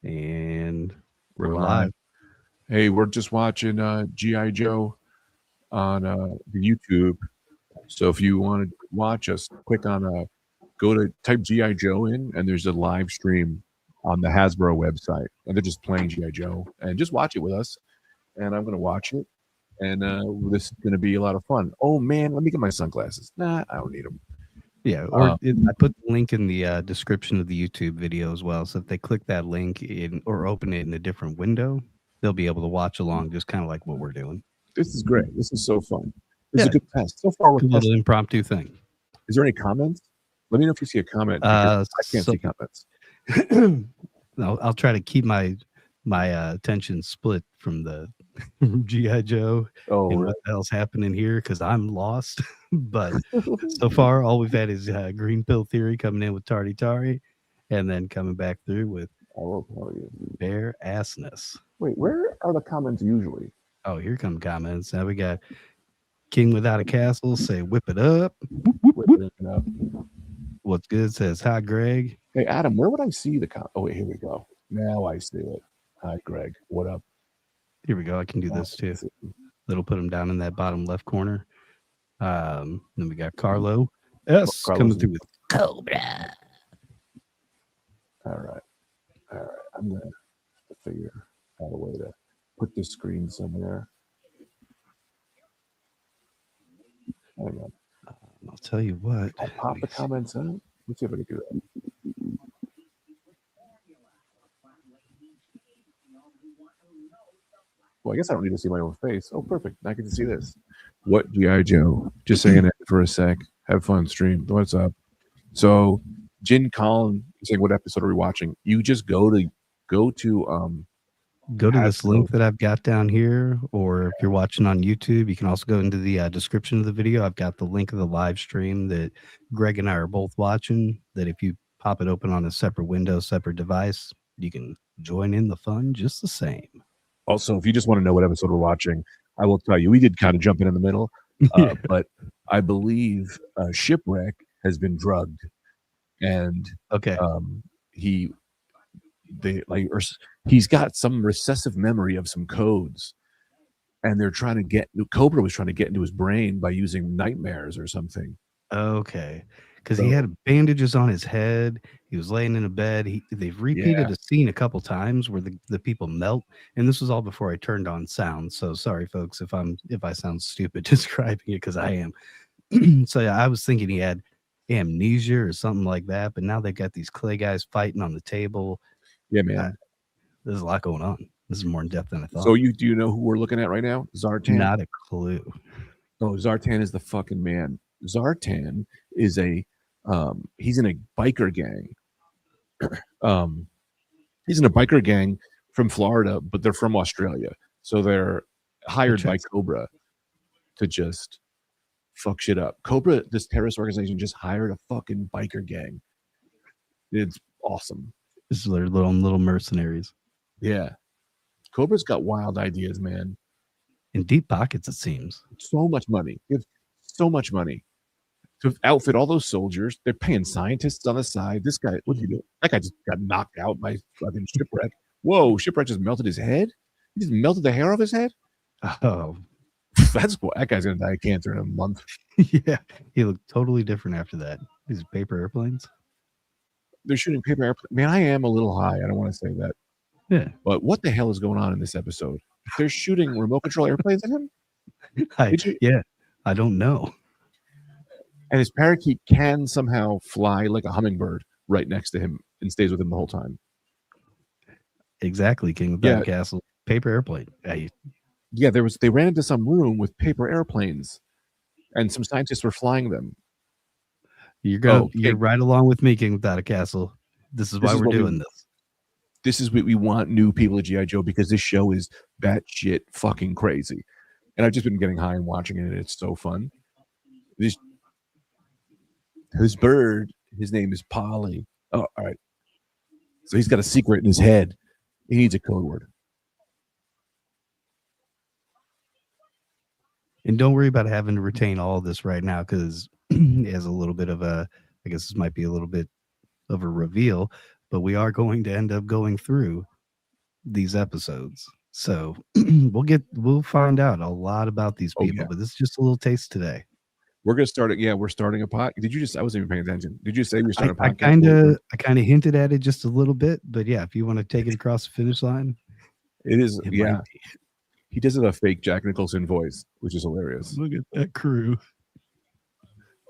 And We're we're live. live. Hey, we're just watching G.I. Joe on the YouTube. So if you want to watch us, click on go to type G.I. Joe in, and there's a live stream on the Hasbro website, and they're just playing G.I. Joe, and just watch it with us. And I'm gonna watch it, and this is gonna be a lot of fun. Oh man, let me get my sunglasses. Nah, I don't need them. Yeah, I put the link in the description of the YouTube video as well. So if they click that link in or open it in a different window, they'll be able to watch along, just kind of like what we're doing. This is great. This is so fun. This is Yeah, a good test. So far, we're good little testing. impromptu thing. Is there any comments? Let me know if you see a comment because I can't So see comments. I'll try to keep my attention split from the GI Joe Oh, and really? what the hell's happening here because I'm lost. But so far, all we've had is Green Pill Theory coming in with Tardy Tari, and then coming back through with I will tell you. Bare Assness. Wait, where are the comments usually? Oh, here come comments. Now we got King Without a Castle say whip it up. Whipping it up. What's good says hi Greg. Hey, Adam, where would I see the comment? Oh, wait, here we go. Now I see it. Hi, Greg. What up? Here we go. I can do this too. That'll put him down in that bottom left corner. Then we got Carlo S coming through with Cobra. All right. I'm going to figure out a way to put this screen somewhere. Hang on. I'll tell you what. I'll pop the comments out. Let's see if I can do that. Well, I guess I don't need to see my own face. Oh, perfect. I get to see this. What, G.I. Joe? Just saying it for a sec. Have fun, stream. What's up? So, Jin Colin saying, what episode are we watching? You just go to this link that I've got down here, or if you're watching on YouTube, you can also go into the description of the video. I've got the link of the live stream that Greg and I are both watching, that if you pop it open on a separate window, separate device, you can join in the fun just the same. Also, if you just want to know what episode we're watching, I will tell you, we did kind of jump in the middle, but I believe Shipwreck has been drugged, and okay, he's got some recessive memory of some codes, and they're trying to get Cobra was trying to get into his brain by using nightmares or something. Okay, because he had bandages on his head. He was laying in a bed. They've repeated a scene a couple times where the people melt, and this was all before I turned on sound. So sorry, folks, if I sound stupid describing it, because I am. So yeah, I was thinking he had amnesia or something like that, but now they've got these clay guys fighting on the table. Yeah, man, there's a lot going on. This is more in depth than I thought. So do you know who we're looking at right now? Zartan. Not a clue. Oh, Zartan is the fucking man. Zartan is he's in a biker gang. He's in a biker gang from Florida, but they're from Australia. So they're hired by Cobra to just fuck shit up. Cobra, this terrorist organization, just hired a fucking biker gang. It's awesome. This is their little mercenaries. Yeah. Cobra's got wild ideas, man. In deep pockets, it seems. So much money. So much money to outfit all those soldiers. They're paying scientists on the side. This guy, what did he do? That guy just got knocked out by fucking Shipwreck. Whoa, Shipwreck just melted his head? He just melted the hair off his head? Oh. That's cool. That guy's going to die of cancer in a month. Yeah. He looked totally different after that. These paper airplanes. They're shooting paper airplanes. Man, I am a little high. I don't want to say that. Yeah. But what the hell is going on in this episode? They're shooting remote control airplanes at him? I don't know. And his parakeet can somehow fly like a hummingbird right next to him and stays with him the whole time. Exactly, King of the Castle. Paper airplane. Yeah, they ran into some room with paper airplanes, and some scientists were flying them. You're right along with me, King Without a Castle. This is why we're doing this. This is what we want new people at G.I. Joe, because this show is batshit fucking crazy. And I've just been getting high and watching it, and it's so fun. His bird, his name is Polly. Oh, all right. So he's got a secret in his head. He needs a code word. And don't worry about having to retain all of this right now, because as a little bit of a, I guess this might be a little bit of a reveal, but we are going to end up going through these episodes. So we'll find out a lot about these Oh people, yeah, but this is just a little taste today. we're gonna start it. Yeah, we're starting a pod. Did you just? I wasn't even paying attention. Did you say we're starting a I podcast? kind of hinted at it just a little bit, but yeah, if you want to take it across the finish line, It is. it Yeah, might be. he does it a fake Jack Nicholson voice, which is hilarious. Look at that crew.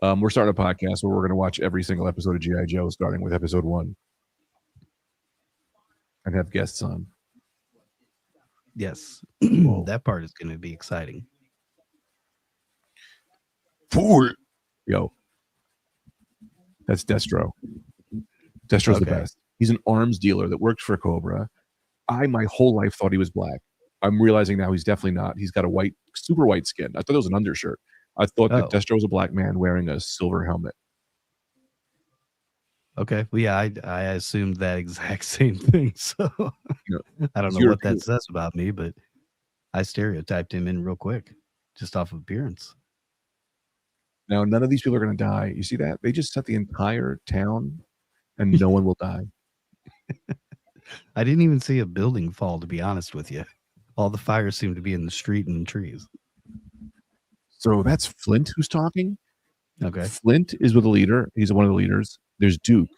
We're starting a podcast where we're gonna watch every single episode of GI Joe, starting with episode 1, and have guests on. Yes, that part is going to be exciting. Fool. Yo, that's Destro. Destro's the best. He's an arms dealer that worked for Cobra. I my whole life thought he was black. I'm realizing now he's definitely not. He's got a white, super white skin. I thought it was an undershirt. I thought that Destro was a black man wearing a silver helmet. Okay. Well, yeah, I assumed that exact same thing. So I don't know what that says about me, but I stereotyped him in real quick, just off of appearance. Now, none of these people are going to die. You see that? They just set the entire town, and no one will die. I didn't even see a building fall, to be honest with you. All the fires seem to be in the street and trees. So that's Flint who's talking. Okay. Flint is with the leader. He's one of the leaders. There's Duke,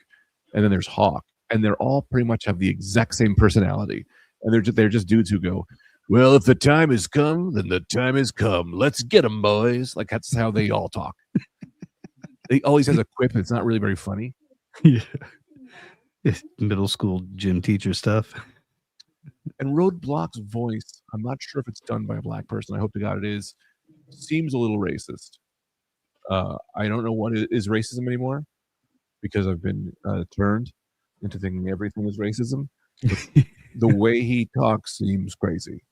and then there's Hawk, and they're all pretty much have the exact same personality. And they're just dudes who go, well, if the time has come, then the time has come. Let's get them, boys. Like that's how they all talk. He always has a quip that's not really very funny. Yeah. It's middle school gym teacher stuff. And Roadblock's voice, I'm not sure if it's done by a black person. I hope to God it is. Seems a little racist. I don't know what is racism anymore because I've been turned into thinking everything is racism. The way he talks seems crazy.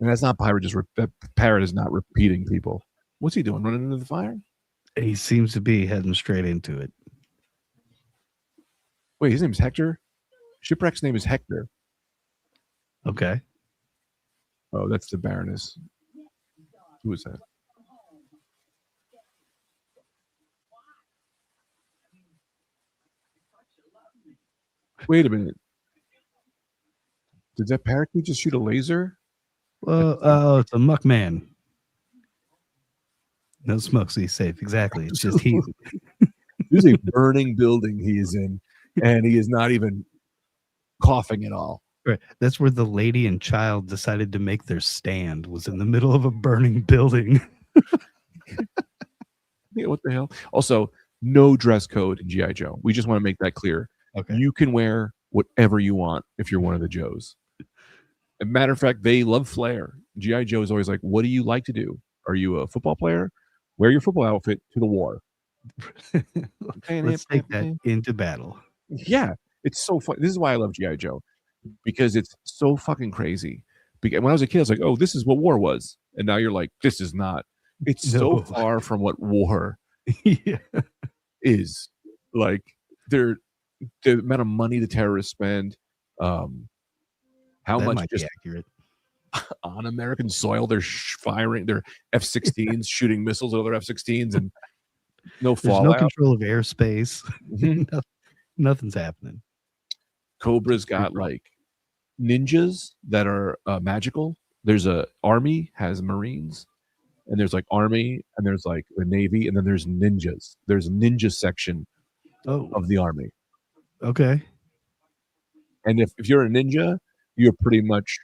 And that's not Pirate. Parrot is not repeating people. What's he doing? Running into the fire? He seems to be heading straight into it. Wait, his name's Hector? Shipwreck's name is Hector. Okay. Oh, that's the Baroness. Who is that? Wait a minute. Did that parakeet just shoot a laser? Well, oh, it's a muck man. No smoke, so he's safe. Exactly. It's just heat. There's a burning building he is in, and he is not even coughing at all. Right. That's where the lady and child decided to make their stand, was in the middle of a burning building. Yeah, what the hell? Also, no dress code in G.I. Joe. We just want to make that clear. Okay. You can wear whatever you want if you're one of the Joes. As a matter of fact, they love flair. G.I. Joe is always like, what do you like to do? Are you a football player? Wear your football outfit to the war. Let's take that into battle. Yeah, it's so fun. This is why I love G.I. Joe, because it's so fucking crazy. Because when I was a kid, I was like, oh, this is what war was. And now you're like, this is not. It's so far from what war is. Like, the amount of money the terrorists spend, how that much might just be accurate. on American soil they're firing their F-16s, shooting missiles at other F-16s, and no fallout. There's no control of airspace. Mm-hmm. Nothing's happening. Cobra's got like ninjas that are magical. There's a army has Marines, and there's like army, and there's like the Navy, and then there's ninjas. There's a ninja section of the army. Okay. And if you're a ninja, you're pretty much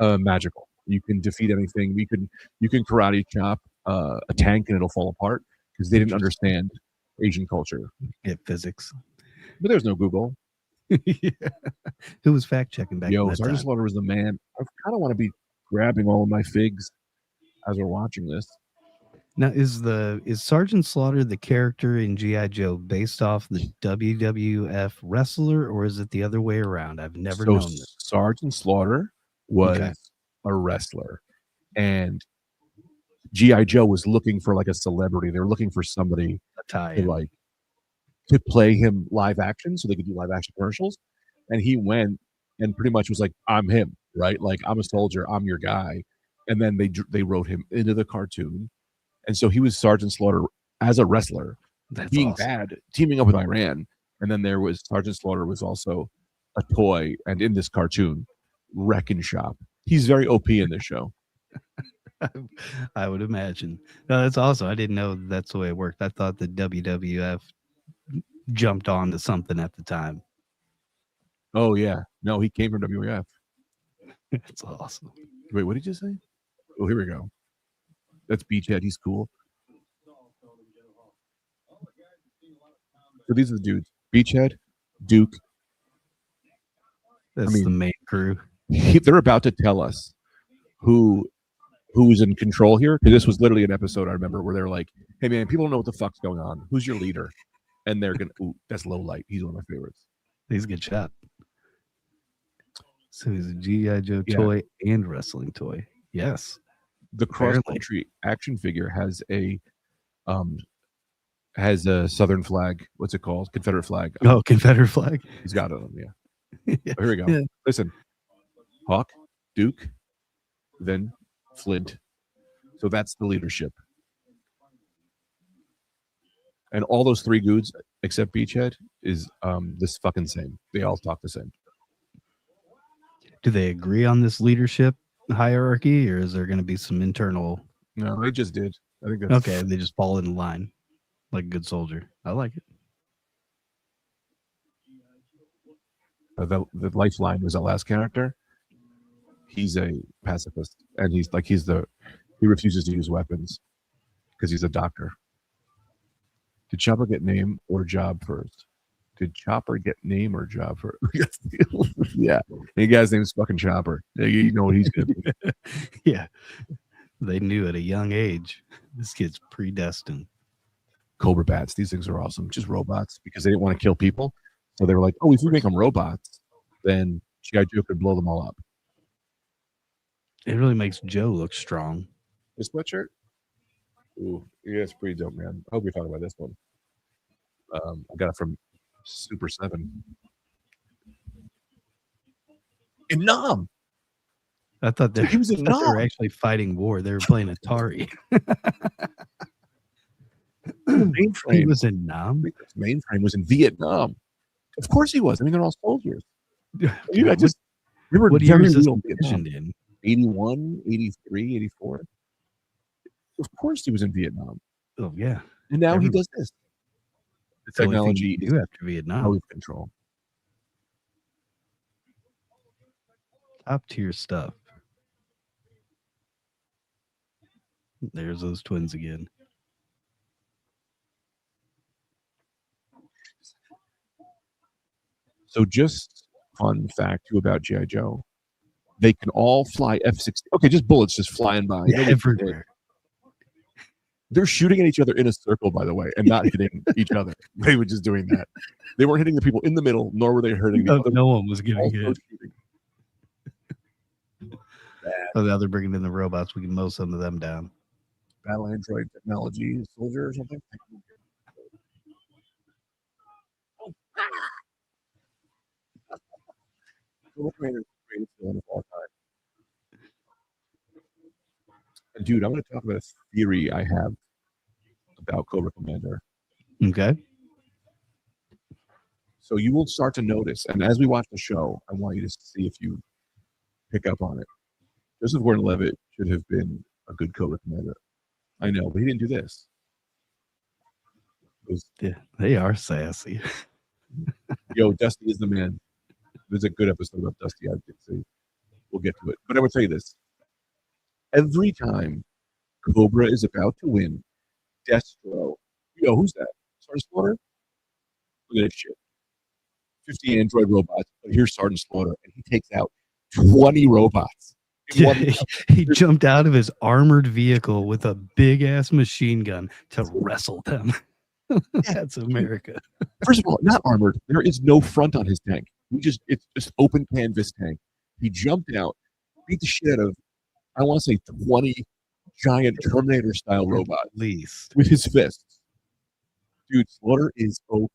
magical. You can defeat anything. You can karate chop a tank and it'll fall apart because they didn't understand Asian culture. Yeah, physics. But there's no Google. Yeah. Who was fact checking back then? Sergeant Slaughter was the man. I kind of want to be grabbing all of my figs as we're watching this. Now, is Sergeant Slaughter the character in G.I. Joe based off the WWF wrestler, or is it the other way around? I've never known this. Sergeant Slaughter was a wrestler, and G.I. Joe was looking for like a celebrity. They were looking for somebody to play him live action so they could do live action commercials. And he went and pretty much was like, I'm him, right? Like, I'm a soldier, I'm your guy. And then they wrote him into the cartoon. And so he was Sergeant Slaughter as a wrestler, That's being awesome. bad, teaming up with Iran. And then there was Sergeant Slaughter was also a toy, and in this cartoon, wreck and shop. He's very OP in this show. I would imagine. No, that's awesome. I didn't know that's the way it worked. I thought the WWF jumped on to something at the time. Oh yeah, no, he came from WWF. It's awesome. Wait, what did you say? Oh, here we go. That's Beachhead. He's cool. So these are the dudes: Beachhead, Duke. That's the main crew. They're about to tell us who's in control here, because this was literally an episode I remember where they're like, "Hey man, people don't know what the fuck's going on. Who's your leader?" And they're gonna, ooh, that's Low Light. He's one of my favorites. He's a good shot. So he's a G.I. Joe toy and wrestling toy. Yes. The cross-country action figure has a Southern flag. What's it called? Confederate flag. Oh, Confederate flag. He's got it on him. Yeah. Yeah. Oh, here we go. Yeah. Listen, Hawk, Duke, then Flint. So that's the leadership. And all those three dudes, except Beachhead, is this fucking same. They all talk the same. Do they agree on this leadership hierarchy, or is there going to be some internal? No, they just did. I think that's okay. They just fall in line like a good soldier. I like it. The Lifeline was the last character. He's a pacifist, and he refuses to use weapons because he's a doctor. Did Chopper get name or job first? Did Chopper get name or job first? Yeah. Hey, guy's name's fucking Chopper. You know what he's going to be. Yeah. They knew at a young age, this kid's predestined. Cobra bats. These things are awesome. Just robots, because they didn't want to kill people. So they were like, oh, if we make them robots, then G.I. Joe could blow them all up. It really makes Joe look strong. This sweatshirt? Ooh, yeah, it's pretty dope, man. I hope you're talking about this one. I got it from Super 7. In Nam. I thought they were actually fighting war. They were playing Atari. Mainframe. He was in Nam? Mainframe was in Vietnam. Of course he was. I mean, they're all soldiers. What year is this envisioned in? 81, 83, 84. Of course he was in Vietnam. Oh, yeah. And now he does this. The technology is after Vietnam. Out of control. Top tier stuff. There's those twins again. So just fun fact too about G.I. Joe. They can all fly F-16. Okay, just bullets just flying by. Yeah, everywhere. They're shooting at each other in a circle, by the way, and not hitting each other. They were just doing that. They weren't hitting the people in the middle, nor were they hurting the other. No one was getting hit. Oh, now they're bringing in the robots. We can mow some of them down. Battle android technology, soldier or something. Oh, greatest villain of all time. And dude, I'm going to talk about a theory I have about Cobra Commander. Okay. So you will start to notice, and as we watch the show, I want you to see if you pick up on it. Joseph Gordon-Levitt should have been a good Cobra Commander. I know, but he didn't do this. Yeah, they are sassy. Yo, Dusty is the man. There's a good episode about Dusty. I can see. We'll get to it. But I will tell you this. Every time Cobra is about to win, Destro, yo, who's that? Sergeant Slaughter? Look at that shit. 50 android robots. But here's Sergeant Slaughter, and he takes out 20 robots. Yeah, he jumped out of his armored vehicle with a big ass machine gun to wrestle them. That's America. First of all, not armored. There is no front on his tank. It's just open canvas tank. He jumped out, beat the shit out of, I want to say 20 giant Terminator style robots. At least. With his fists. Dude, Slaughter is OP.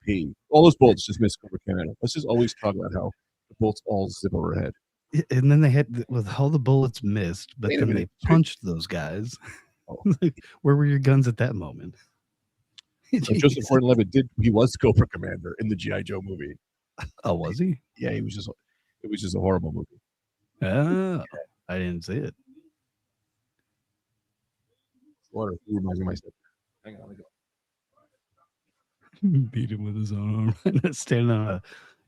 All those bullets just missed Cobra Commander. Let's just always talk about how the bullets all zip overhead. And then they had, with all the bullets missed, but then they punched those guys. Oh. Where were your guns at that moment? So Joseph Gordon-Levitt he was Cobra Commander in the G.I. Joe movie. Oh, was he? Yeah, it was just a horrible movie. Oh, I didn't see it. Slaughter reminds me of myself. Hang on, let me go. Beat him with his own arm. Standing on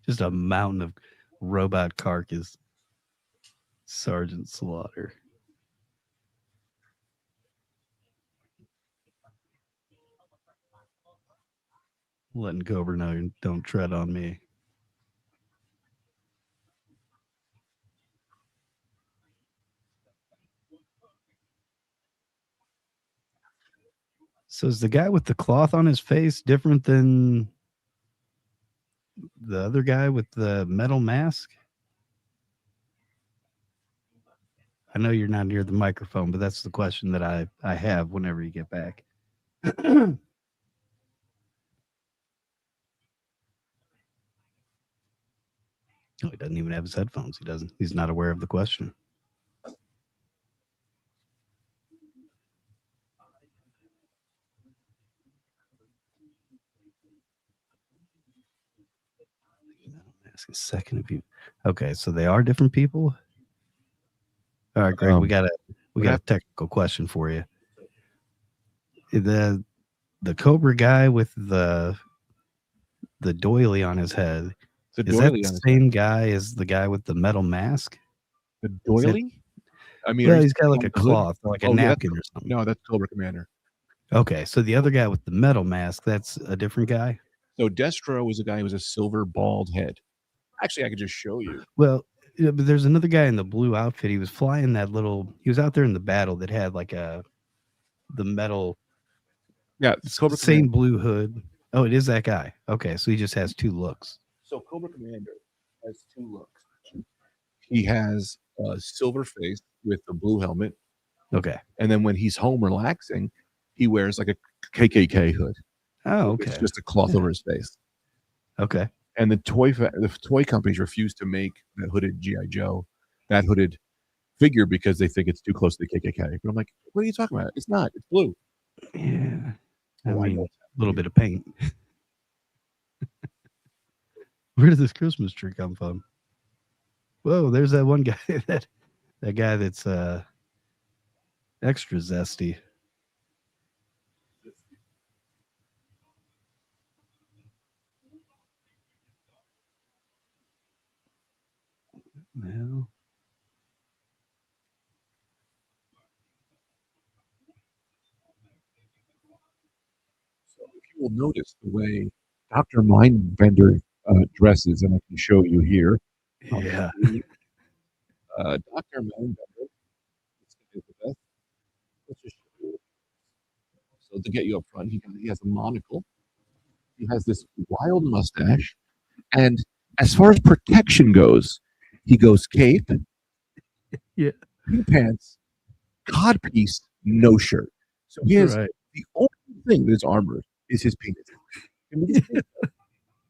just a mountain of robot carcass. Sergeant Slaughter. Letting Cobra know don't tread on me. So is the guy with the cloth on his face different than the other guy with the metal mask? I know you're not near the microphone, but that's the question that I have whenever you get back. Oh, he doesn't even have his headphones. He doesn't. He's not aware of the question. Ask a second if you. Okay, so they are different people. All right, Greg, we got a technical question for you. The Cobra guy with the doily on his head, is that the same guy as the guy with the metal mask? The doily? I mean, well, he's got like a cloth, like a napkin or something. No, that's Cobra Commander. Okay, so the other guy with the metal mask, that's a different guy? So Destro was a guy who was a silver bald head. Actually, I could just show you. Well, yeah, but there's another guy in the blue outfit. He was flying that he was out there in the battle that had like the metal. Yeah, Cobra same Commander. Blue hood. Oh, it is that guy. Okay, so he just has two looks. So Cobra Commander has two looks. He has a silver face with the blue helmet. Okay. And then when he's home relaxing, he wears like a KKK hood. Oh, okay. It's just a cloth over his face. Okay. And the toy companies refuse to make that hooded G.I. Joe, that hooded figure because they think it's too close to the KKK. But I'm like, what are you talking about? It's not. It's blue. Yeah. I mean, a little bit of paint. Where did this Christmas tree come from? Whoa, there's that one guy that guy that's extra zesty. Well, so if you will notice the way Dr. Mindbender dresses, and I can show you here. Yeah. Dr. Mindbender is the best. Let's just show you. So to get you up front, he has a monocle. He has this wild mustache. And as far as protection goes, he goes cape, yeah, pants, codpiece, no shirt. So he has the only thing that is armored is his penis.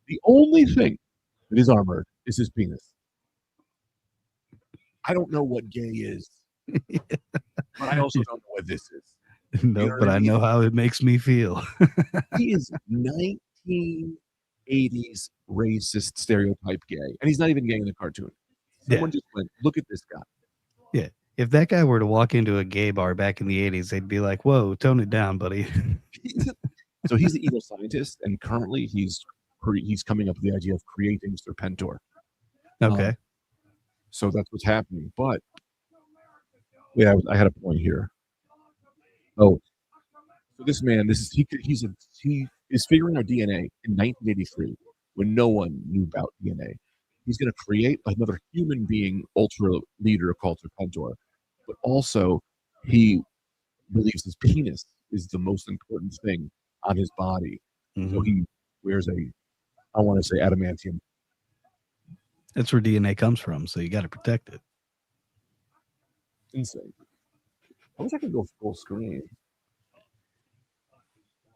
The only thing that is armored is his penis. I don't know what gay is, but I also don't know what this is. No, you know but I know how it makes me feel. He is 1980s racist stereotype gay, and he's not even gay in the cartoon. Someone just went, look at this guy. Yeah. If that guy were to walk into a gay bar back in the 80s, they'd be like, whoa, tone it down, buddy. So he's an evil scientist, and currently he's coming up with the idea of creating Serpentor. Okay. So that's what's happening. But yeah, I had a point here. Oh, so this man, he is figuring out DNA in 1983 when no one knew about DNA. He's going to create another human being ultra leader called Serpentor, but also he believes his penis is the most important thing on his body. Mm-hmm. So he wears I want to say adamantium. That's where DNA comes from, so you got to protect it. Insane. I wish I could go full screen.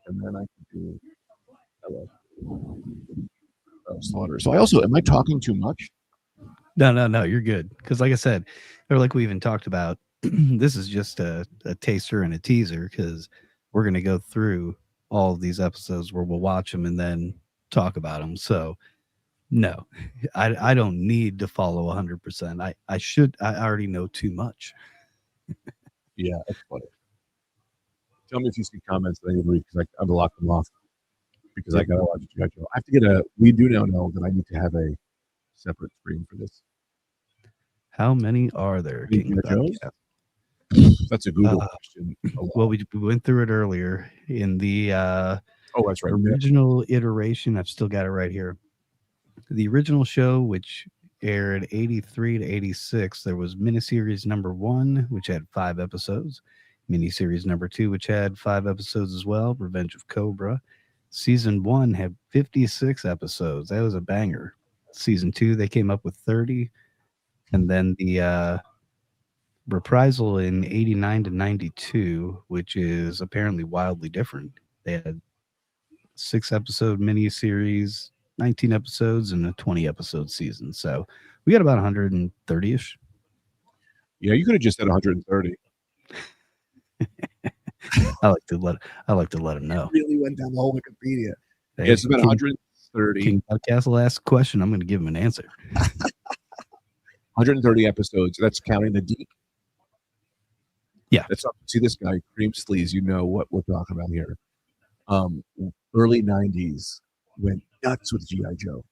And then I could do Slaughter. So am I talking too much? No, you're good. Because like I said, or like we even talked about, this is just a taster and a teaser because we're going to go through all of these episodes where we'll watch them and then talk about them. So No, I don't need to follow 100%. I should. I already know too much. Yeah, that's funny. Tell me if you see comments that I need to read because I've locked them off because I Yep. got to watch G.I. Joe. I have to get a. We do now know that I need to have a separate screen for this. How many are there, Any King G.I. Joes? Podcast? That's a Google Uh, question. A well, lot. we went through it earlier in the Oh, that's right. Yeah. original iteration. I've still got it right here. The original show, which aired 83 to 86, there was miniseries number one, which had 5 episodes. Miniseries number two, which had 5 episodes as well, Revenge of Cobra. Season one had 56 episodes. That was a banger. Season two, they came up with 30. And then the reprisal in 89 to 92, which is apparently wildly different. They had 6 episode miniseries, 19 episodes, and a 20 episode season. So we got about 130 ish. Yeah, you could have just said 130. I like to let I like to let them know. Really went down the whole Wikipedia. Yeah, Hey, it's about 130. King Podcast will ask a question. I'm going to give him an answer. 130 episodes. That's counting the deep. Yeah. That's not, see this guy, Cream Sleaze. You know what we're talking about here. Um, Early 90s went nuts with GI Joe.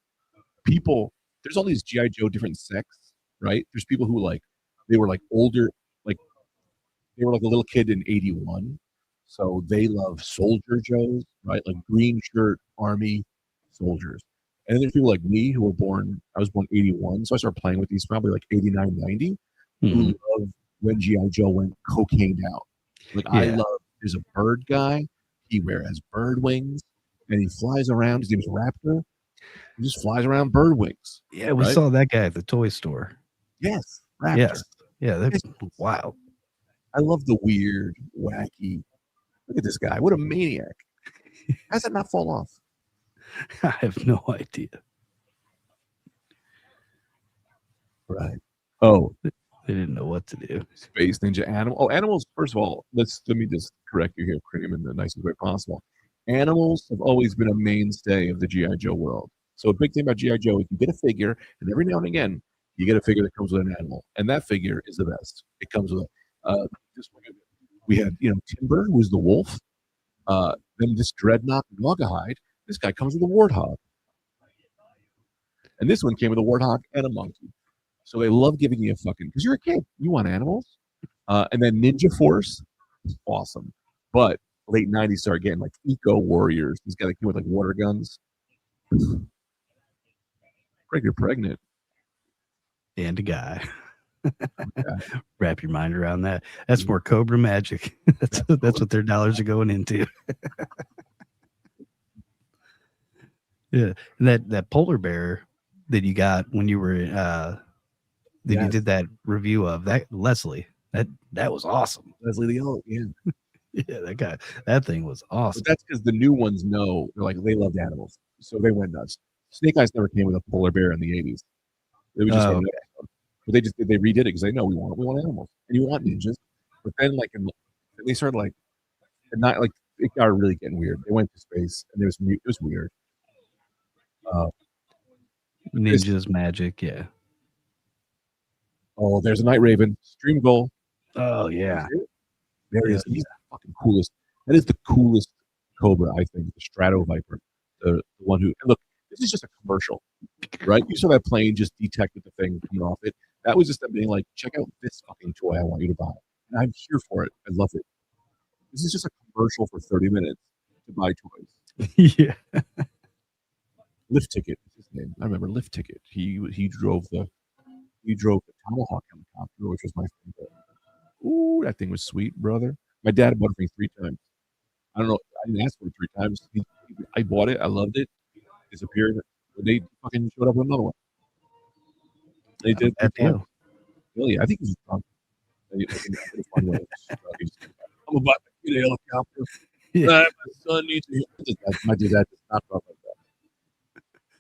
People, there's all these GI Joe different sects, right? There's people who like they were like older, like they were like a little kid in 81, so they love soldier Joes, right? Like green shirt army soldiers. And then there's people like me who were born. I was born 81, so I started playing with these probably like 89, 90. Who Mhm. love when GI Joe went cocaine out. Like I Yeah. love. There's a bird guy. He has bird wings, and he flies around. His name is Raptor. He just flies around bird wings, Yeah. We right? saw that guy at the toy store. Yes, Raptor. Yes. Yeah. That's Yes. wild. I love the weird, wacky. Look at this guy. What a maniac. How's that not fall off? I have no idea. Right. Oh, They didn't know what to do. Space Ninja Animal. Oh, animals. First of all, let me just correct you here, Cream, in the nicest way possible. Animals have always been a mainstay of the GI Joe world. So a big thing about GI Joe is you get a figure, and every now and again you get a figure that comes with an animal, and that figure is the best. It comes with this one. We had Timber, who was the wolf. Then this dreadnought Naugahyde. This guy comes with a warthog, and this one came with a warthog and a monkey. So they love giving you a fucking because you're a kid, you want animals. And then Ninja Force, awesome. But late '90s started getting like Eco Warriors. These guys that came with like water guns. Greg, you're pregnant. And a guy. Yeah. Wrap your mind around that. That's more Cobra magic. That's what their dollars are going into. Yeah. And that polar bear that you got when you were that you Yes. did that review of, that Leslie, that was awesome. Leslie Leon, yeah. Yeah, that thing was But awesome. that's because the new ones know they're like they loved animals, so they went nuts. Snake Eyes never came with a polar bear in the '80s. They would just have Oh, an episode. But they redid it because they know we want animals and you want ninjas. But then and they started like and not like it got really getting weird. They went to space and it was weird. Uh, this ninjas, magic, yeah. Oh, there's a Night Raven. Stream goal. Oh You yeah. see it? There he Yeah. is. He's the fucking coolest. That is the coolest Cobra, I think. The Strato Viper. The one who, and look, this is just a commercial, right? You saw that plane just detected the thing coming off it. That was just them being like, check out this fucking toy I want you to buy. And I'm here for it. I love it. This is just a commercial for 30 minutes to buy toys. Yeah. Lift Ticket is his name. I remember Lift Ticket. He drove the Tomahawk helicopter, which was my favorite. Ooh, that thing was sweet, brother. My dad bought it for me 3 times. I don't know. I didn't ask for it 3 times. I bought it. I loved it. Disappeared. They fucking showed up with another one. They Not a did bad 3 times. deal. Really, I think he was drunk. Like, in a fun way. I'm about to get a helicopter. Yeah. My son needs to hear. My dad does not talk like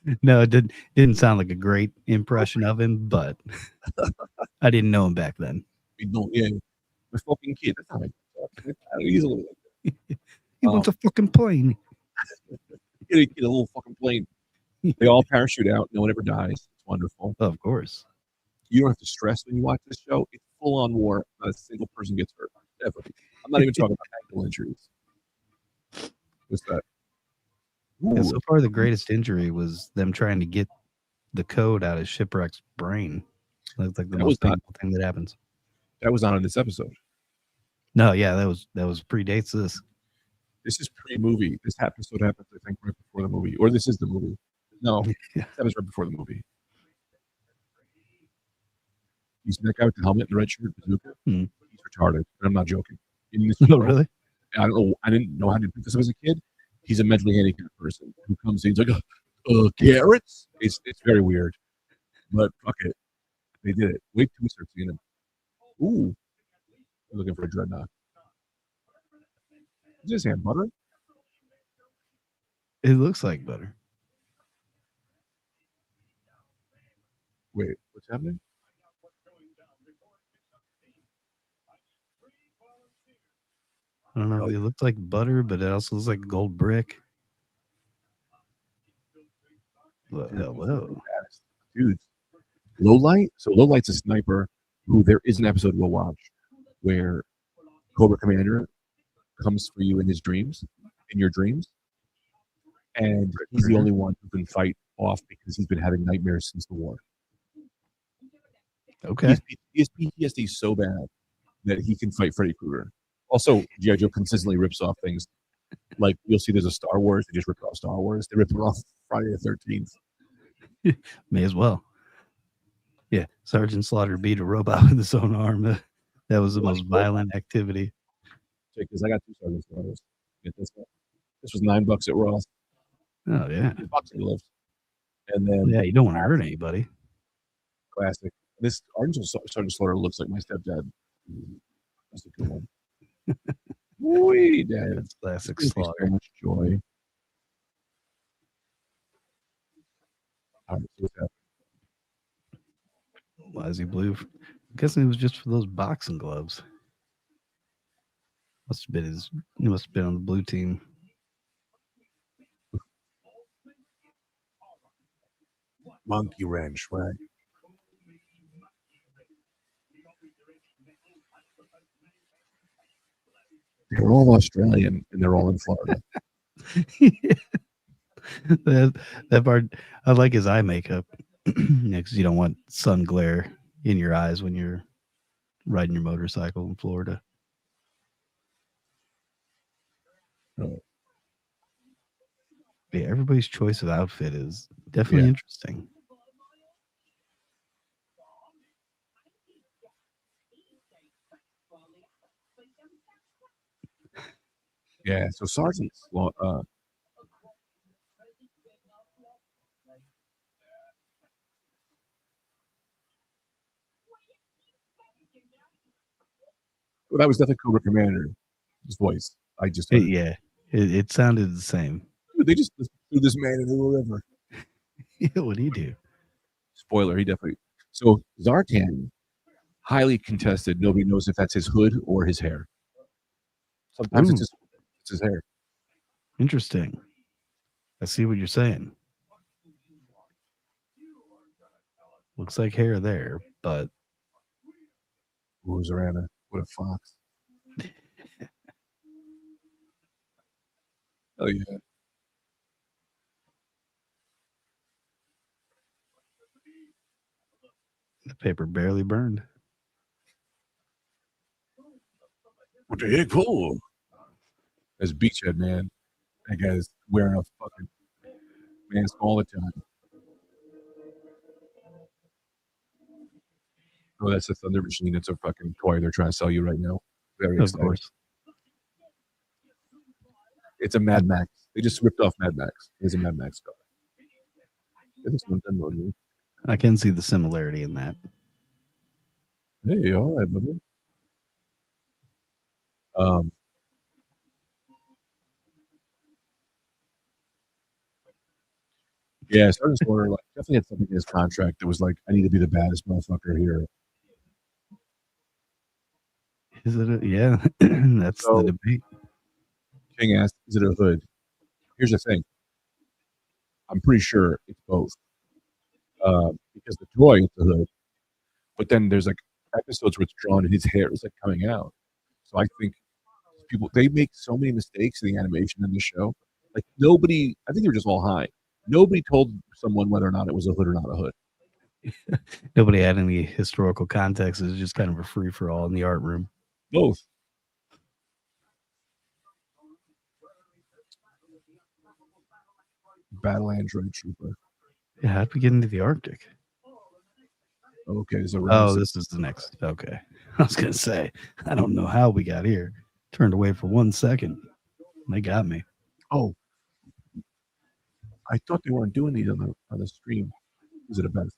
that. No, it didn't sound like a great impression of him, but I didn't know him back then. We don't. Yeah, my fucking kid. That's how I talk. He's a little like He wants a fucking plane. get a little fucking plane. They all parachute out. No one ever dies. It's wonderful. Of course. You don't have to stress when you watch this show. It's full on war. Not a single person gets hurt ever. I'm not even talking about ankle injuries. What's that? Yeah, Ooh, so far the greatest injury was them trying to get the code out of Shipwreck's brain. That's like the that was most not painful thing that happens. that was not in this episode. No, yeah, that was predates this. This is pre-movie. This episode happens, I think, right before the movie, or this is the movie. No, Yeah. this happens right before the movie. You see that guy with the helmet and the red shirt, bazooka? Hmm. He's retarded, and I'm not joking. In this Oh, show, really? I don't know. I didn't know how to do this as a kid. He's a mentally handicapped person who comes in. He's like, carrots. It's very weird, but fuck it, they did it. Wait till we start seeing him. Ooh, I'm looking for a dreadnought. Is this hand butter? It looks like butter. Wait, what's happening? I don't know if it looks like butter, but it also looks like gold brick. Hello. Dude, low light. So low light's a sniper who there is an episode we'll watch where Cobra Commander comes for you in his dreams, in your dreams, and he's the only one who can fight off because he's been having nightmares since the war. Okay. His PTSD is so bad that he can fight Freddy Krueger. Also, G.I. Joe consistently rips off things. Like, you'll see there's a Star Wars. They just ripped off Star Wars. They ripped it off Friday the 13th. May as well. Yeah, Sergeant Slaughter beat a robot with his own arm. That was the most violent activity. Because I got 2 Sergeant Slaughters. Get this guy. This was $9 at Ross. Oh, yeah. Boxing gloves. And then Yeah, you don't want to hurt anybody. Classic. This Sergeant Slaughter looks like my stepdad. That's a good one. Wee, Dad. That's classic Gives me Slaughter. so much joy. All right, so what's happening? Why is he blue? I'm guessing it was just for those boxing gloves. He must have been on the blue team. Monkey wrench, right? They're all Australian and they're all in Florida. that part, I like his eye makeup. Because you don't want sun glare in your eyes when you're riding your motorcycle in Florida. Oh. Yeah, everybody's choice of outfit is definitely interesting. Yeah, so Sergeant Slaughter. Well, that was definitely Cobra Commander. His voice. I just heard it. It sounded the same. They just threw this man into the river. Yeah, what do you do? Spoiler, he definitely. So Zartan, highly contested. Nobody knows if that's his hood or his hair. Sometimes it's his hair. Interesting. I see what you're saying. Looks like hair there, but Ooh, Zorana, what a fox. Oh yeah. the paper barely burned. What the heck for? That's Beachhead, man. That guy's wearing a fucking mask all the time. Oh, that's a Thunder Machine. It's a fucking toy they're trying to sell you right now. Very Of exciting. course. It's a Mad Max. They just ripped off Mad Max. It's a Mad Max car. I can see the similarity in that. Hey, all right, buddy. Yeah, Sergeant Slaughter like, definitely had something in his contract that was like, I need to be the baddest motherfucker here. Is it? Yeah, that's So, the debate. King asked, is it a hood? Here's the thing. I'm pretty sure it's both. Because the toy is the hood, but then there's like episodes where it's drawn and his hair is like coming out. So I think people they make so many mistakes in the animation in the show. Like nobody, I think they were just all high. Nobody told someone whether or not it was a hood or not a hood. Nobody had any historical context. It was just kind of a free for all in the art room. Both. Battle Android Trooper. Yeah, how'd we get into the Arctic? Okay, so Oh, this is the next. Okay. I was going to say, I don't know how we got here. Turned away for 1 second. They got me. Oh, I thought they weren't doing these on the stream. Is it a best?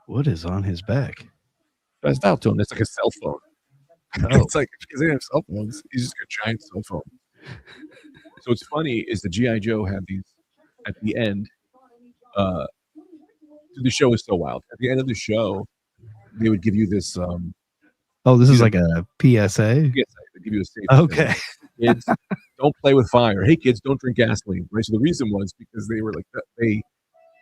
What is on his back? Best out tone. It's like a cell phone. Oh. It's like because they have cell phones. He's just got a giant cell phone. So what's funny is the GI Joe had these at the end. The show is so wild. At the end of the show, they would give you this. Oh, this is like a PSA. Yes, they give you a safe. Okay. Kids, don't play with fire. Hey, kids, don't drink gasoline. Right. So the reason was because they were like they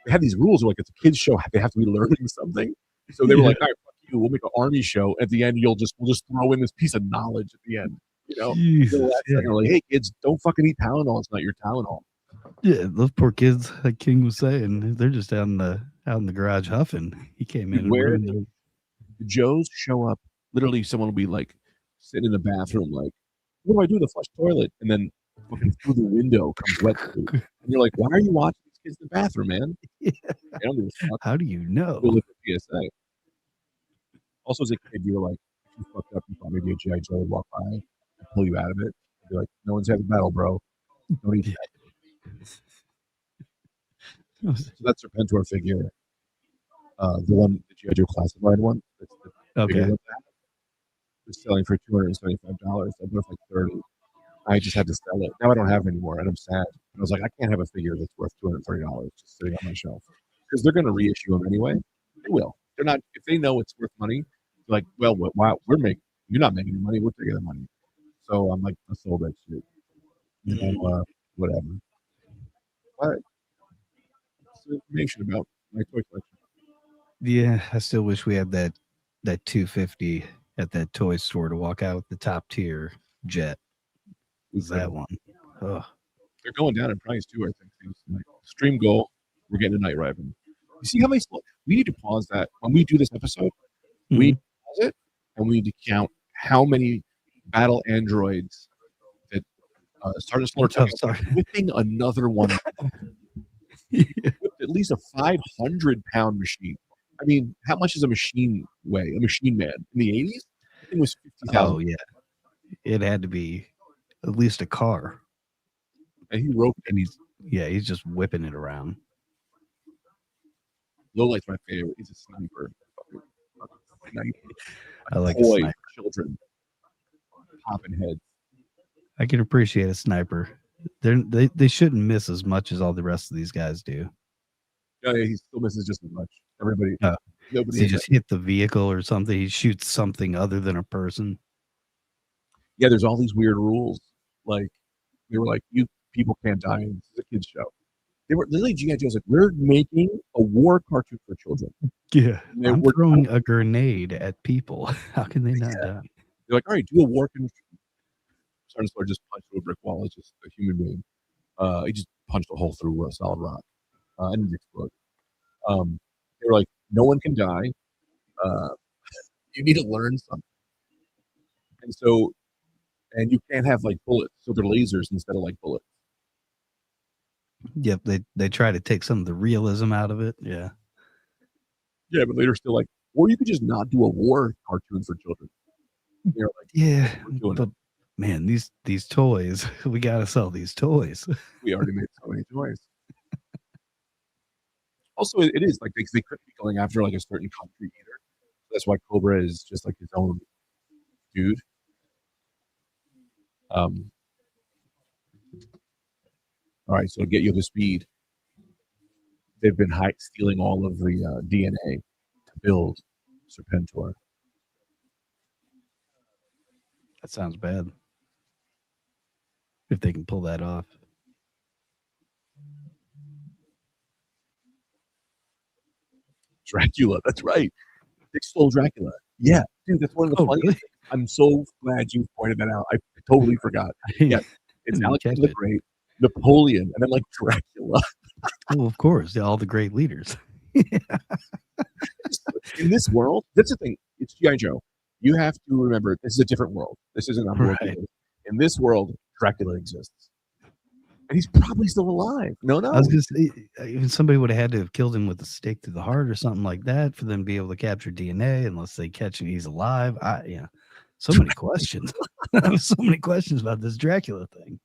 had these rules. Like it's a kids show. They have to be learning something. So they were like, all right, fuck you. We'll make an army show. At the end, we'll just throw in this piece of knowledge at the end. You know, Jesus, they're like, hey, kids, don't fucking eat Tylenol. It's not your Tylenol. Yeah, those poor kids, like King was saying, they're just out in the garage huffing. He came in. Where the Joes show up, literally, someone will be like sitting in the bathroom, like, what do I do? The flush toilet, and then fucking through the window comes wet food, and you're like, why are you watching these kids in the bathroom, man? Yeah. I don't give a fuck. How do you know? Go look at PSA. Also, as a kid, you were like, if you fucked up, you thought maybe a GI Joe would walk by and pull you out of it. You'd be like, no one's had the battle, bro. Don't eat that. So that's Serpentor figure. The one, the GI Joe classified one. That's the Okay. one was selling for $275. I bought it for like $30. I just had to sell it. Now I don't have it anymore, and I'm sad. And I was like, I can't have a figure that's worth $230 just sitting on my shelf because they're going to reissue them anyway. They will. They're not if they know it's worth money. They're like, well, wow, you're not making any money. We're taking the money. So I'm like, I sold that shit. You know, whatever. But some information about my toy collection. Yeah, I still wish we had that $250 at that toy store to walk out with the top tier jet. Was that one? Oh. They're going down in price too. I think like stream goal. We're getting a Night Raven. You see how many? We need to pause that when we do this episode. We need to pause it and we need to count how many battle androids that Sergeant Slaughter whipping another one. At least a 500-pound machine. I mean, how much does a machine weigh? A machine man in the 80s? I think it was 50,000. Oh yeah, it had to be at least a car. And he roped and he's just whipping it around. Lowlight's my favorite. He's a sniper. I like a sniper. Children popping heads. I can appreciate a sniper. They shouldn't miss as much as all the rest of these guys do. Yeah, he still misses just as much. Everybody, nobody. He just hit the vehicle or something. He shoots something other than a person. Yeah, there's all these weird rules. Like they were like, you people can't die. This is a kids show. They were literally GI Joe's like, we're making a war cartoon for children. Yeah, I'm throwing a grenade at people. How can they not die? They're like, all right, do a war. Sergeant Slaughter just punched through a brick wall. It's just a human being. He just punched a hole through a solid rock, and it exploded. They were like, no one can die. You need to learn something. And so, and you can't have like bullets. So they're lasers instead of like bullets. Yep, they try to take some of the realism out of it. Yeah. Yeah, but later still like, or you could just not do a war cartoon for children. You're like, yeah, but man, these toys, we gotta sell these toys. We already made so many toys. Also, it is like they couldn't be going after like a certain country either. That's why Cobra is just like his own dude. All right, so to get you the speed, they've been stealing all of the DNA to build Serpentor. That sounds bad. if they can pull that off. Dracula. That's right. They stole Dracula. Yeah, dude, that's one of the Oh, funniest really? things. I'm so glad you pointed that out. I totally forgot. Yeah, I it's didn't catch Alexander the it. Great, Napoleon, and then like Dracula. Well, of course, yeah, all the great leaders. In this world, that's the thing. It's GI Joe. You have to remember this is a different world. This isn't our world. Right. In this world, Dracula exists, and he's probably still alive. No, I was no. just even somebody would have had to have killed him with a stake to the heart or something like that for them to be able to capture DNA, unless they catch him he's alive. So many questions. So many questions about this Dracula thing.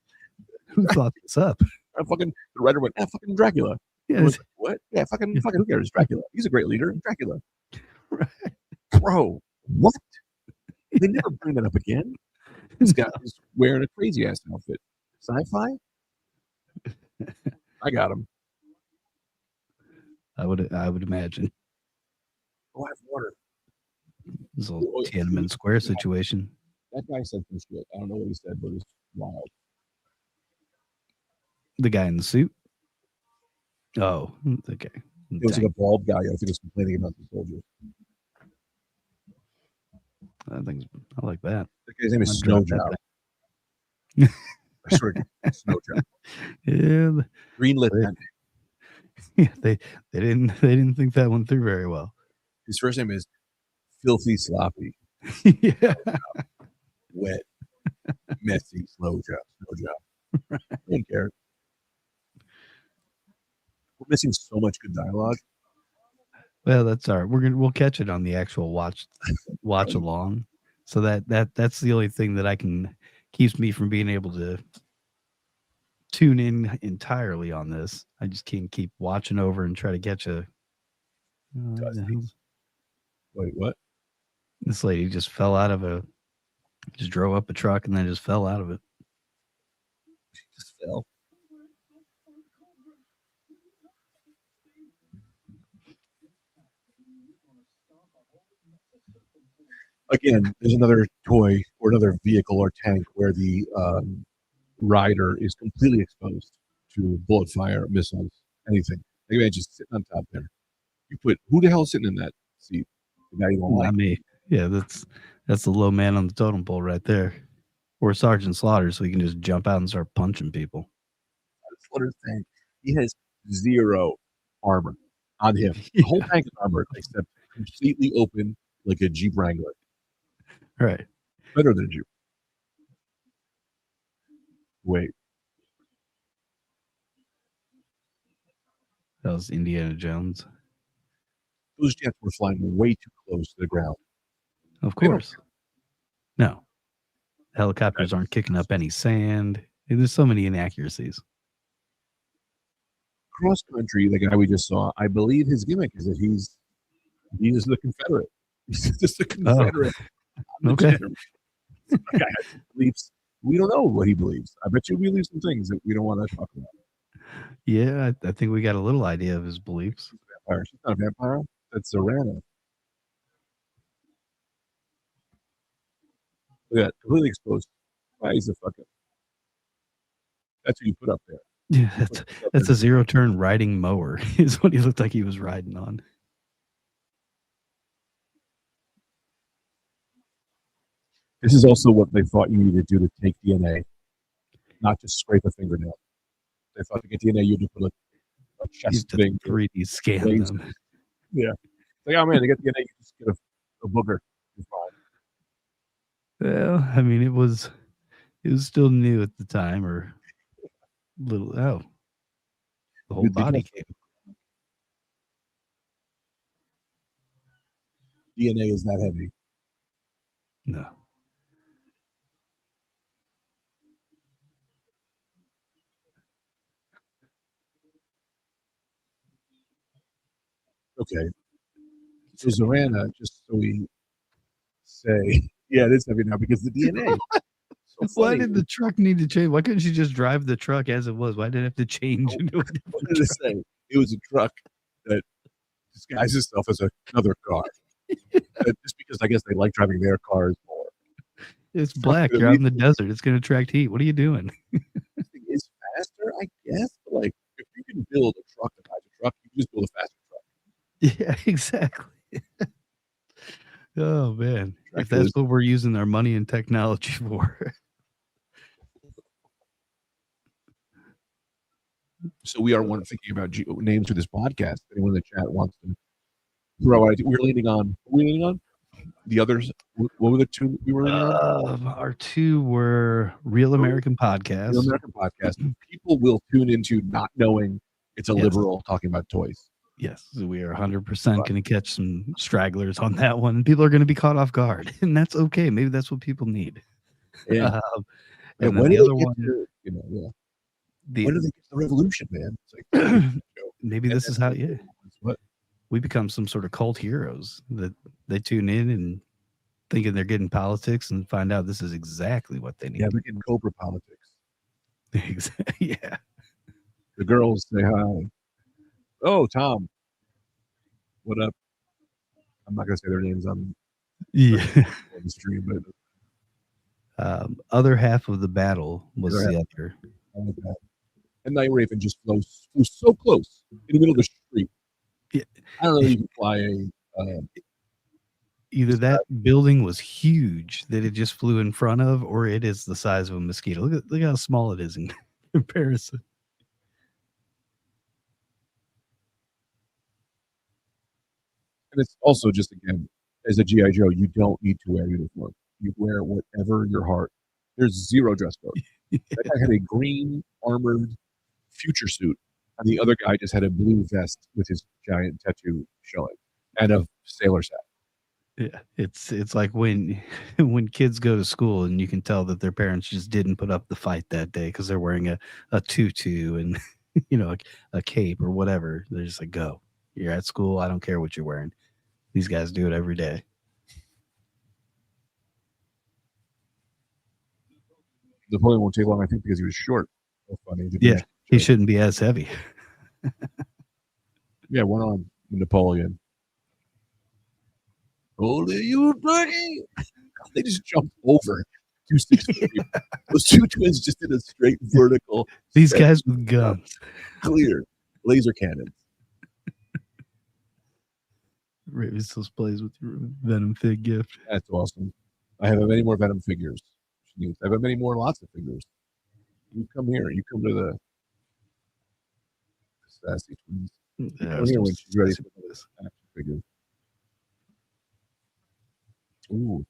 Who thought this up? The writer went, fucking Dracula. Yeah, Was like, what? Yeah, fucking, who cares? Dracula. He's a great leader. Dracula. right. Bro, what? They never bring that up again. This guy is wearing a crazy ass outfit. Sci-fi? I got him. I would imagine. Oh, I have water. This whole Tiananmen Square situation. That guy said some shit. I don't know what he said, but it was wild. The guy in the suit. Oh, okay. It was like a bald guy. I think he was complaining about the soldiers. I like that. That guy's name is Snowjob. I swear, Snowjob. Yeah, Greenlit. Yeah, they didn't think that one through very well. His first name is Filthy Sloppy. Yeah. Wet, messy, Snowjob. Right. I don't care. We're missing so much good dialogue. Well, that's all right. We'll catch it on the actual watch along. So that's the only thing that keeps me from being able to tune in entirely on this. I just can't keep watching over and try to catch a. Wait, what? This lady just drove up a truck and then just fell out of it. She just fell. Again, there's another toy or another vehicle or tank where the rider is completely exposed to bullet fire, missiles, anything. Like, imagine just sitting on top there. You put who the hell is sitting in that seat? The guy you don't like. Not me. Yeah, that's the low man on the totem pole right there. Or Sergeant Slaughter, so he can just jump out and start punching people. Slaughter's tank. He has zero armor on him. The whole tank is armored except completely open like a Jeep Wrangler. Right. Better than a Jeep. Wait. That was Indiana Jones. Those jets were flying way too close to the ground. Of course. No. Helicopters aren't kicking up any sand. There's so many inaccuracies. Cross country, the guy we just saw, I believe his gimmick is that he is the Confederate. He's just a Confederate. Oh. Okay. We don't know what he believes. I bet you we believe some things that we don't want to talk about. Yeah, I think we got a little idea of his beliefs. She's a vampire. She's not a vampire. That's Zorana. Look at that. Completely exposed. Why is the fucking? That's what you put up there. Yeah, that's a zero-turn riding mower is what he looked like he was riding on. This is also what they thought you needed to do to take DNA, not just scrape a fingernail. They thought to get DNA, you had to put a chest thing. 3D scan them. Yeah. Like, oh man, to get DNA, you just get a booger. Well, I mean, it was still new at the time, or little. Oh, the whole body came. DNA is that heavy. No. Okay. So Zorana, just so we say, yeah, it is heavy now because the DNA. So why did the truck need to change? Why couldn't she just drive the truck as it was? Why did it have to change into a different What did it say? It was a truck that disguises itself as another car. Just because I guess they like driving their cars more. It's Fuck black. the You're out in weed the desert. It's going to attract heat. What are you doing? thing is faster, I guess. But like, if you can build a truck that rides a truck, you can just build a faster truck. Yeah, exactly. Oh man, if that's Dracula's what we're using our money and technology for. so we are one thinking about names for this podcast. Anyone in the chat wants to throw out? We're leaning on. We're leaning on the others. What were the two we were leaning on? Our two were Real American Real Podcasts. American podcast. People will tune into not knowing it's a Yes. liberal talking about toys. Yes, we are 100% going to catch some stragglers on that one. People are going to be caught off guard, and that's okay. Maybe that's what people need. Yeah. And then when the do other they get one, to, when do they get to the revolution, man? It's like maybe and this is how, then- yeah, what? we become some sort of cult heroes that they tune in and thinking they're getting politics and find out this is exactly what they need. Yeah, they're getting Cobra politics. Yeah. The girls say hi. Oh, Tom. What up? I'm not gonna say their names on Yeah. the stream, but Other half of the battle was Other the half. other. I like that. And Night Raven just flew so close in the middle of the street. Yeah. I don't know if you can fly a. Either that building was huge that it just flew in front of, or it is the size of a mosquito. Look how small it is in comparison. And it's also just, again, as a GI Joe, you don't need to wear uniform. You wear whatever your heart. There's zero dress code. That guy had a green armored future suit, and the other guy just had a blue vest with his giant tattoo showing, and a sailor's hat. Yeah, it's like when when kids go to school and you can tell that their parents just didn't put up the fight that day because they're wearing a tutu and a cape or whatever. They're just like, go. You're at school. I don't care what you're wearing. These guys do it every day. Napoleon won't take long, I think, because he was short. So funny. Yeah, he shouldn't be as heavy. Yeah, one on Napoleon. Holy you buddy! They just jumped over 263. Those two twins just did a straight vertical. These guys with guns. Clear laser cannons. Raven still plays with your Venom Fig gift. That's awesome. I have many more Venom figures. I have many more, lots of figures. You come here. You come to the Sassy Twins. Yeah, Come here when she's ready for this action figure. Ooh.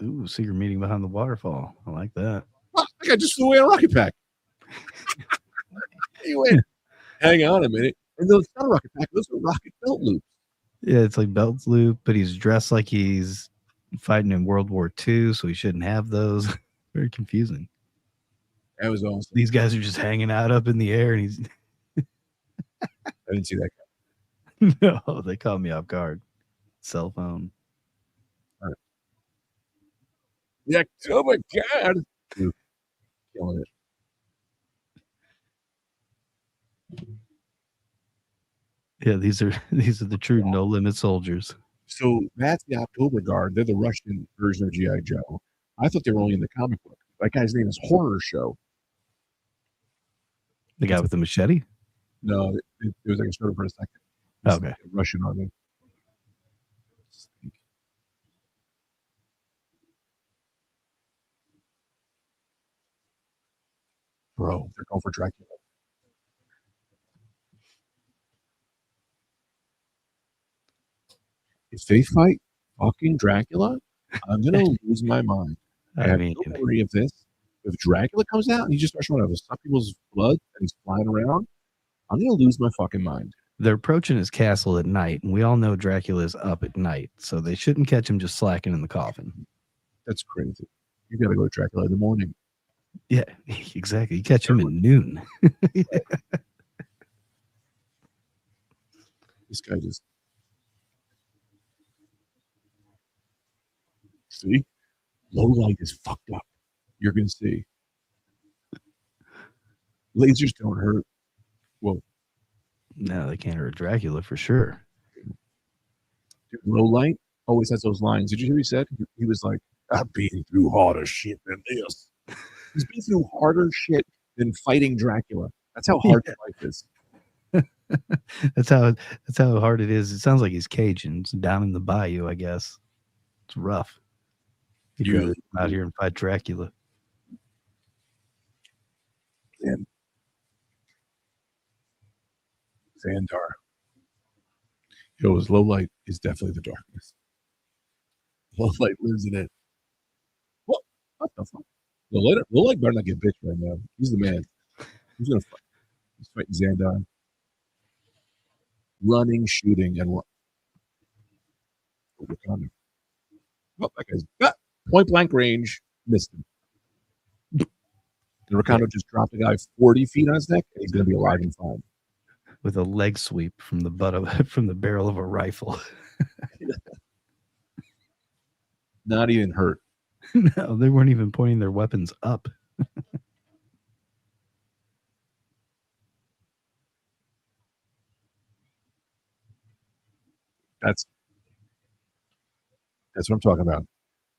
Ooh, secret meeting behind the waterfall. I like that. Oh, that guy just flew away on a rocket pack. He went. Hang on a minute. And those not a rocket pack. Those are rocket belt loops. Yeah, it's like belt loop, but he's dressed like he's fighting in World War II, so he shouldn't have those. Very confusing. That was awesome. These guys are just hanging out up in the air, and he's. I didn't see that guy. No, they caught me off guard. Cell phone. All right. Yeah. Oh my God. Dude, killing it. Yeah, these are the true no limit soldiers. So that's the October Guard. They're the Russian version of G.I. Joe. I thought they were only in the comic book. That guy's name is Horror Show. The guy with the machete? No, it was like a short for a second. Okay. Like Russian army. Bro, they're going for Dracula. If they fight fucking Dracula, I'm gonna lose my mind. I have no memory of this. If Dracula comes out and he just starts running out of some people's blood and he's flying around, I'm gonna lose my fucking mind. They're approaching his castle at night, and we all know Dracula is up at night, so they shouldn't catch him just slacking in the coffin. That's crazy. You gotta go to Dracula in the morning. Yeah, exactly. You catch him at noon. This guy just see, low light is fucked up. You're gonna see. Lasers don't hurt. Well, no, they can't hurt Dracula for sure. Dude, low light always has those lines. Did you hear what he said? He was like, I've been through harder shit than this. He's been through harder shit than fighting Dracula. That's how hard Yeah. life is. That's how hard it is. It sounds like he's Cajun. It's down in the bayou, I guess. It's rough. He'd rather come out here and fight Dracula. And Xandar. His low light is definitely the darkness. Low light lives in it. What the fuck? Low light better not get bitched right now. He's the man. He's gonna fight. He's fighting Xandar. Running, shooting, and what? Wakanda. Oh, that guy's got point blank range. Missed him. And Wakanda just dropped a guy 40 feet on his neck, and he's gonna be alive and fine. With a leg sweep from the butt of from the barrel of a rifle. Not even hurt. No, they weren't even pointing their weapons up. That's what I'm talking about.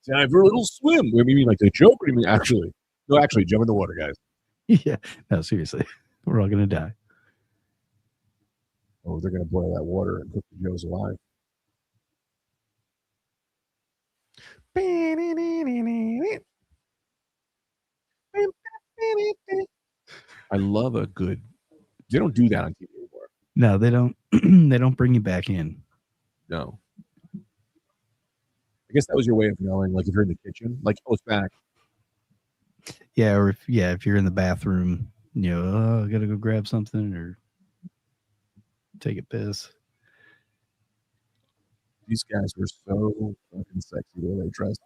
Time for a little swim. What do you mean, like the joke, or do you mean actually? No, actually, jump in the water, guys. Yeah. No, seriously. We're all gonna die. Oh, they're gonna boil that water and cook the Joes alive. I love a good. They don't do that on TV anymore. No, they don't. They don't bring you back in. No. I guess that was your way of knowing, like if you're in the kitchen, like oh, it's back. Yeah, or if you're in the bathroom, oh, I gotta go grab something or take a piss. These guys were so fucking sexy the way they dressed.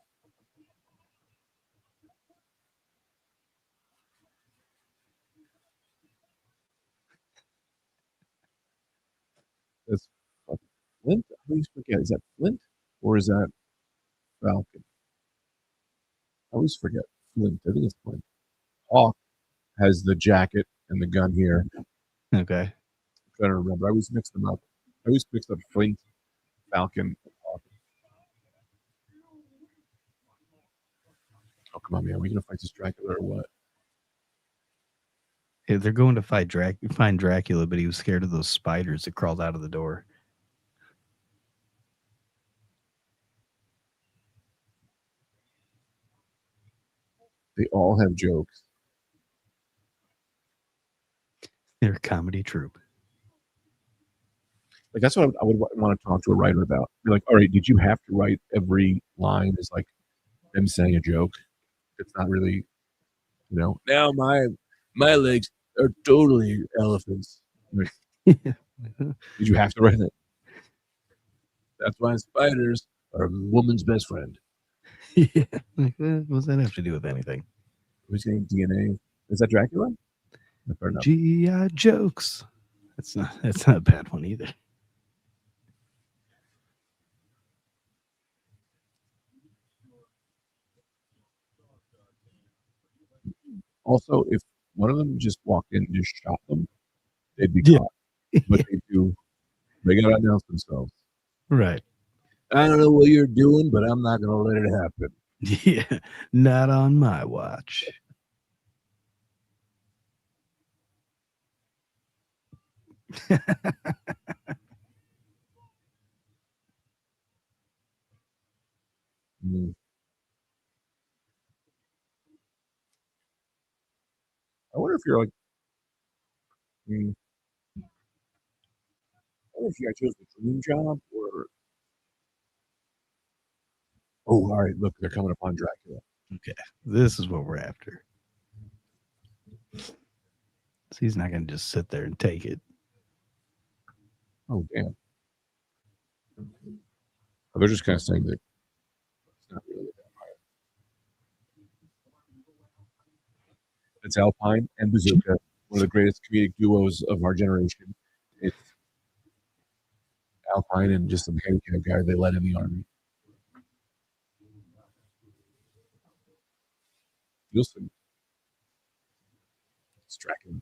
That's fucking Flint. I always forget. Is that Flint or is that Falcon? I always forget. Flint. I think it's Flint. Hawk has the jacket and the gun here. Okay. I'm trying to remember. I always mix them up. I always mix up Flint, Falcon, and Hawk. Oh, come on, man. Are we going to fight this Dracula or what? Yeah, they're going to find Dracula, but he was scared of those spiders that crawled out of the door. They all have jokes. They're a comedy troupe. Like that's what I would want to talk to a writer about. Be like, all right, did you have to write every line as like them saying a joke? It's not really, Now my legs are totally elephants. Like, did you have to write it? That's why spiders are a woman's best friend. Yeah. Like, what does that have to do with anything? Who's getting DNA? Is that Dracula? G.I. jokes. That's not a bad one either. Also, if one of them just walked in and just shot them, they'd be Yeah. caught. But they gotta announce themselves. Right. I don't know what you're doing, but I'm not gonna let it happen. Yeah. Not on my watch. Mm. I wonder if you're like, I wonder if you chose the dream job or. Oh, all right. Look, they're coming upon Dracula. Okay. This is what we're after. So he's not going to just sit there and take it. Oh, damn. They're just kind of saying that it's not really a vampire. It's Alpine and Bazooka, one of the greatest comedic duos of our generation. It's Alpine and just some handicapped guy they let in the army. Listen, it's Dracula.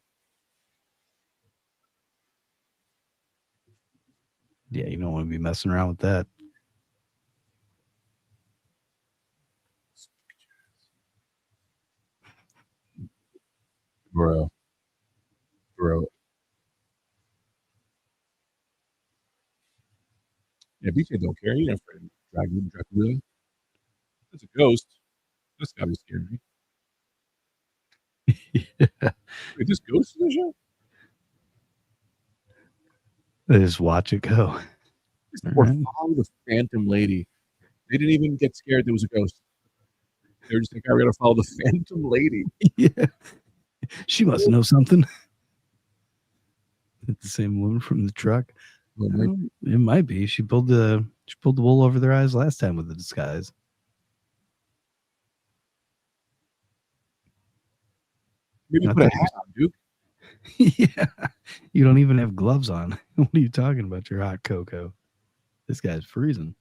Yeah, you don't want to be messing around with that. Bro. Yeah, BJ don't care. He never Dracula. It's a ghost. That's gotta be scary. Yeah. Wait, this ghost in the show? They just watch it go. Or All follow the Phantom Lady. They didn't even get scared there was a ghost. They were just like, we gotta follow the Phantom Lady. right. Yeah. She must know something. It's the same woman from the truck. It might be. She pulled the wool over their eyes last time with the disguise. Maybe put a hat on, Duke. Yeah. You don't even have gloves on. What are you talking about? You're hot cocoa. This guy's freezing.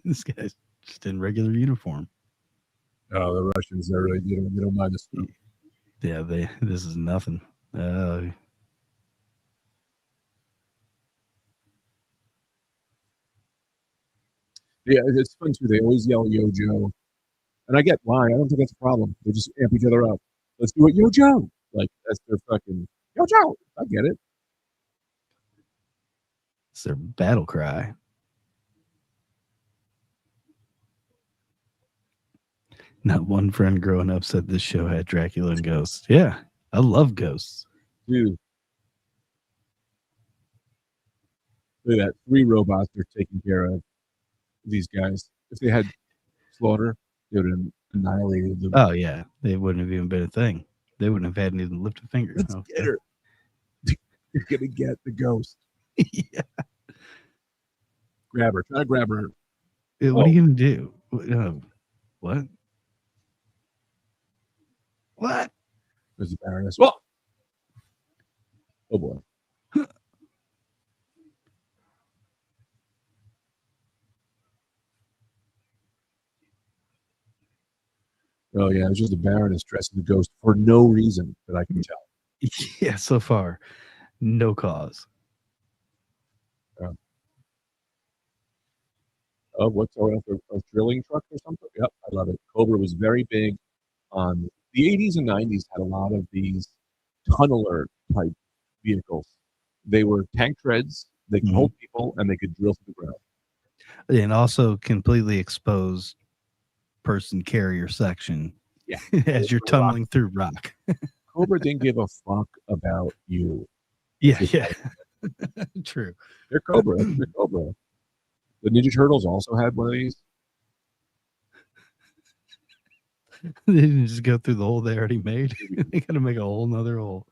This guy's just in regular uniform. Oh, the Russians, they're really, they don't mind this stuff. Yeah, this is nothing. Yeah, it's fun too. They always yell "Yo Joe," and I get why. I don't think that's a problem. They just amp each other up. Let's do it, Yo Joe. Like that's their fucking Yo Joe. I get it. It's their battle cry. Not one friend growing up said this show had Dracula and ghosts. Yeah, I love ghosts. Dude, look at that. 3 robots are taking care of these guys. If they had Slaughter, they would have annihilated them. Oh yeah, they wouldn't have even been a thing. They wouldn't have had even lift a finger. Let's get her. You're gonna get the ghost. Yeah. Grab her. Try to grab her. What are you gonna do? What? What? There's the Baroness. Well, oh boy. Oh yeah, it was just the Baroness dressed as a ghost for no reason that I can tell. Yeah, so far, no cause. What's a drilling truck or something? Yep, I love it. Cobra was very big on the 80s and 90s. Had a lot of these tunneler type vehicles. They were tank treads. They could hold people and they could drill through the ground. And also completely exposed person carrier section. Yeah, as you're tumbling through rock. Cobra didn't give a fuck about you. Yeah. True. They're Cobra. They're Cobra. The Ninja Turtles also had one of these. They didn't just go through the hole they already made. They got to make a whole nother hole.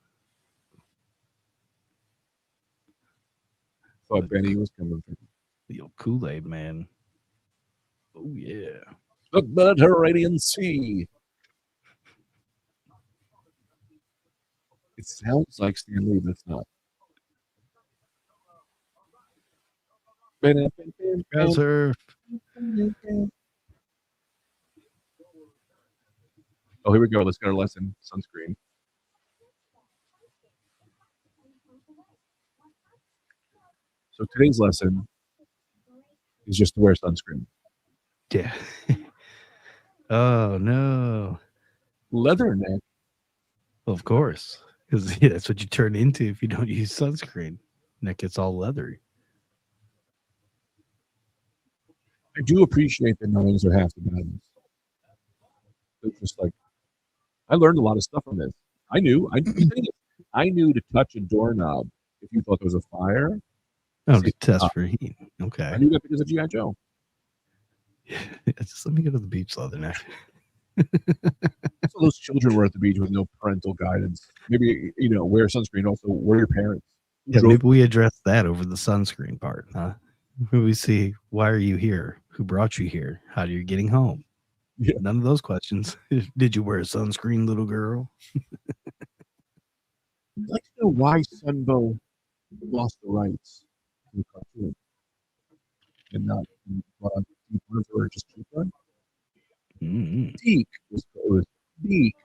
Thought Benny was coming from the old Kool-Aid man. Oh yeah. The Mediterranean Sea. It sounds like Stan Lee, but it's not. Surf. Oh, here we go. Let's get our lesson. Sunscreen. So today's lesson is just to wear sunscreen. Yeah. Oh no. Leatherneck. Well, of course, because that's what you turn into if you don't use sunscreen. Neck gets all leathery. I do appreciate that knowings are half the battle. It's just like I learned a lot of stuff from this. I knew to touch a doorknob if you thought there was a fire. Oh, to test for heat. Okay. I knew that because of G.I. Joe. Yeah, just let me go to the beach, Leatherneck. So those children were at the beach with no parental guidance. Maybe, wear sunscreen. Also, wear your parents. Yeah, maybe we address that over the sunscreen part, huh? We see, why are you here? Who brought you here? How are you getting home? Yeah. None of those questions. Did you wear sunscreen, little girl? I'd like to know why Sunbow lost the rights to the cartoon and not brought on Deep Run or just Cheap Run. Deke was Deke.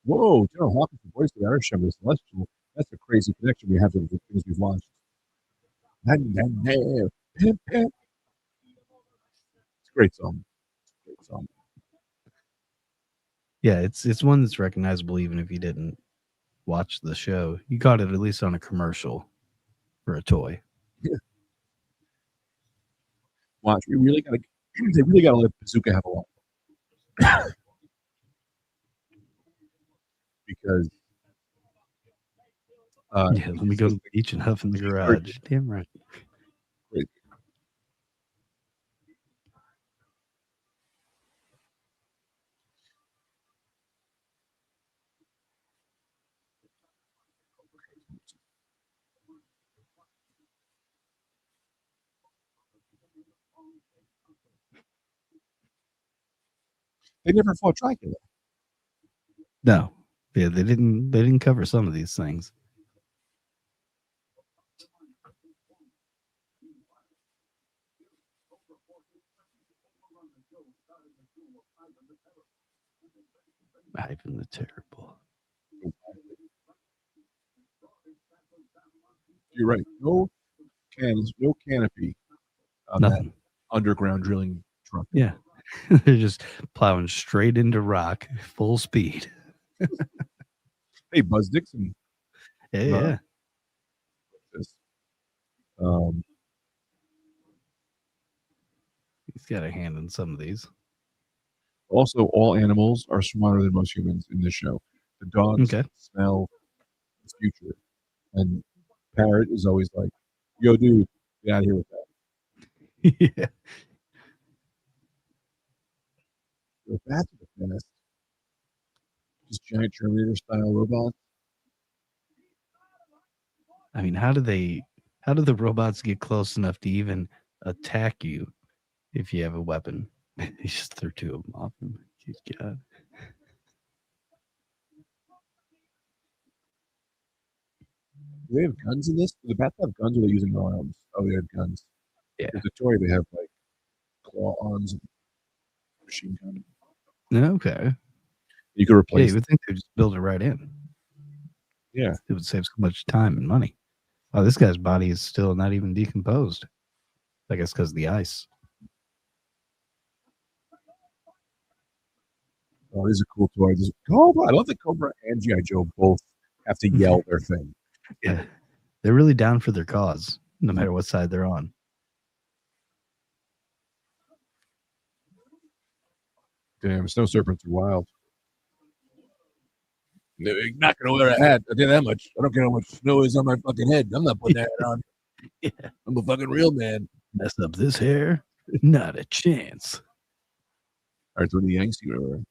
Whoa, General Hawkins, the voice of the Irish Show is celestial. That's a crazy connection we have to the things we've watched. It's a great song. Yeah, it's one that's recognizable even if you didn't watch the show. You caught it at least on a commercial for a toy. Watch, we really gotta they really gotta let Bazooka have a lot because Yeah, he let me just go does to the things beach and huff in the he's very garage. Damn right. great. They never fought Dracula. No. Yeah, they didn't cover some of these things. Ivan the Terrible. You're right. No cans, no canopy on that Nothing. underground drilling truck. Yeah. They're just plowing straight into rock, full speed. Hey, Buzz Dixon, Yeah, uh, yeah. this. Um, He's got a hand in some of these. also, all animals are smarter than most humans in this show. The dogs Okay. smell the future, and Parrot is always like, "Yo, dude, get out of here with that." Yeah. So that's the best. Just giant Terminator style robots. I mean, how do the robots get close enough to even attack you if you have a weapon? He just threw two of them off him. God. Do they have guns in this? Do the bats have guns, or are they using their arms? Oh, they have guns. Yeah. With the toy, they have like claw arms and machine gun. Okay. You could Yeah, you replace. would think they'd just build it right in. Yeah, It would save so much time and money. Oh, this guy's body is still not even decomposed. I guess because of the ice. oh, this is a cool toy. This Cobra. I love that Cobra and GI Joe both have to yell their thing. Yeah. They're really down for their cause, no matter what side they're on. Damn, snow serpents are wild. They're not gonna wear a hat. I tell you that much. I don't care how much snow is on my fucking head. I'm not putting that hat on. Yeah. I'm a fucking real man. Mess up this hair? Not a chance. All right, through the Yanks, you whatever.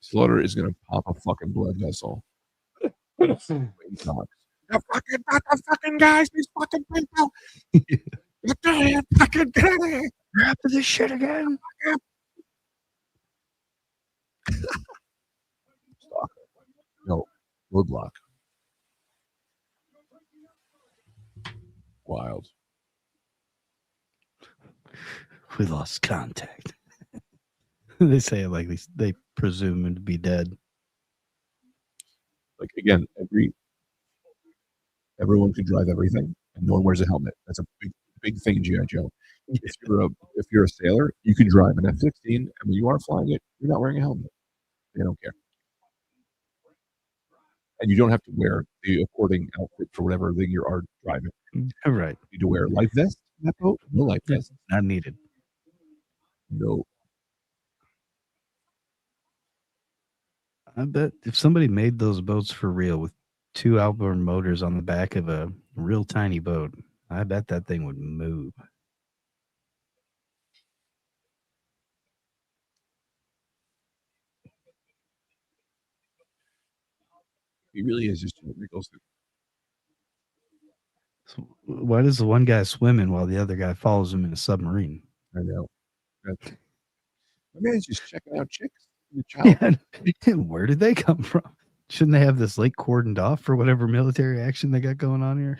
Slaughter is gonna pop a fucking blood vessel. He talks. The fucking, not the fucking guys, these fucking people. Get the hell fucking get out of here. You're after this shit again? Stalker. No, roadblock. Wild. We lost contact. They say it like they presume him to be dead. Like again, everyone can drive everything, and no one wears a helmet. That's a big thing in GI Joe. If you're a sailor, you can drive an F-16, and when you are flying it, you're not wearing a helmet. They don't care, and you don't have to wear the according outfit for whatever thing you are driving. All right. You need to wear a life vest in that boat. No life Yeah, vest. not needed. No. I bet if somebody made those boats for real with two outboard motors on the back of a real tiny boat, I bet that thing would move. He really is just Jack Nicholson. So why does the one guy swimming while the other guy follows him in a submarine? I know. My man's just checking out chicks in the child. Yeah, where did they come from? Shouldn't they have this lake cordoned off for whatever military action they got going on here?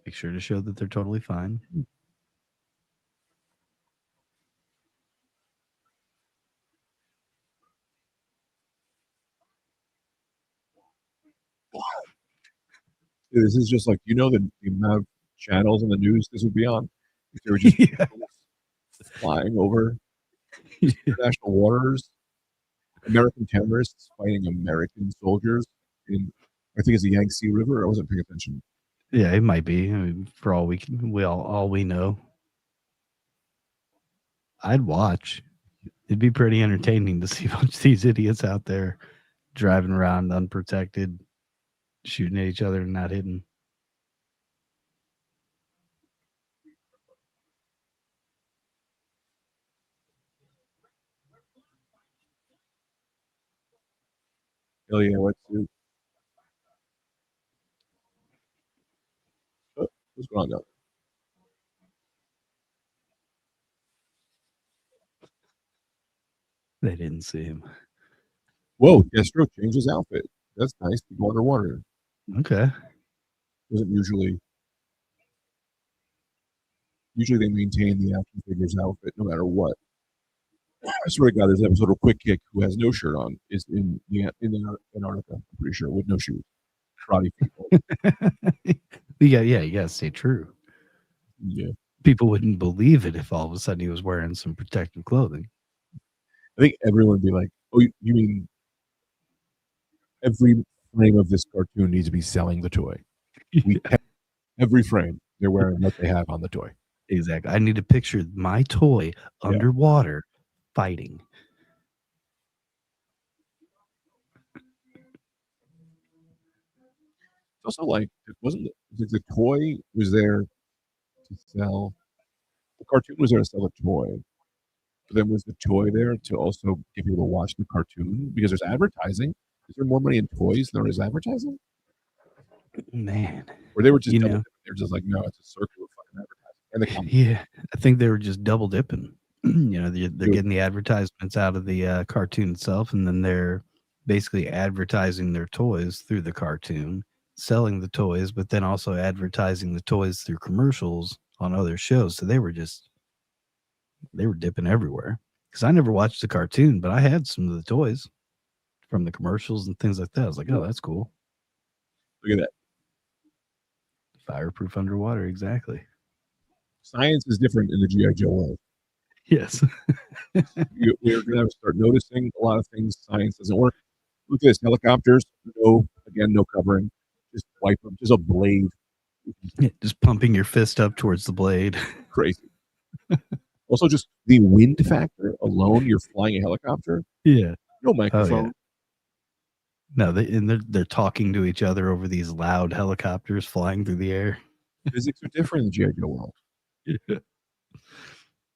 Make sure to show that they're totally fine. This is just like, the amount of channels in the news this would be on if there were just Yeah. flying over international waters, American terrorists fighting American soldiers in, I think it's the Yangtze River. I wasn't paying attention. Yeah, it might be. I mean, for all all we know. I'd watch. It'd be pretty entertaining to see a bunch of these idiots out there driving around unprotected, shooting at each other and not hitting. Hell yeah, wetsuit. Oh, what's going on now? They didn't see him. Whoa, Destro changed his outfit. That's nice to go underwater. Okay. Doesn't usually they maintain the action figure's outfit no matter what. I swear to God, there's an episode of Quick Kick who has no shirt on is in Antarctica, I'm pretty sure, with no shoes. Karate people. You gotta stay true. Yeah. People wouldn't believe it if all of a sudden he was wearing some protective clothing. I think everyone would be like, oh, you mean every frame of this cartoon needs to be selling the toy? We every frame they're wearing what they have on the toy. Exactly. I need to picture my toy underwater fighting. It's also like the toy was there to sell. The cartoon was there to sell a toy. But then was the toy there to also get people to watch the cartoon because there's advertising? Is there more money in toys than there is advertising? Man. Or they were just they're just like, no, it's a circular fucking advertising. And the comic. Yeah, I think they were just double dipping. They're getting the advertisements out of the cartoon itself, and then they're basically advertising their toys through the cartoon, selling the toys, but then also advertising the toys through commercials on other shows. So they were dipping everywhere. Because I never watched the cartoon, but I had some of the toys from the commercials and things like that. I was like, oh, that's cool. Look at that. Fireproof underwater, exactly. Science is different in the G.I. Joe world. Yes. We're going to start noticing a lot of things. Science doesn't work. Look at this. Helicopters, no covering. Just wipe them. Just a blade. Yeah, just pumping your fist up towards the blade. Crazy. Also, just the wind factor alone, you're flying a helicopter. Yeah. No microphone. Oh, yeah. No, they're talking to each other over these loud helicopters flying through the air. Physics are different in the G.I. Joe world.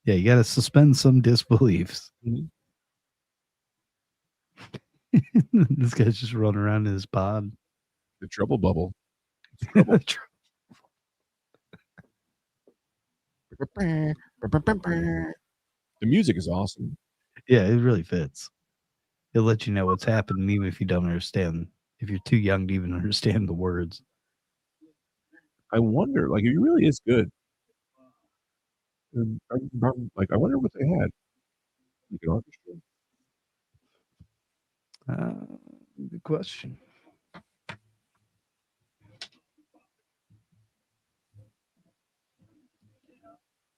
Yeah, you got to suspend some disbeliefs. Mm-hmm. This guy's just running around in his pod. The trouble bubble. Trouble. The music is awesome. Yeah, it really fits. It'll let you know what's happening even if you don't understand. If you're too young to even understand the words. I wonder, like, it really is good. I wonder what they had. Like an orchestra. Good question.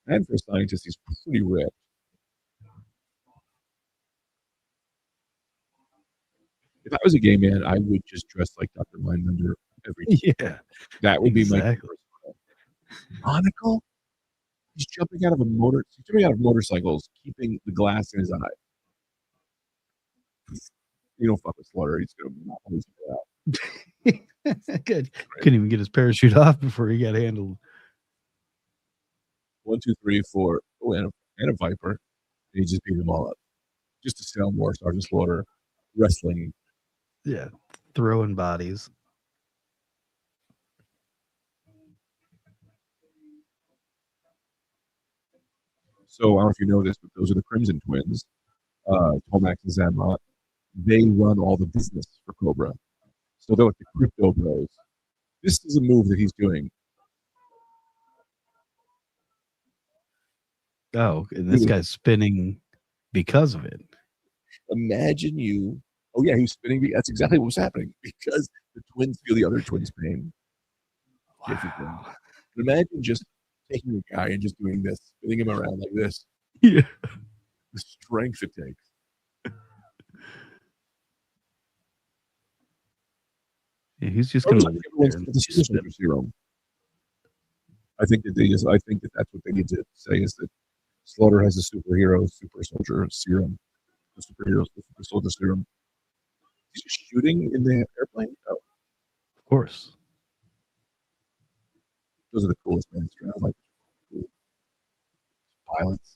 And for a scientist, he's pretty ripped. If I was a gay man, I would just dress like Dr. Mindbender every day. Yeah. That would be my persona. Monocle? He's jumping out of motorcycles, keeping the glass in his eye. You don't fuck with Slaughter. He's going to always get out. Good. Couldn't even get his parachute off before he got handled. 1, 2, 3, 4. Oh, and a Viper. And he just beat them all up. Just to sell more Sergeant Slaughter wrestling. Yeah. Throwing bodies. So I don't know if you know this, but those are the Crimson Twins. Tomax and Zamrot. They run all the business for Cobra. So they're like the crypto bros. This is a move that he's doing. Oh, and this guy's spinning because of it. Imagine you. Oh, yeah, he was spinning. That's exactly what was happening because the twins feel the other twins' pain. kick his ass. But imagine just taking a guy and just doing this, spinning him around like this. Yeah. The strength it takes. Yeah, he's just I gonna think everyone's got the super soldier serum. I think that that's what they need to say is that Slaughter has a superhero super soldier serum. The superhero super soldier serum. He's just shooting in the airplane? Oh. Of course. Those are the coolest man straps. Like cool. Violence.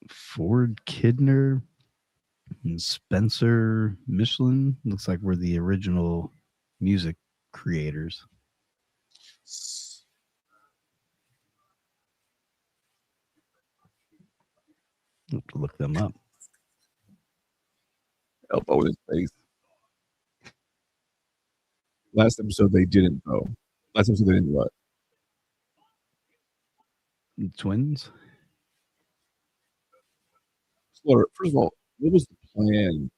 Ford Kidner and Spencer Michelin. Looks like we're the original music creators. I'll have to look them up. Elbow in his face. Last episode they didn't though. Last episode they didn't what? Twins? Slaughter, first of all, what was the plan?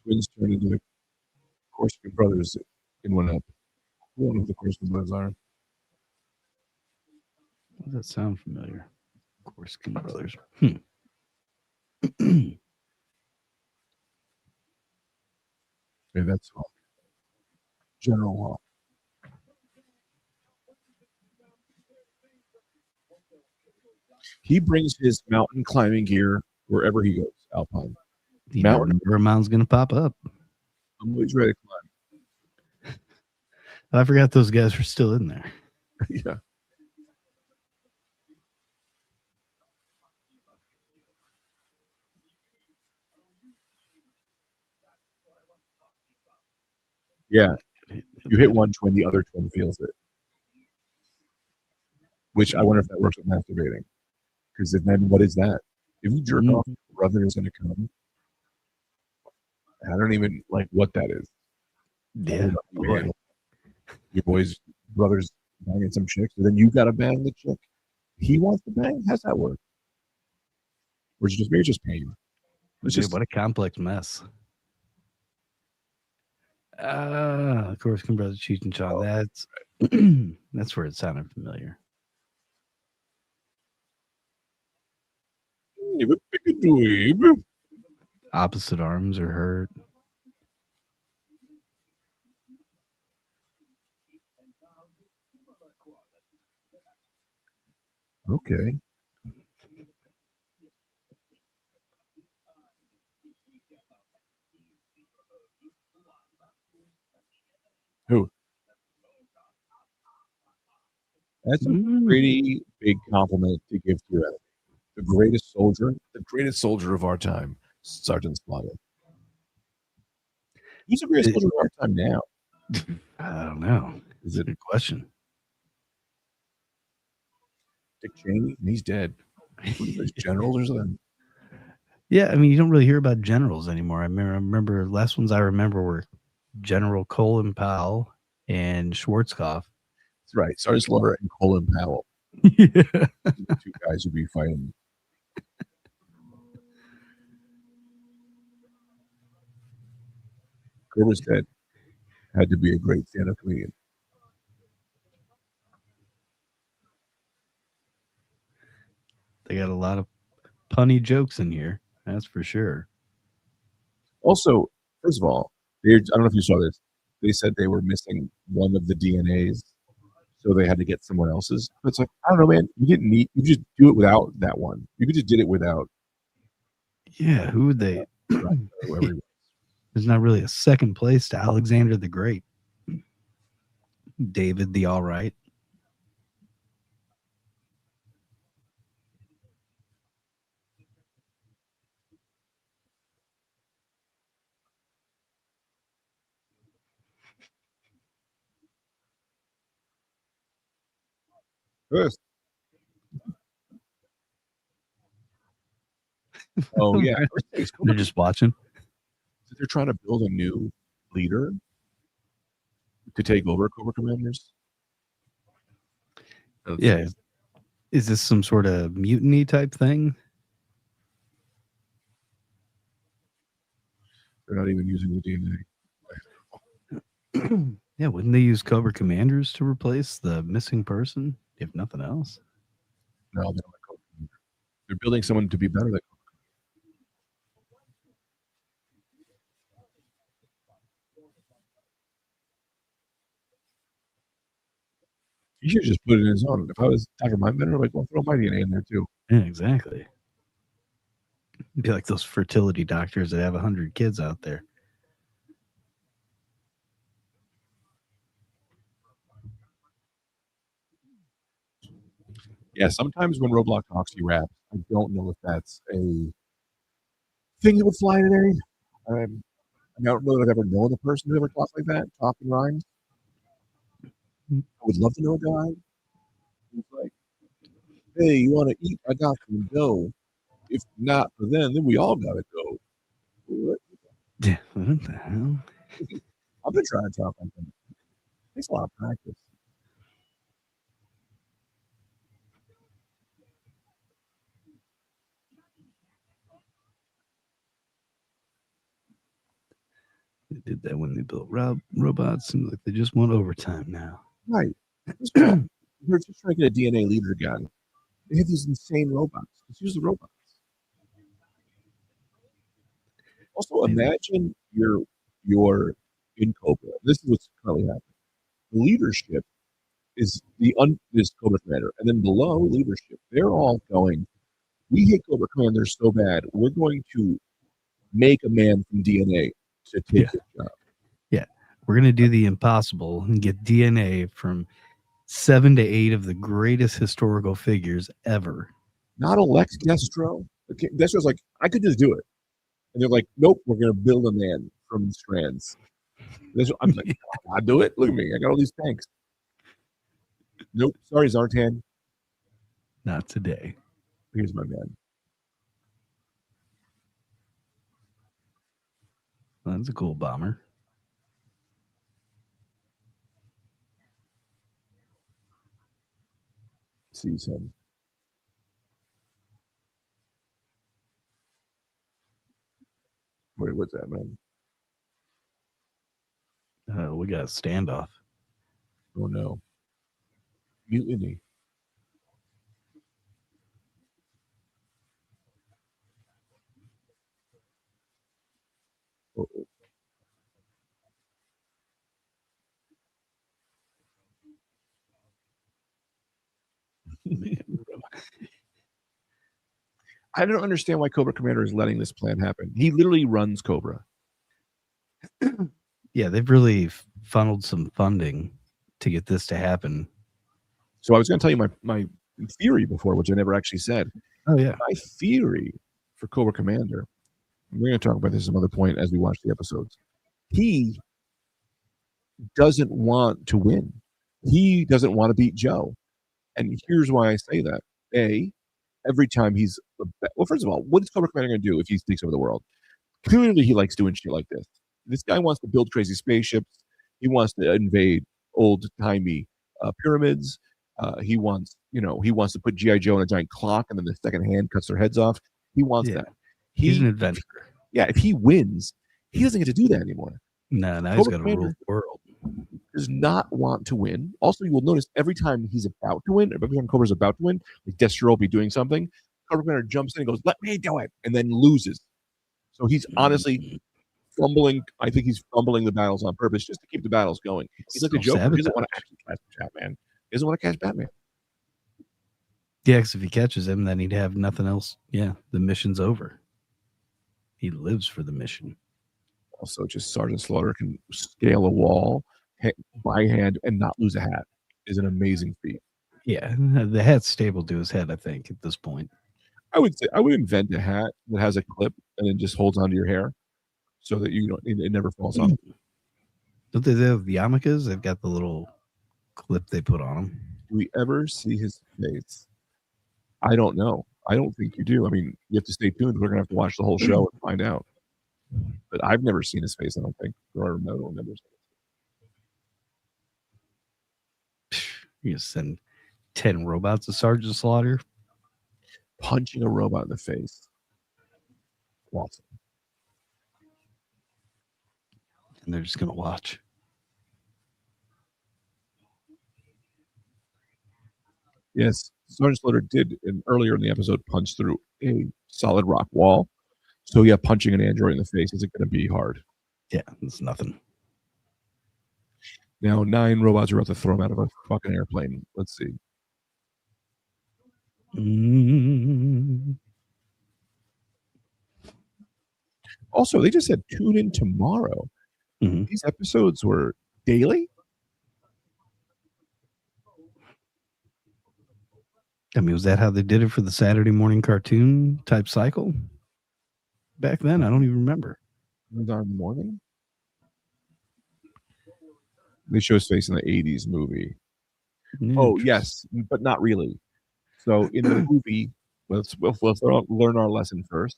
Twins turned into the Corsican brothers in one up. I don't know who the Corsican brothers are. Does that sound familiar? Corsican brothers. Okay, that's Hawk. General Hawk. He brings his mountain climbing gear wherever he goes. Alpine. You never know where a mountain's going to pop up. I'm always ready to climb. I forgot those guys were still in there. Yeah. Yeah. You hit one twin, the other twin feels it. Which I wonder if that works with masturbating. Because then what is that? If you jerk off, your brother is going to come. I don't even like what that is. Yeah. Your boy's brother's banging some chicks, and then you got to bang the chick he wants to bang? How's that work? Or is it just maybe just pain? It's just what a complex mess. Of course, Brother Cheech and Chong. That's that's where it sounded familiar. Opposite arms are hurt. Okay. Who? That's a pretty big compliment to give to your enemy. The greatest soldier of our time, Sergeant Slaughter. Who's the greatest soldier of our time now? I don't know. Is it a good question? Dick Cheney? He's dead. Generals or something? Yeah, I mean, you don't really hear about generals anymore. I remember last ones I remember were General Colin Powell and Schwarzkopf. That's right. Sergeant Slaughter and Colin Powell. Yeah. The two guys who'd be fighting. Gerber's dead. Had to be a great stand-up comedian. They got a lot of punny jokes in here. That's for sure. Also, first of all, I don't know if you saw this. They said they were missing one of the DNAs, so they had to get someone else's. But it's like, I don't know, man. You didn't need. You just do it without that one. You could just did it without. Yeah, who would they? There's not really a second place to Alexander the Great. David the All Right. First. Oh yeah, they're just watching. They're trying to build a new leader to take over Cobra Commanders. I don't think Yeah. Is this some sort of mutiny type thing? they're not even using the DNA. Yeah, wouldn't they use Cobra Commanders to replace the missing person, if nothing else? No, they don't like Cobra Commander. They're building someone to be better than. You should just put it in his own. If I was Dr. Mindbender, I'm like, well, throw my DNA in there too. Yeah, exactly. It'd be like those fertility doctors that have 100 kids out there. Yeah, sometimes when Roblox talks, he raps. I don't know if that's a thing that would fly today. I don't know that I've ever known a person who ever talks like that, talking rhymes. Mm. I would love to know a guy who's like, hey, you want to eat? I got some dough. If not for them, then we all got to go. What? Yeah, what the hell? I've been trying to talk like that. It takes a lot of practice. They did that when they built robots. Seems like they just want overtime now. Right. First of all, they're just trying to get a DNA leader again. They have these insane robots. Just use the robots. Also, Maybe. imagine you're in Cobra. This is what's currently happening. Leadership is this Cobra Commander, and then below leadership, they're all going. We hate Cobra Commander so bad, we're going to make a man from DNA to take Yeah. his job. Yeah. We're going to do the impossible and get DNA from 7 to 8 of the greatest historical figures ever. Not a Lex Destro. Okay, Destro's like, I could just do it. And they're like, nope, we're going to build a man from strands. I'm like, I'll do it. Look at me. I got all these tanks. Nope. Sorry, Zartan. Not today. Here's my man. Well, that's a cool bomber. Sees him. Wait, what's that, man? We got a standoff. Oh, no. Mutiny. Uh-oh. I don't understand why Cobra Commander is letting this plan happen. He literally runs Cobra. Yeah, they've really funneled some funding to get this to happen. So I was going to tell you my theory before, which I never actually said. Oh, yeah. My theory for Cobra Commander, we're going to talk about this at some other point as we watch the episodes. He doesn't want to win. He doesn't want to beat Joe. And here's why I say that. Every time well, first of all, what is Cobra Commander going to do if he takes over the world? Clearly, he likes doing shit like this. This guy wants to build crazy spaceships. He wants to invade old-timey pyramids. He wants to put GI Joe in a giant clock, and then the second hand cuts their heads off. He wants that. He's an adventurer. Yeah, if he wins, he doesn't get to do that anymore. No, now he's got to rule the world. Does not want to win. Also, you will notice every time he's about to win, or every time Cobra's about to win, like Destro will be doing something, Cobra Commander jumps in and goes, "Let me do it," and then loses. So he's honestly fumbling. I think he's fumbling the battles on purpose just to keep the battles going. He's like the Joker. He doesn't want to actually catch Batman. He doesn't want to catch Batman. Yeah, because if he catches him, then he'd have nothing else. Yeah, the mission's over. He lives for the mission. Also, just Sergeant Slaughter can scale a wall by hand and not lose a hat is an amazing feat. Yeah, the hat's stable to his head, I think, at this point. I would say I would invent a hat that has a clip and then just holds onto your hair so that it never falls off. Don't they have the yarmulkes? They've got the little clip they put on them. Do we ever see his face? I don't know. I don't think you do. I mean, you have to stay tuned. We're gonna have to watch the whole show and find out. But I've never seen his face. I don't think. Or no, I've never seen You just send 10 robots of Sergeant Slaughter. Punching a robot in the face. Awesome. And they're just going to watch. Yes, Sergeant Slaughter did earlier in the episode punch through a solid rock wall. So yeah, punching an android in the face isn't going to be hard. Yeah, it's nothing. Now 9 robots are about to throw him out of a fucking airplane. Let's see. Also, they just said tune in tomorrow. These episodes were daily? I mean, was that how they did it for the Saturday morning cartoon type cycle? Back then, I don't even remember. It was on in the morning? They show his face in the 80s movie. Oh, yes, but not really. So in the movie, let's learn our lesson first.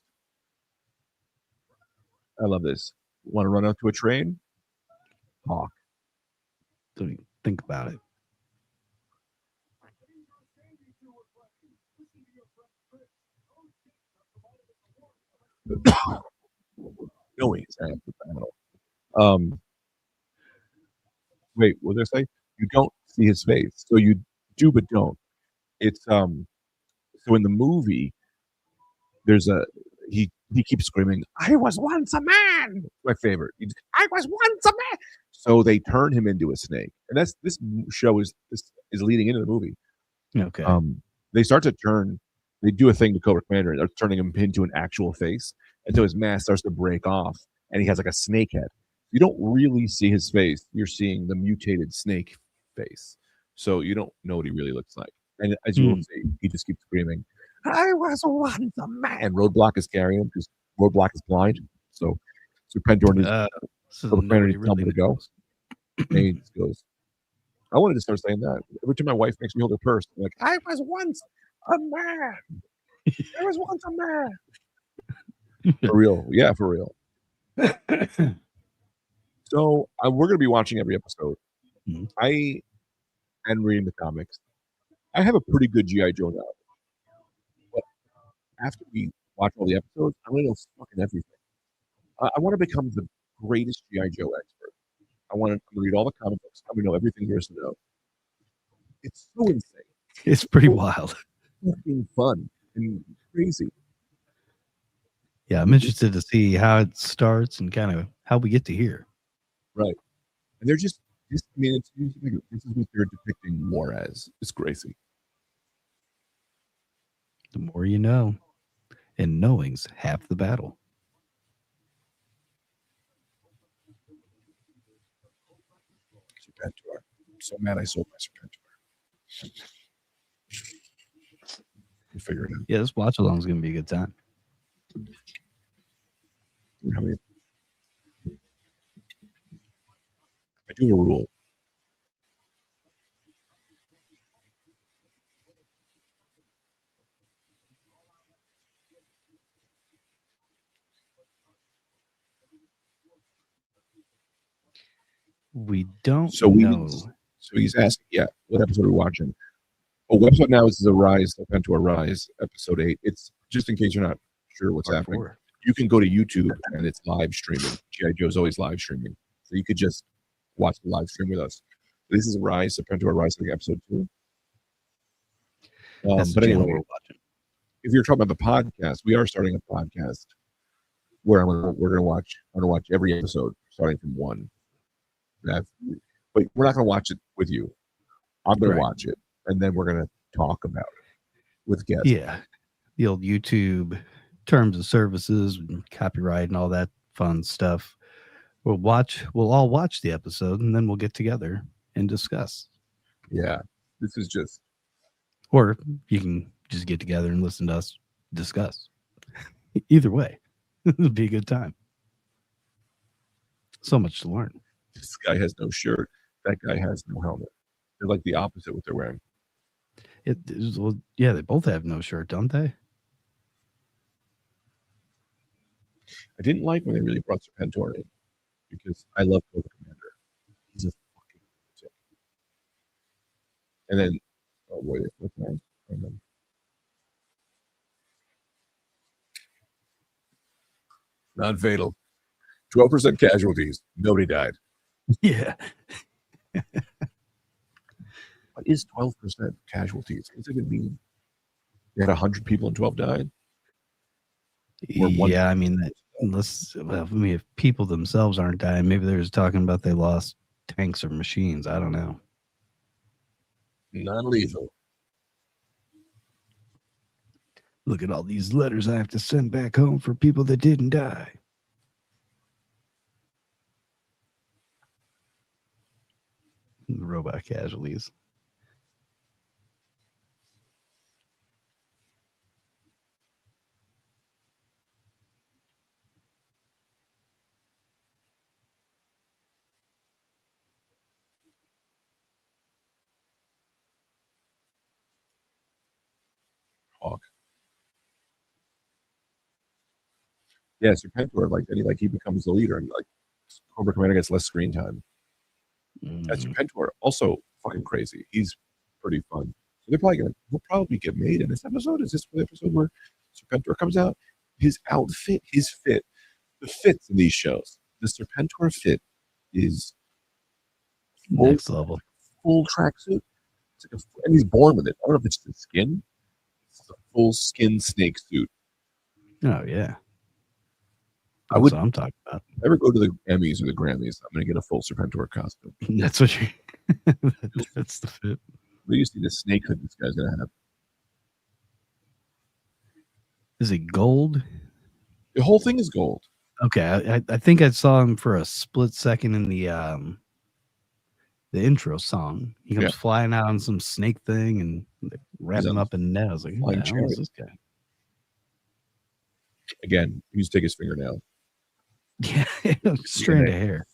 I love this. Want to run up to a train? Talk. Don't even think about it. Knowing is half the battle. Wait, what did I say? You don't see his face. So you do but don't. It's so in the movie, there's he keeps screaming, "I was once a man." My favorite. I was once a man. So they turn him into a snake. And that's this show is leading into the movie. Okay. They start to turn, they do a thing to Cobra Commander, and they're turning him into an actual face. And so his mask starts to break off, and he has like a snake head. You don't really see his face. You're seeing the mutated snake face. So you don't know what he really looks like. And as you will see, he just keeps screaming, "I was once a man." Roadblock is carrying him because Roadblock is blind. So Serpentor needs Cobra Commander needs to tell him to go. And he just goes, I wanted to start saying that. Every time my wife makes me hold her purse, I'm like, "I was once a man. I was once a man." For real. Yeah, for real. So we're going to be watching every episode. I am reading the comics. I have a pretty good G.I. Joe now. But after we watch all the episodes, I'm going to know fucking everything. I want to become the greatest G.I. Joe expert. I want to read all the comic books. I want to know everything there is to know. It's so insane. It's pretty wild. Fucking fun and crazy. Yeah, I'm interested to see how it starts and kind of how we get to here. Right. And they're just, I mean, this is what they're depicting war as. It's crazy. The more you know, and knowing's half the battle. Serpentor. I'm so mad I sold my Serpentor. We'll figure it out. Yeah, this watch along is going to be a good time. I do have a rule. We don't know. So he's asking, yeah, what episode are we watching? Oh, episode now is the Rise, Serpentor Rise, episode 8. It's just in case you're not sure what's happening. 4. You can go to YouTube and it's live streaming. G.I. Joe's always live streaming. So you could just watch the live stream with us. This is Rise, Serpentor Rise, I think episode 2. But anyway, if you're talking about the podcast, we are starting a podcast where I'm gonna watch every episode starting from 1. But we're not gonna watch it with you. I'm gonna watch it, and then we're gonna talk about it with guests. Yeah, the old YouTube terms of services, and copyright, and all that fun stuff. We'll all watch the episode, and then we'll get together and discuss. Yeah, this is just. Or you can just get together and listen to us discuss. Either way, it'll be a good time. So much to learn. This guy has no shirt. That guy has no helmet. They're like the opposite what they're wearing. Well, yeah, they both have no shirt, don't they? I didn't like when they really brought Serpentor in because I love Cobra Commander. He's a fucking lunatic. And then Oh boy, what's that? Non-fatal. 12% casualties. Nobody died. Yeah. What is 12% casualties? What does it mean? You had 100 people and 12 died? Yeah, I mean, if people themselves aren't dying, maybe they're just talking about they lost tanks or machines. I don't know. Non-lethal. Look at all these letters I have to send back home for people that didn't die. Robot casualties. Hawk. Yeah, Serpentor, he becomes the leader, and Cobra Commander gets less screen time. Serpentor also fucking crazy. He's pretty fun. So he'll probably get made in this episode. Is this the episode where Serpentor comes out? His outfit, the fits in these shows. The Serpentor fit is next level. Full tracksuit. And he's born with it. I don't know if it's the skin. It's a full skin snake suit. Oh yeah. That's what I'm talking about. If I ever go to the Emmys or the Grammys, I'm going to get a full Serpentor costume. That's what you. That's the fit. Where do you see the snake hood this guy's going to have? Is it gold? The whole thing is gold. Okay, I think I saw him for a split second in the intro song. He comes flying out on some snake thing and wrap him up in a net. I was like, who the hell is this guy? Again, he used to take his fingernail. Yeah, strand of hair.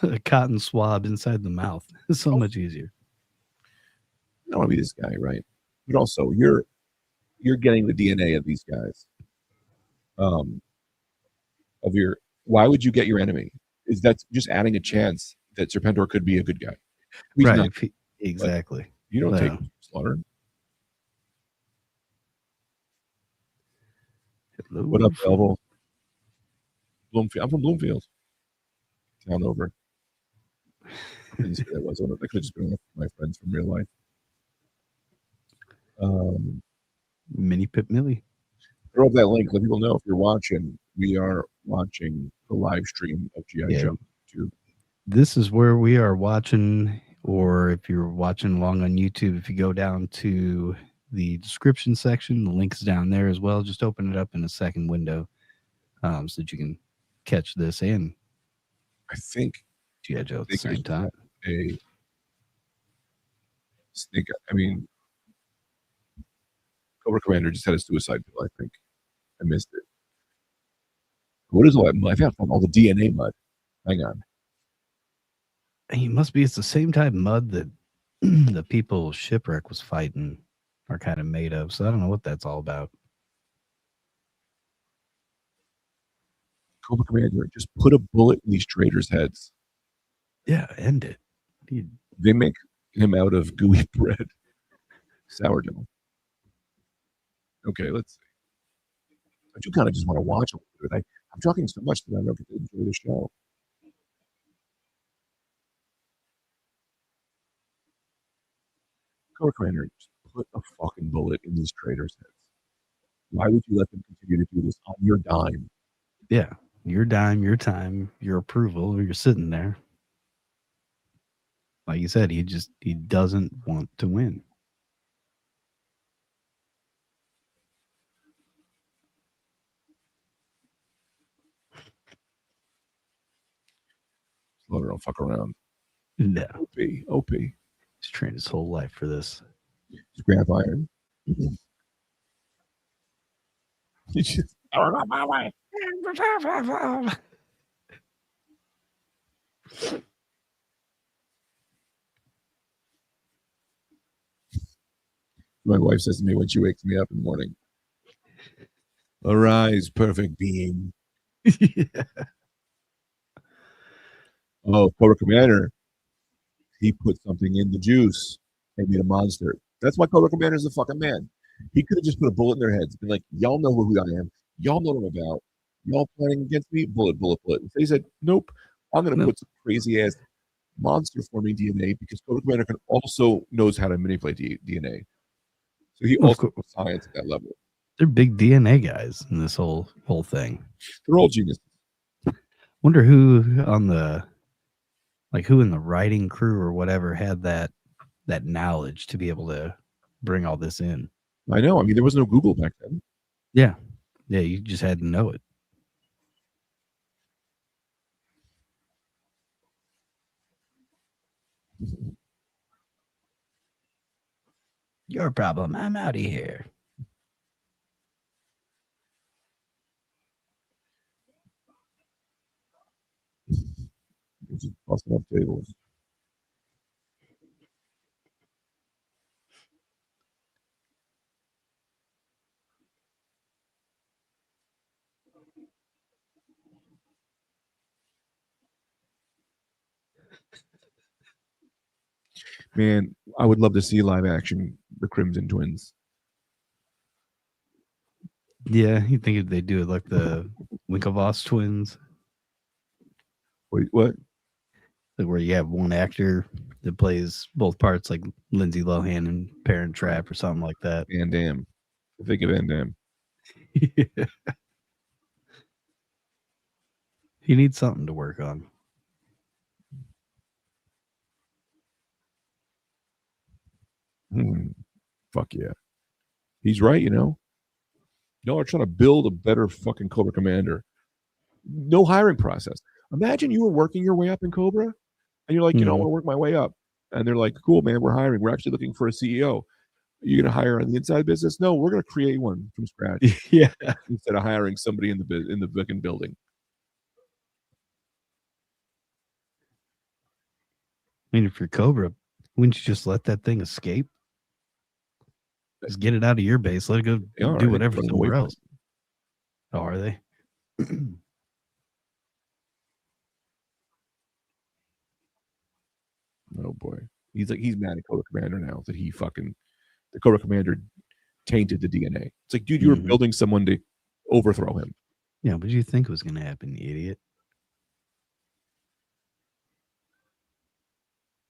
A cotton swab inside the mouth. It's so much easier. You don't want to be this guy, right? But also, you're getting the DNA of these guys. Why would you get your enemy? Is that just adding a chance that Serpentor could be a good guy? Right. Exactly. You don't take slaughter. Hello. What up, Belville? Bloomfield. I'm from Bloomfield. Town over. I didn't say that was one of them. I could have just been one of my friends from real life. Mini Pip Millie. Throw up that link. Let people know if you're watching. We are watching the live stream of G.I. Joe 2. This is where we are watching, or if you're watching along on YouTube, if you go down to the description section, the link's down there as well. Just open it up in a second window so that you can catch this and I think G.I. Joe at the same time. A snake. I mean, Cobra Commander just had a suicide pill. I think I missed it. What is all that mud? I found all the DNA mud. Hang on. It must be. It's the same type of mud that the people Shipwreck was fighting are kind of made of. So I don't know what that's all about. Cobra Commander, just put a bullet in these traitors' heads. Yeah, end it. They make him out of gooey bread. Sourdough. Okay, let's see. I do kind of just want to watch a little bit. I'm talking so much that I don't get to enjoy the show. Cobra Commander, just put a fucking bullet in these traitors' heads. Why would you let them continue to do this on your dime? Yeah, your dime, your time, your approval. You're sitting there. Like you said, he doesn't want to win. Slaughter don't fuck around. No. OP. He's trained his whole life for this. Scrap iron. He just, I don't know my way. My wife says to me when she wakes me up in the morning, "Arise, perfect being." Yeah. Oh, Cobra Commander. He put something in the juice. and be a monster. That's why Cobra Commander is a fucking man. He could have just put a bullet in their heads, been like, "Y'all know who I am. Y'all know what I'm about. Y'all planning against me? Bullet, bullet, bullet." So he said, "Nope. I'm going to No, put some crazy ass monster forming DNA because Cobra Commander can also knows how to manipulate DNA. So he of also course, knows science at that level. they're big DNA guys in this whole thing. They're all geniuses. Wonder who on the who in the writing crew or whatever had that knowledge to be able to bring all this in. I know. I mean, there was no Google back then. Yeah, yeah, you just had to know it. Your problem. I'm out of here. Just busting up tables. Man, I would love to see live action the Crimson Twins. Yeah, you think they do it like the Winklevoss twins, Wait, what? where you have one actor that plays both parts, like Lindsay Lohan and Parent Trap or something like that. Van Damme. Think of Van Damme. He needs something to work on. Fuck yeah. He's right, you know. Y'all are trying to build a better fucking Cobra Commander. No hiring process. Imagine you were working your way up in Cobra and you're like, I want to work my way up. And they're like, cool, man, we're hiring. We're actually looking for a CEO. Are you going to hire on the inside business? No, we're going to create one from scratch. Yeah. Instead of hiring somebody in the fucking building. I mean, if you're Cobra, wouldn't you just let that thing escape? Just get it out of your base. Let it go do whatever somewhere else. Oh, are they? Oh boy, he's mad at Cobra Commander now that the Cobra Commander tainted the DNA. It's like, dude, you were building someone to overthrow him. Yeah, what did you think was going to happen, you idiot?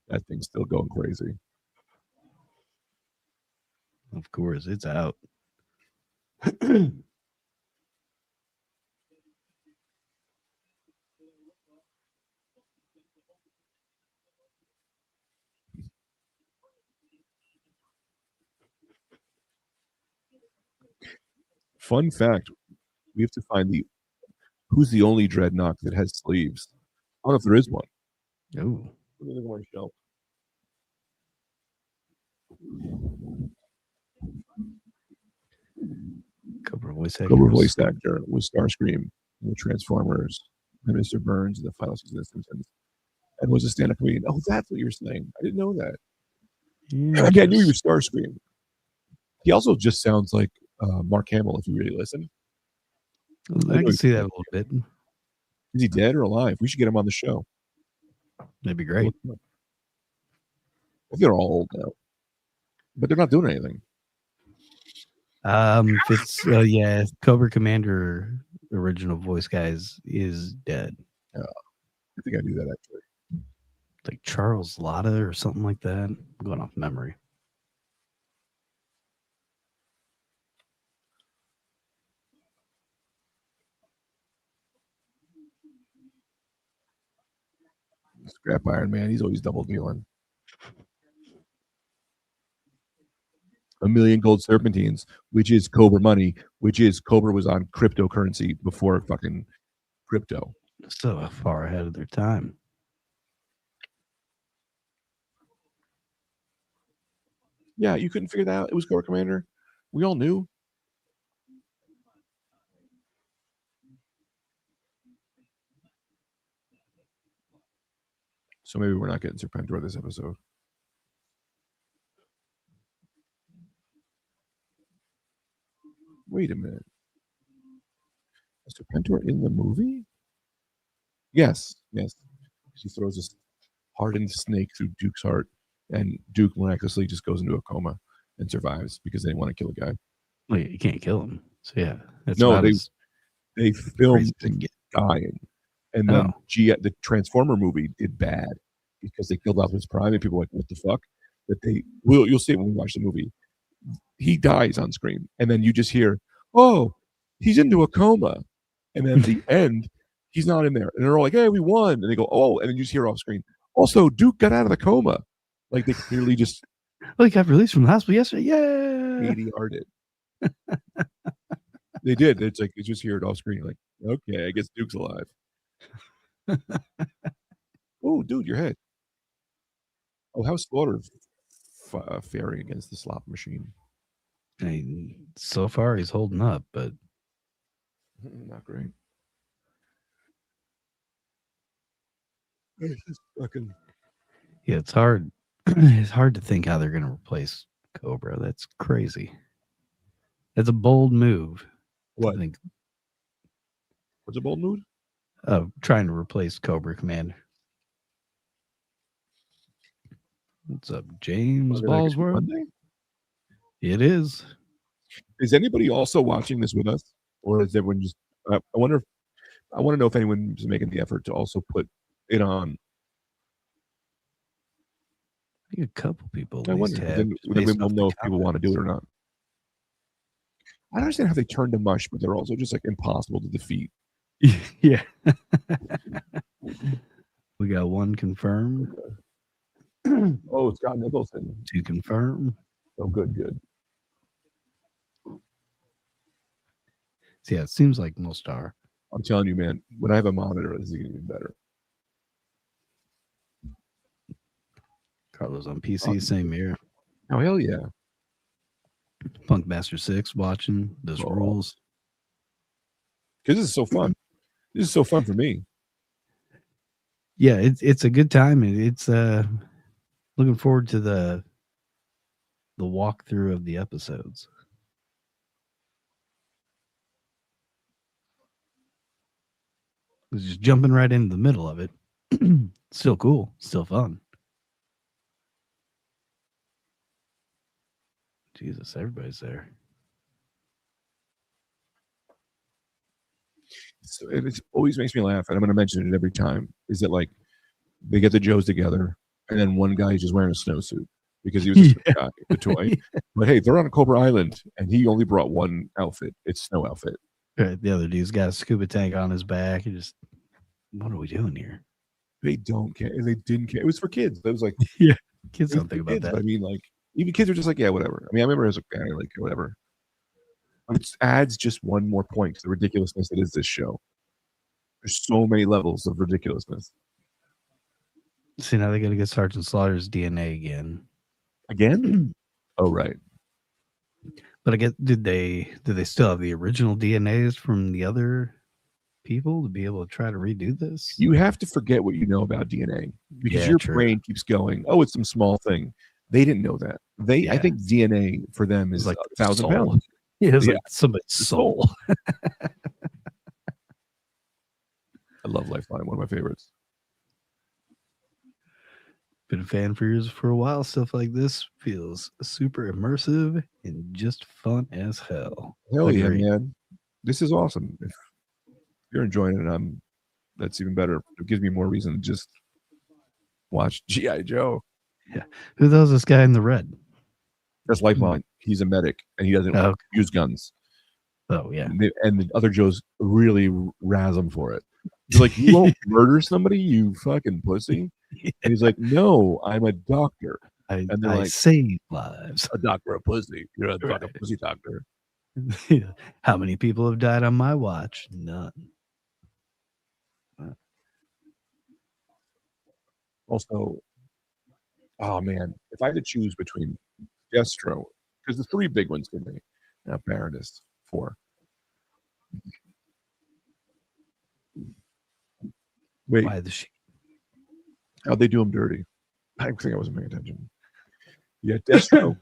That thing's still going crazy. Of course, it's out. Fun fact: we have to find who's the only dreadnought that has sleeves. I don't know if there is one. Oh. Let me look at my shelf. Cobra voice actor. Cobra voice actor was Starscream in the Transformers and Mr. Burns in the final season of Simpsons, and was a stand-up comedian. Oh, that's what you're saying. I didn't know that. I knew he was Starscream. He also just sounds like Mark Hamill if you really listen. I can see that a little bit. Is he dead or alive? We should get him on the show. That'd be great. I think they're all old now, but they're not doing anything. It's Cobra Commander original voice guys is dead. Yeah, I think I knew that actually. Like Charles Latta or something like that. I'm going off memory. Scrap Iron Man. He's always double dealing. 1,000,000 gold serpentines, which is Cobra money, which is Cobra was on cryptocurrency before fucking crypto. So far ahead of their time. Yeah, you couldn't figure that out. It was Cobra Commander. We all knew. So maybe we're not getting Serpentor this episode. Wait a minute. Is Serpentor in the movie? Yes. She throws this hardened snake through Duke's heart. and Duke miraculously just goes into a coma and survives because they didn't want to kill a guy. Well, you can't kill him. So yeah, that's No, about as they crazy filmed as it can him get. dying, and Oh, then the Transformer movie did bad because they killed Optimus Prime, and people were like, "What the fuck?" That you'll see it when we watch the movie. He dies on screen, and then you just hear, "Oh, he's into a coma," and then at the end, he's not in there, and they're all like, "Hey, we won!" And they go, "Oh," and then you just hear off screen, "Also, Duke got out of the coma." Like they clearly just well, he got released from the hospital yesterday. Yeah. ADR'd it. They did. It's like you just hear it off screen. You're like, okay, I guess Duke's alive. Oh, dude, your head. Oh, how's Slaughter faring against the slot machine? I mean, so far he's holding up, but Not great. It's just fucking. yeah, it's hard. It's hard to think how they're going to replace Cobra. That's crazy. That's a bold move to What? think What's a bold move? of trying to replace Cobra Commander. What's up, James Ballsworth? Monday? It is. Is anybody also watching this with us, or is everyone just? I wonder. I want to know if anyone's making the effort to also put it on. I think a couple people at I least wonder. have. Then Based we'll off know the if people want to do it or comments. not. I don't understand how they turn to mush, but they're also just like impossible to defeat. Yeah. We got one confirmed. Oh, Scott Nicholson. Two confirmed. Oh, good. So yeah, it seems like most are. I'm telling you, man. When I have a monitor, this is gonna be better. Carlos on PC, same here. Oh hell yeah! Punk Master 6 watching this rules. Because this is so fun. This is so fun for me. Yeah, it's a good time, and it's looking forward to the walkthrough of the episodes. It's just jumping right into the middle of it. Still cool, still fun. Jesus, everybody's there. So it always makes me laugh, and I'm going to mention it every time. Is that like they get the Joes together, and then one guy is just wearing a snowsuit because he was a snow guy, the toy. But hey, they're on Cobra Island, and he only brought one outfit. It's snow outfit. Right, the other dude's got a scuba tank on his back. He just, what are we doing here? They don't care. They didn't care. It was for kids. It was like Yeah, kids don't think about kids, that. But I mean, like even kids are just like, yeah, whatever. I mean, I remember as a guy, like whatever. It adds just one more point to the ridiculousness that is this show. There's so many levels of ridiculousness. See, now they got to get Sergeant Slaughter's DNA again. Again? Oh, right. But I guess did they still have the original DNAs from the other people to be able to try to redo this? You have to forget what you know about DNA because your brain keeps going, oh, it's some small thing. They didn't know that. I think DNA for them is like 1,000 pounds. Yeah, it's like somebody's soul. I love Lifeline, one of my favorites. Been a fan for a while. Stuff like this feels super immersive and just fun as hell. Hell yeah, man! This is awesome. If you're enjoying it, that's even better. It gives me more reason to just watch G.I. Joe. Yeah, who the hell's this guy in the red? That's Lifeline. He's a medic and he doesn't use guns. Oh yeah, and the other Joes really razz him for it. He's like, "You won't murder somebody, you fucking pussy." Yeah. And he's like, "No, I'm a doctor." And they're like, save lives. A doctor, a pussy. You're a fucking pussy doctor. How many people have died on my watch? None. Also, oh man, if I had to choose between Destro, because the three big ones for me, now Baroness, 4. Wait, why the sheep? How'd they do him dirty? I think I wasn't paying attention. Yeah, Destro,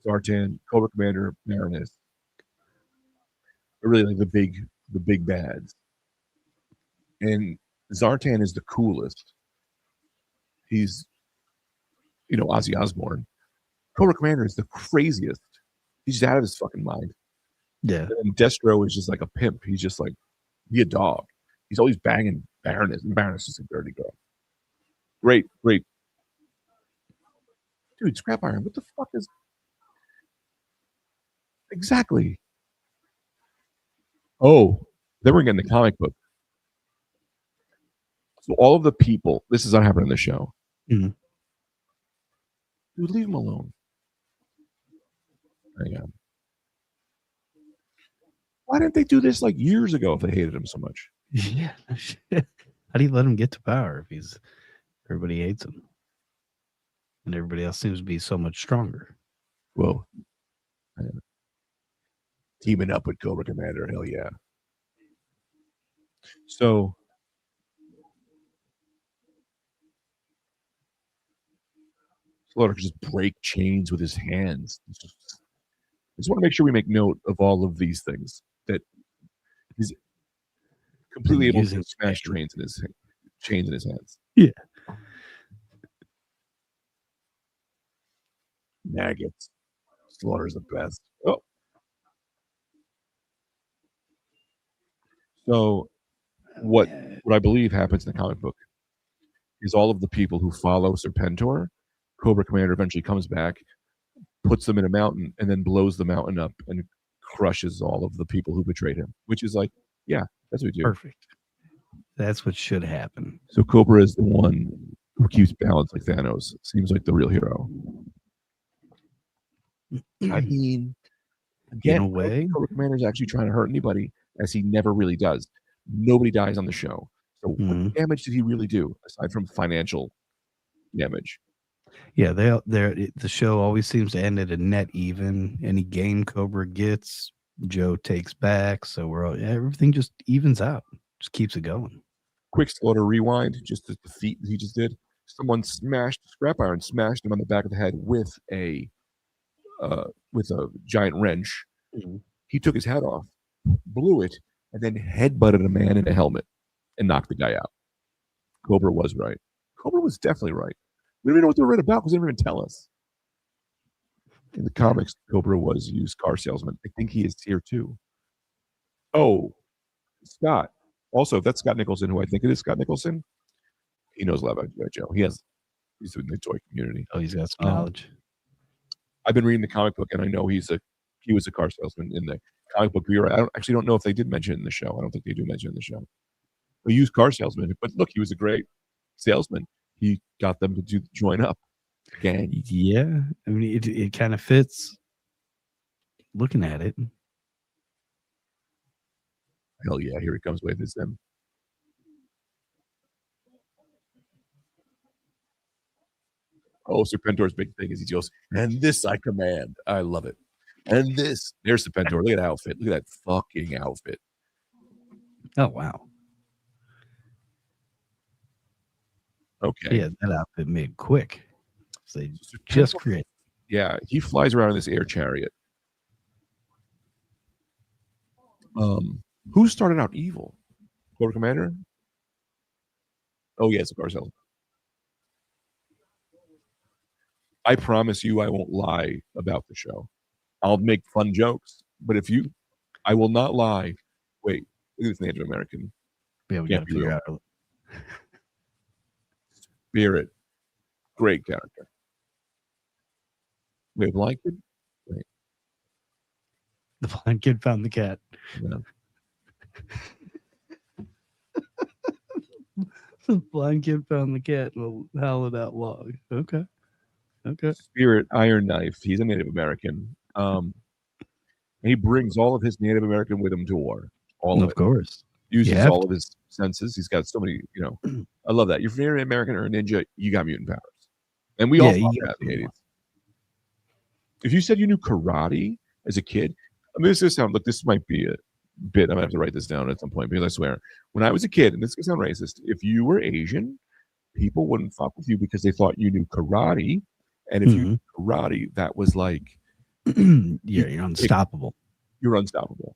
Zartan, Cobra Commander, Baroness. Are really like the big bads. And Zartan is the coolest. he's Ozzy Osbourne. Cobra Commander is the craziest. He's just out of his fucking mind. Yeah. And Destro is just like a pimp. He's just like be a dog. He's always banging Baroness, and Baroness is a dirty girl. Great. Dude, Scrap Iron, what the fuck is exactly? Oh, then we're getting the comic book. So all of the people, this is not happening in the show. Mhm. Dude, leave him alone. Hang on. Why didn't they do this like years ago if they hated him so much? Yeah. How do you let him get to power if everybody hates him? And everybody else seems to be so much stronger. Whoa. Teaming up with Cobra Commander, hell yeah. So Slaughter could just break chains with his hands. I just want to make sure we make note of all of these things. That he's completely able to smash chains in his hands. Yeah. Maggots. Slaughter's the best. Oh. So what I believe happens in the comic book is all of the people who follow Serpentor, Cobra Commander eventually comes back, puts them in a mountain, and then blows the mountain up and crushes all of the people who betrayed him. Which is like, yeah, that's what we do. Perfect. That's what should happen. So Cobra is the one who keeps balance like Thanos. Seems like the real hero. I mean, again, in a way, Cobra Commander is actually trying to hurt anybody, as he never really does. Nobody dies on the show. So what damage did he really do aside from financial damage? Yeah, the show always seems to end at a net even. Any gain Cobra gets, Joe takes back. So everything just evens out. Just keeps it going. Quick Slaughter rewind, just the feat he just did. Someone smashed Scrap Iron, smashed him on the back of the head with a giant wrench. Mm-hmm. He took his head off, blew it, and then headbutted a man in a helmet and knocked the guy out. Cobra was right. Cobra was definitely right. We don't even know what they were right about because they didn't even tell us. In the comics, Cobra was a used car salesman. I think he is here too. Oh, Scott. Also, if that's Scott Nicholson, who I think it is Scott Nicholson, he knows a lot about G.I. Joe. He's in the toy community. Oh, he's got some knowledge. I've been reading the comic book, and I know he was a car salesman in the comic book. I don't know if they did mention it in the show. I don't think they do mention it in the show. A used car salesman, but look, he was a great salesman. He got them to join up. Gang. Yeah, I mean, it kind of fits. Looking at it. Hell yeah, here he comes with his them. Oh, Serpentor's big thing is he goes, and this I command. I love it. And this, there's Serpentor. Look at that outfit. Look at that fucking outfit. Oh, wow. Okay. Yeah, that outfit made quick. So they just create. Yeah, he flies around in this air chariot. Who started out evil? Cobra Commander? Oh, yes, of course. I promise you I won't lie about the show. I'll make fun jokes, but I will not lie. Wait, look at this Native American. Yeah, we got to figure out. Spirit. Great character. Wait, blind kid? Wait. The blind kid found the cat. Yeah. The blind kid found the cat in the hollowed out log. Okay. Spirit Iron Knife. He's a Native American. He brings all of his Native American with him to war. Of course. Uses all of his senses. He's got so many, I love that. You're Native American or a ninja, you got mutant powers. And we all thought that in the 80s. If you said you knew karate as a kid, I mean, this might be a bit, I'm going to have to write this down at some point because I swear, when I was a kid, and this could sound racist, if you were Asian, people wouldn't fuck with you because they thought you knew karate. And if you knew karate, that was like... you're unstoppable. You're unstoppable.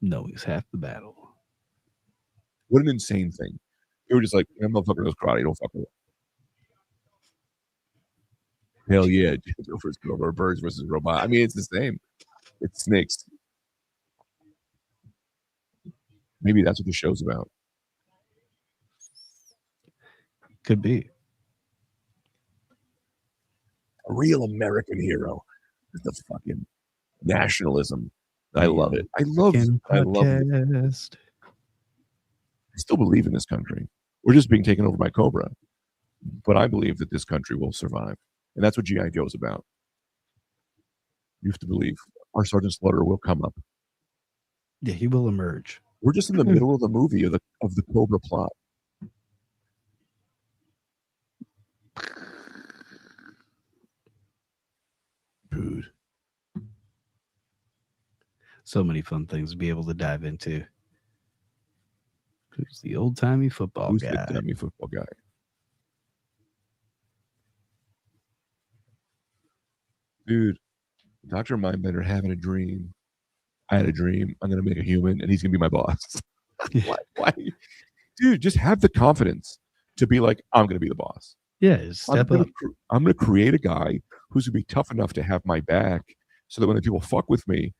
No, it's half the battle. What an insane thing. They were just like, that motherfucker knows karate, don't fuck with him. Hell yeah, Joe versus Cobra, birds versus robot. I mean, it's the same. It's snakes. Maybe that's what the show's about. Could be. A real American hero. The fucking nationalism. I love it. I love it. Podcast. I still believe in this country. We're just being taken over by Cobra. But I believe that this country will survive. And that's what G.I. Joe's about. You have to believe our Sergeant Slaughter will come up. Yeah, he will emerge. We're just in the middle of the movie of the Cobra plot. Dude. So many fun things to be able to dive into. Who's the old-timey football guy? Who's the dummy football guy? Dude, Dr. Mindbender having a dream. I had a dream. I'm going to make a human, and he's going to be my boss. Why? Dude, just have the confidence to be like, I'm going to be the boss. Yeah, step up. I'm going to create a guy who's going to be tough enough to have my back so that when the people fuck with me,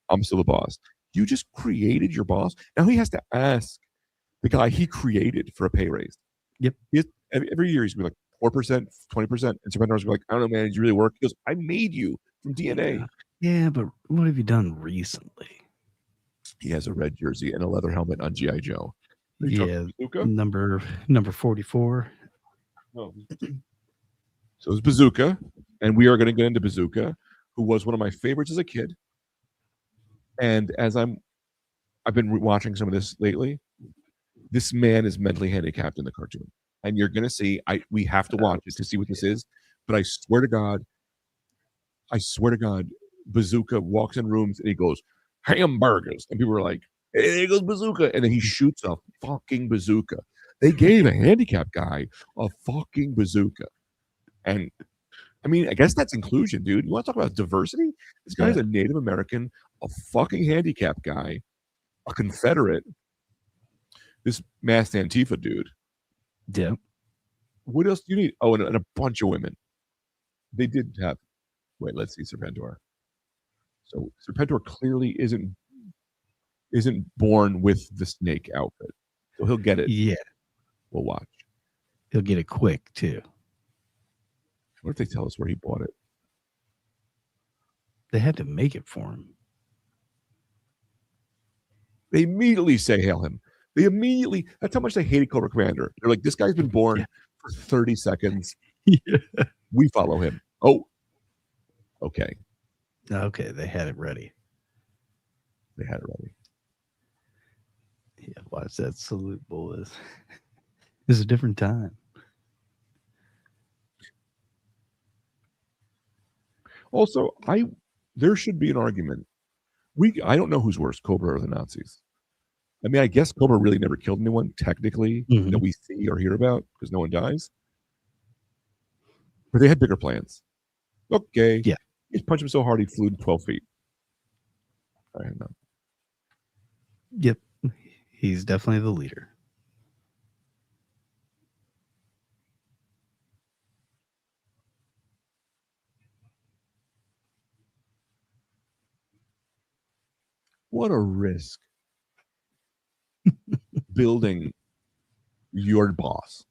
I'm still the boss. You just created your boss. Now he has to ask the guy he created for a pay raise. Yep. Every year he's going to be like 4%, 20%. And Serpentor's like, I don't know, man. Did you really work? He goes, I made you from DNA. Yeah, but what have you done recently? He has a red jersey and a leather helmet on G.I. Joe. Yeah, number 44. No. So it's Bazooka, and we are going to get into Bazooka, who was one of my favorites as a kid. And as I've been watching some of this lately, this man is mentally handicapped in the cartoon. And you're going to see, we have to watch it to see what this is. But I swear to God, Bazooka walks in rooms and he goes, hamburgers. And people are like, hey, there goes Bazooka. And then he shoots a fucking bazooka. They gave a handicapped guy a fucking bazooka. And I mean, I guess that's inclusion, dude. You want to talk about diversity? This guy's a Native American, a fucking handicapped guy, a Confederate, this masked Antifa dude. Yeah. What else do you need? Oh, and a bunch of women. They did have. Wait, let's see Serpentor. So Serpentor clearly isn't born with the snake outfit, so he'll get it. Yeah, we'll watch. He'll get it quick too. What if they tell us where he bought it? They had to make it for him. They immediately say hail him. That's how much they hated Cobra Commander. They're like, this guy's been born for 30 seconds. Yeah. We follow him. Oh, okay. Okay, they had it ready. Yeah, watch that salute, boys. It's a different time. Also, there should be an argument. I don't know who's worse, Cobra or the Nazis. I mean, I guess Cobra really never killed anyone, technically, that we see or hear about, because no one dies. But they had bigger plans. Okay. Yeah. He punched him so hard he flew 12 feet. I don't know. Yep. He's definitely the leader. What a risk. Building your boss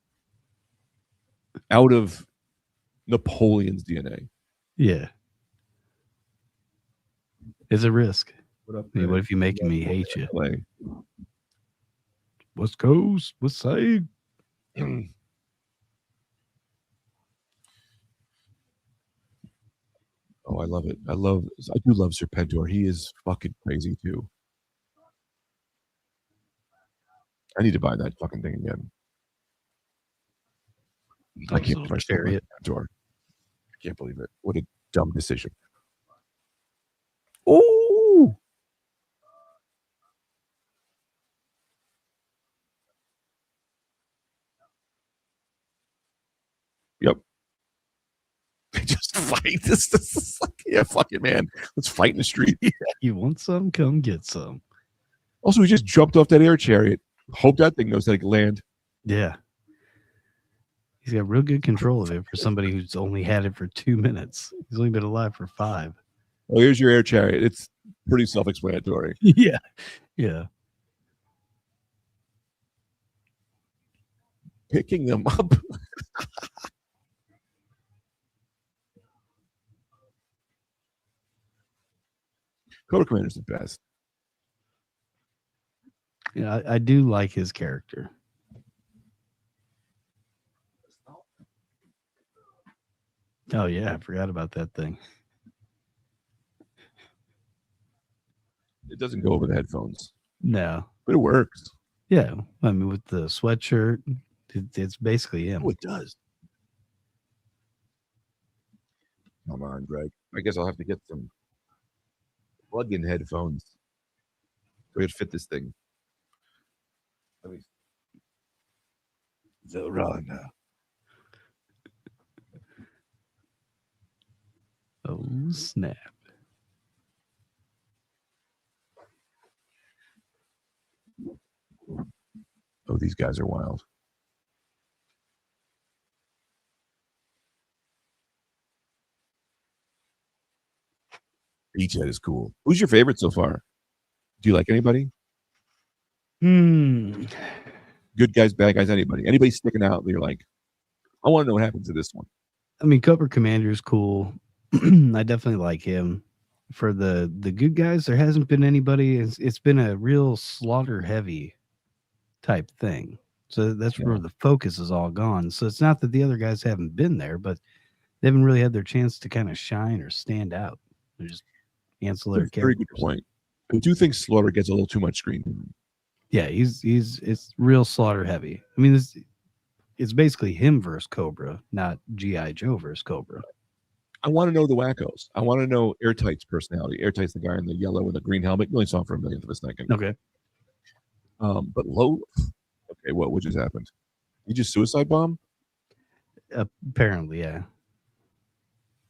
out of Napoleon's DNA. Yeah. It's a risk. What if you're making me hate you? West Coast, West Side. Oh, I love it. I do love Serpentor. He is fucking crazy too. I need to buy that fucking thing again. I can't believe Serpentor. I can't believe it. What a dumb decision. Oh. Yep. Just fight. This is like, yeah, fuck it, man. Let's fight in the street. You want some? Come get some. Also, he just jumped off that air chariot. Hope that thing knows how to land. Yeah. He's got real good control of it for somebody who's only had it for 2 minutes. He's only been alive for 5. Oh, here's your air chariot. It's pretty self-explanatory. Yeah. Yeah. Picking them up. Cobra Commander's the best. Yeah, I do like his character. Oh yeah, I forgot about that thing. It doesn't go over the headphones, No. but it works. Yeah. I mean, with the sweatshirt, it's basically him. Oh, it does. Come on, Greg. I guess I'll have to get some plug-in headphones so I could fit this thing. Let me. The run. Oh snap! Oh, these guys are wild. Each head is cool. Who's your favorite so far? Do you like anybody? Hmm. Good guys, bad guys, anybody? Anybody sticking out that you're like, I want to know what happened to this one. I mean, Cobra Commander's cool. I definitely like him. For the good guys, there hasn't been anybody. It's been a real slaughter heavy type thing. So that's where the focus is all gone. So it's not that the other guys haven't been there, but they haven't really had their chance to kind of shine or stand out. They're just ancillary That's a very characters. good point. I do think Slaughter gets a little too much screen. Yeah, he's it's real slaughter heavy. I mean, it's basically him versus Cobra, not GI Joe versus Cobra. I want to know the wackos. I want to know Airtight's personality. Airtight's the guy in the yellow with the green helmet. You only saw him for a millionth of a second. Okay. But Low. Okay, what just happened? He just suicide bomb? Apparently, yeah.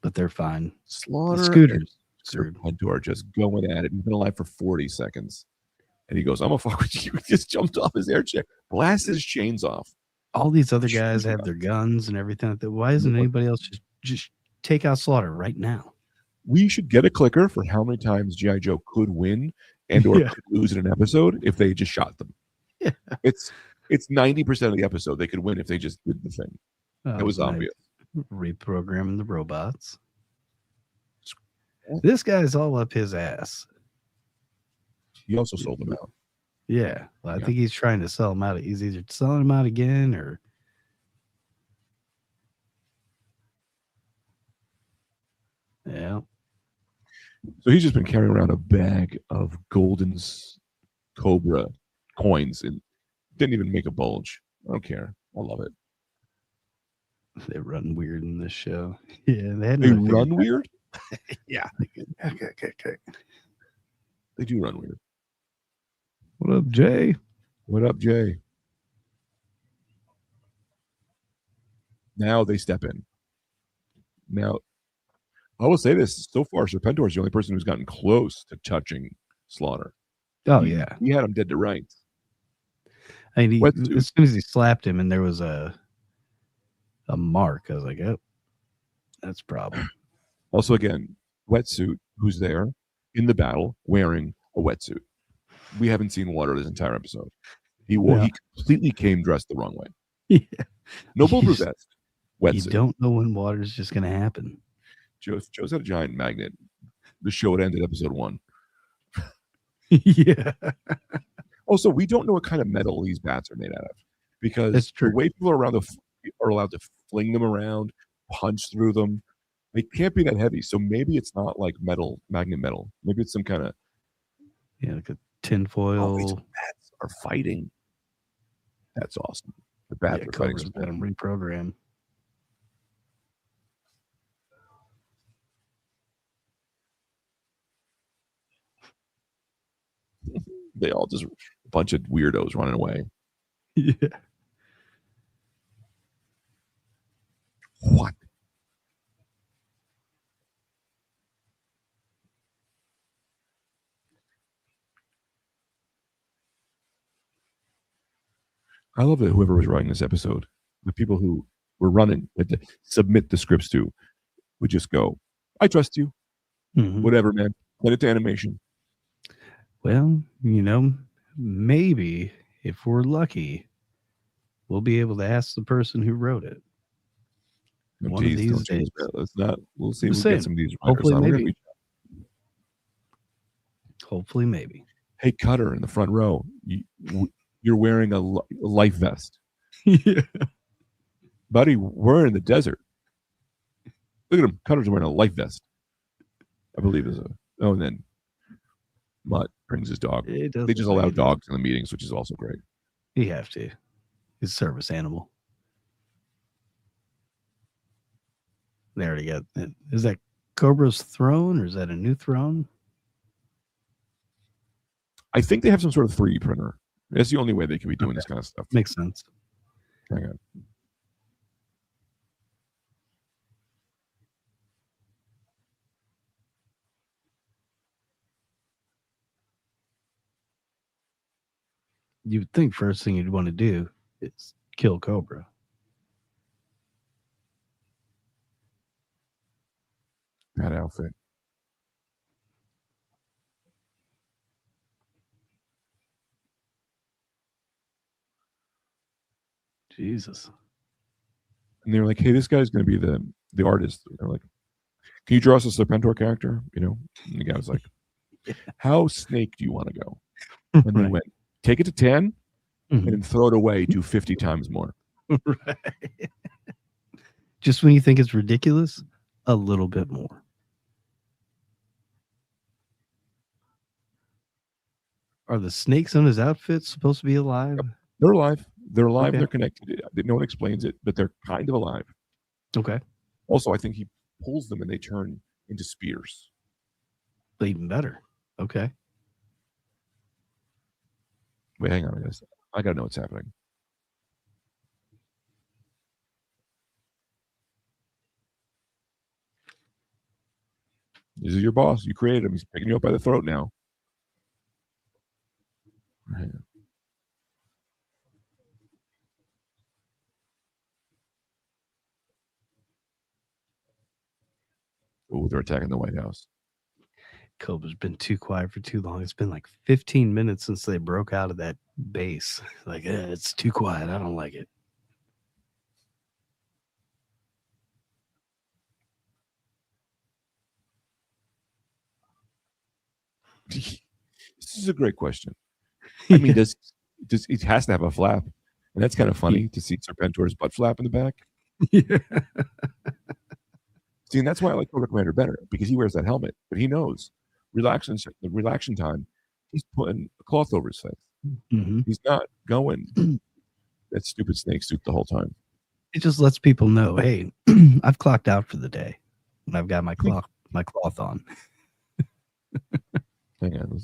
But they're fine. Slaughter. The scooters. Serpentor are just going at it. He's been alive for 40 seconds. And he goes, I'm going to fuck with you. He just jumped off his air chair, blast his chains off. All these other guys have their guns and everything like that. Why isn't anybody else just take out Slaughter right now? We should get a clicker for how many times G.I. Joe could win and or could lose in an episode if they just shot them. Yeah. It's 90% of the episode they could win if they just did the thing. It was obvious. Reprogramming the robots. This guy's all up his ass. He also sold them out. Yeah. Well, I think he's trying to sell them out. He's either selling them out again or. Yeah. So he's just been carrying around a bag of golden Cobra coins and didn't even make a bulge. I don't care. I love it. They run weird in this show. Yeah. They run weird? Yeah. Okay. They do run weird. What up, Jay? What up, Jay? Now they step in. Now, I will say this. So far, Serpentor is the only person who's gotten close to touching Slaughter. Oh, yeah. He had him dead to rights. I mean, as soon as he slapped him and there was a mark, I was like, oh, that's a problem. Also, again, Wetsuit, who's there in the battle wearing a wetsuit. We haven't seen Water this entire episode. He completely came dressed the wrong way. Yeah. No bulletproof vest. Wetsuit. You don't know when water's just going to happen. Joe's had a giant magnet. The show had ended episode 1. Yeah. Also, we don't know what kind of metal these bats are made out of because the way people are allowed to fling them around, punch through them, they can't be that heavy. So maybe it's not like magnet metal. Maybe it's some kind of like a tinfoil. Oh, these bats are fighting. That's awesome. The bats are fighting. Let them reprogram. They all just a bunch of weirdos running away. Yeah. What? I love that whoever was writing this episode, the people who we're running. We had to submit the scripts to. We just go, I trust you. Whatever, man. Send it to animation. Well, maybe if we're lucky, we'll be able to ask the person who wrote it. One of these Don't days. tease, man. Let's not. We'll see I'm if we get saying, some of these writers hopefully, on. We're gonna maybe. reach out. Hopefully, maybe. Hey, Cutter in the front row, you're wearing a life vest. Yeah. Buddy, we're in the desert. Look at him. Cutter's wearing a life vest. I believe is a. Oh, and then Mutt brings his dog. They just allow dogs in the meetings, which is also great. You have to. He's a service animal. They already got. Is that Cobra's throne or is that a new throne? I think they have some sort of 3D printer. That's the only way they can be doing this kind of stuff. Makes sense. Hang on. You would think first thing you'd want to do is kill Cobra. That outfit. Jesus. And they're like, hey, this guy's going to be the artist. They're like, can you draw us a Serpentor character? And the guy was like, how snake do you want to go? And they went, take it to 10 and then throw it away, do 50 times more. Right. Just when you think it's ridiculous, a little bit more. Are the snakes on his outfit supposed to be alive? Yep. They're alive. They're alive. Okay. They're connected. No one explains it, but they're kind of alive. Okay. Also, I think he pulls them and they turn into spears. Even better. Okay. Wait, hang on, guys. I gotta know what's happening. This is your boss. You created him. He's picking you up by the throat now. Oh, they're attacking the White House. Cobra's been too quiet for too long. It's been like 15 minutes since they broke out of that base. Like, it's too quiet. I don't like it. This is a great question. I mean, does it has to have a flap, and that's kind of funny to see Serpentor's butt flap in the back. Yeah. See, and that's why I like Cobra Commander better, because he wears that helmet, but he knows the relaxing time. He's putting a cloth over his face. He's not going that stupid snake suit the whole time. It just lets people know, hey, I've clocked out for the day, and I've got my cloth on. Hang on.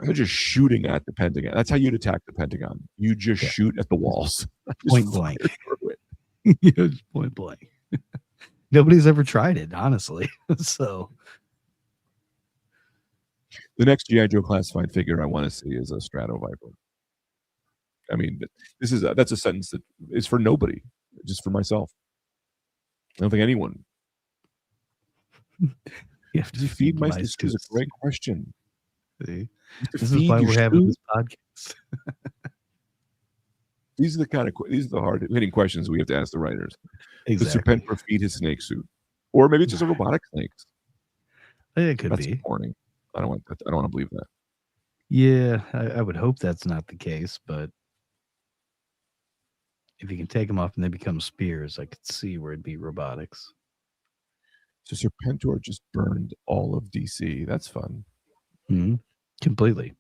They're just shooting at the Pentagon. That's how you'd attack the Pentagon. You just shoot at the walls. Point blank. Just point blank. Nobody's ever tried it, honestly. So the next G.I. Joe classified figure I want to see is a Strato Viper. I mean, that's a sentence that is for nobody, just for myself. I don't think anyone. You have to feed my students. This is a great question. See? This is why we're having this podcast. These are the hard hitting questions we have to ask the writers. Exactly. Does Serpentor feed his snake suit, or maybe it's just a robotic snake? It could be. Boring. I don't want to believe that. Yeah, I would hope that's not the case, but if you can take them off and they become spears, I could see where it'd be robotics. So Serpentor just burned all of DC. That's fun. Completely.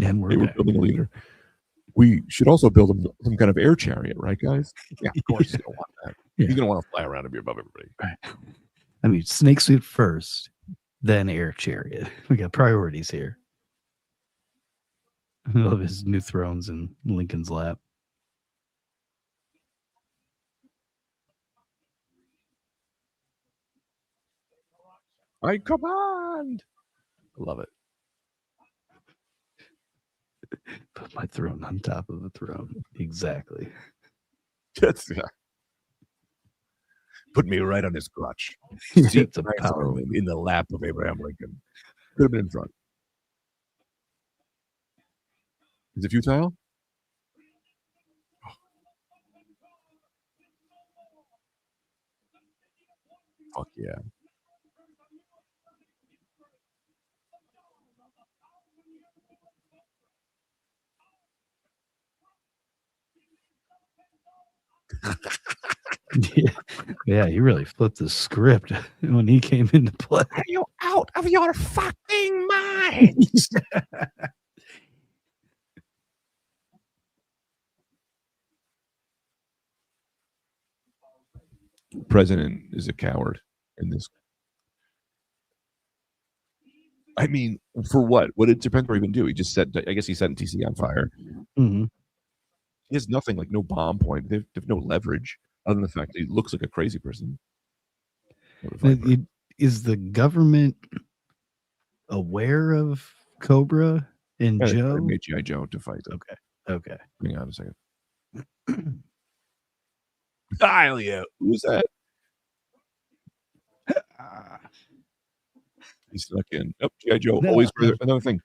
And we're building a leader. We should also build him some kind of air chariot, right, guys? Yeah, of course you don't want that. Yeah. You're going to want to fly around and be above everybody. Right. I mean, snake suit first, then air chariot. We got priorities here. I love his new thrones in Lincoln's lap. I command. I love it. Put my throne on top of the throne. Exactly. That's put me right on his crotch. Sit It's a nice power move. in the lap of Abraham Lincoln. Could have been in front. Is it futile? Fuck yeah. Yeah, he really flipped the script when he came into play. Are you out of your fucking mind? President is a coward in this. I mean, for what? What did Serpentor even do? He just set, I guess he set TC on fire. Mm-hmm. He has nothing, like no bomb point. They have no leverage other than the fact that he looks like a crazy person. Is the government aware of Cobra and Joe? They made G.I. Joe to fight them. Okay. Hang on a second. Hell yeah. Who's that? He snuck in. Oh, G.I. Joe. No, Always no. another thing.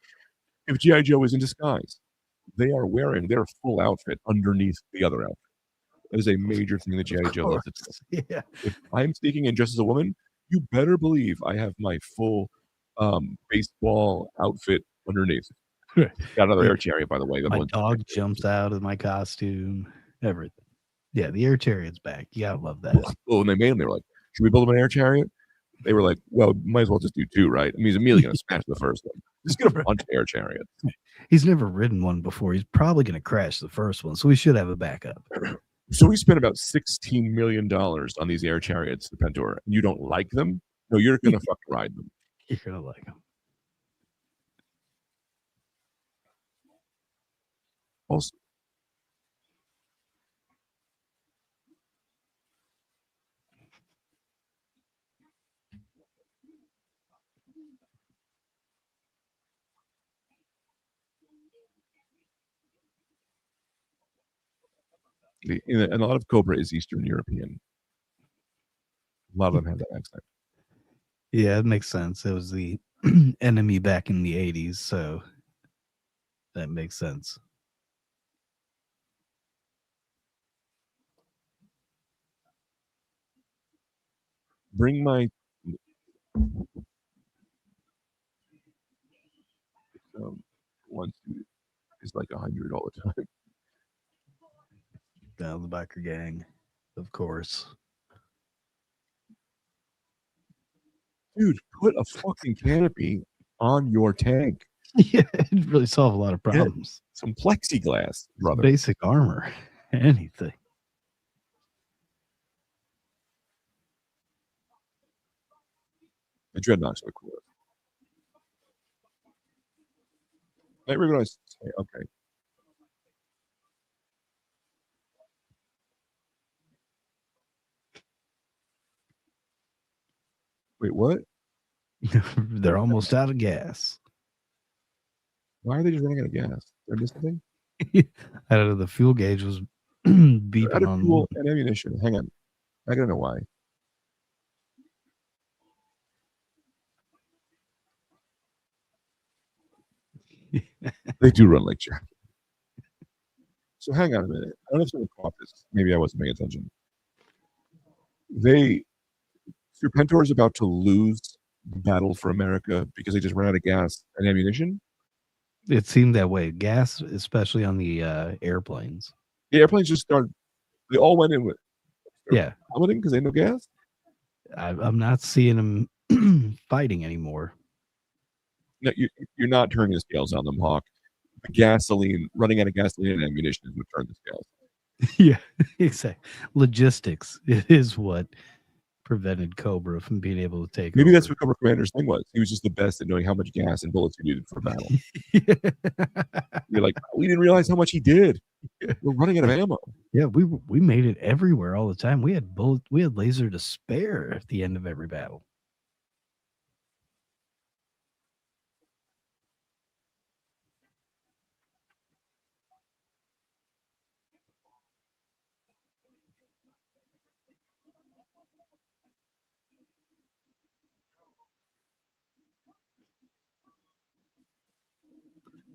If G.I. Joe is in disguise, they are wearing their full outfit underneath the other outfit. That is a major thing that G.I. Joe loves to do. Yeah. If I'm sneaking in dressed as a woman, you better believe I have my full baseball outfit underneath. Got another air chariot, by the way. My dog jumps out of my costume. Everything. Yeah, the air chariot's back. You gotta love that. Well, when they made them, they were like, "Should we build them an air chariot?" They were like, "Well, might as well just do two, right?" I mean, he's immediately going to smash the first one. Just get a bunch of air chariots. He's never ridden one before. He's probably going to crash the first one, so we should have a backup. So we spent about $16 million on these air chariots, the Pentor. And you don't like them? No, you're going to fucking ride them. You're going to like them. Also, and a lot of Cobra is Eastern European. A lot of them have that accent. Yeah, it makes sense. It was the enemy back in the 80s, so that makes sense. Bring my one suit is like $100 all the time. Down the biker gang, of course. Dude, put a fucking canopy on your tank. Yeah, it'd really solve a lot of problems. Get some plexiglass, brother. Basic armor, anything. The dreadnoughts are cool. I realize, okay. Wait, what? They're almost out of gas. Why are they just running out of gas? Did I miss anything? I don't know. The fuel gauge was beeping Out of on fuel and ammunition. Hang on. I gotta know why. They do run like jack. So hang on a minute. I don't know if someone caught this. Maybe I wasn't paying attention. Serpentor is about to lose the battle for America because they just ran out of gas and ammunition. It seemed that way. Gas, especially on the airplanes. The airplanes just started. They all went in with. Yeah, plummeting because they had no gas. I'm not seeing them fighting anymore. No, you're not turning the scales on them, Hawk. The gasoline, running out of gasoline and ammunition is what turned the scales. Yeah, exactly. Logistics is what prevented Cobra from being able to take. Maybe that's what Cobra Commander's thing was. He was just the best at knowing how much gas and bullets he needed for battle. You're like, we didn't realize how much he did. We're running out of ammo. Yeah, we made it everywhere all the time. We had laser to spare at the end of every battle.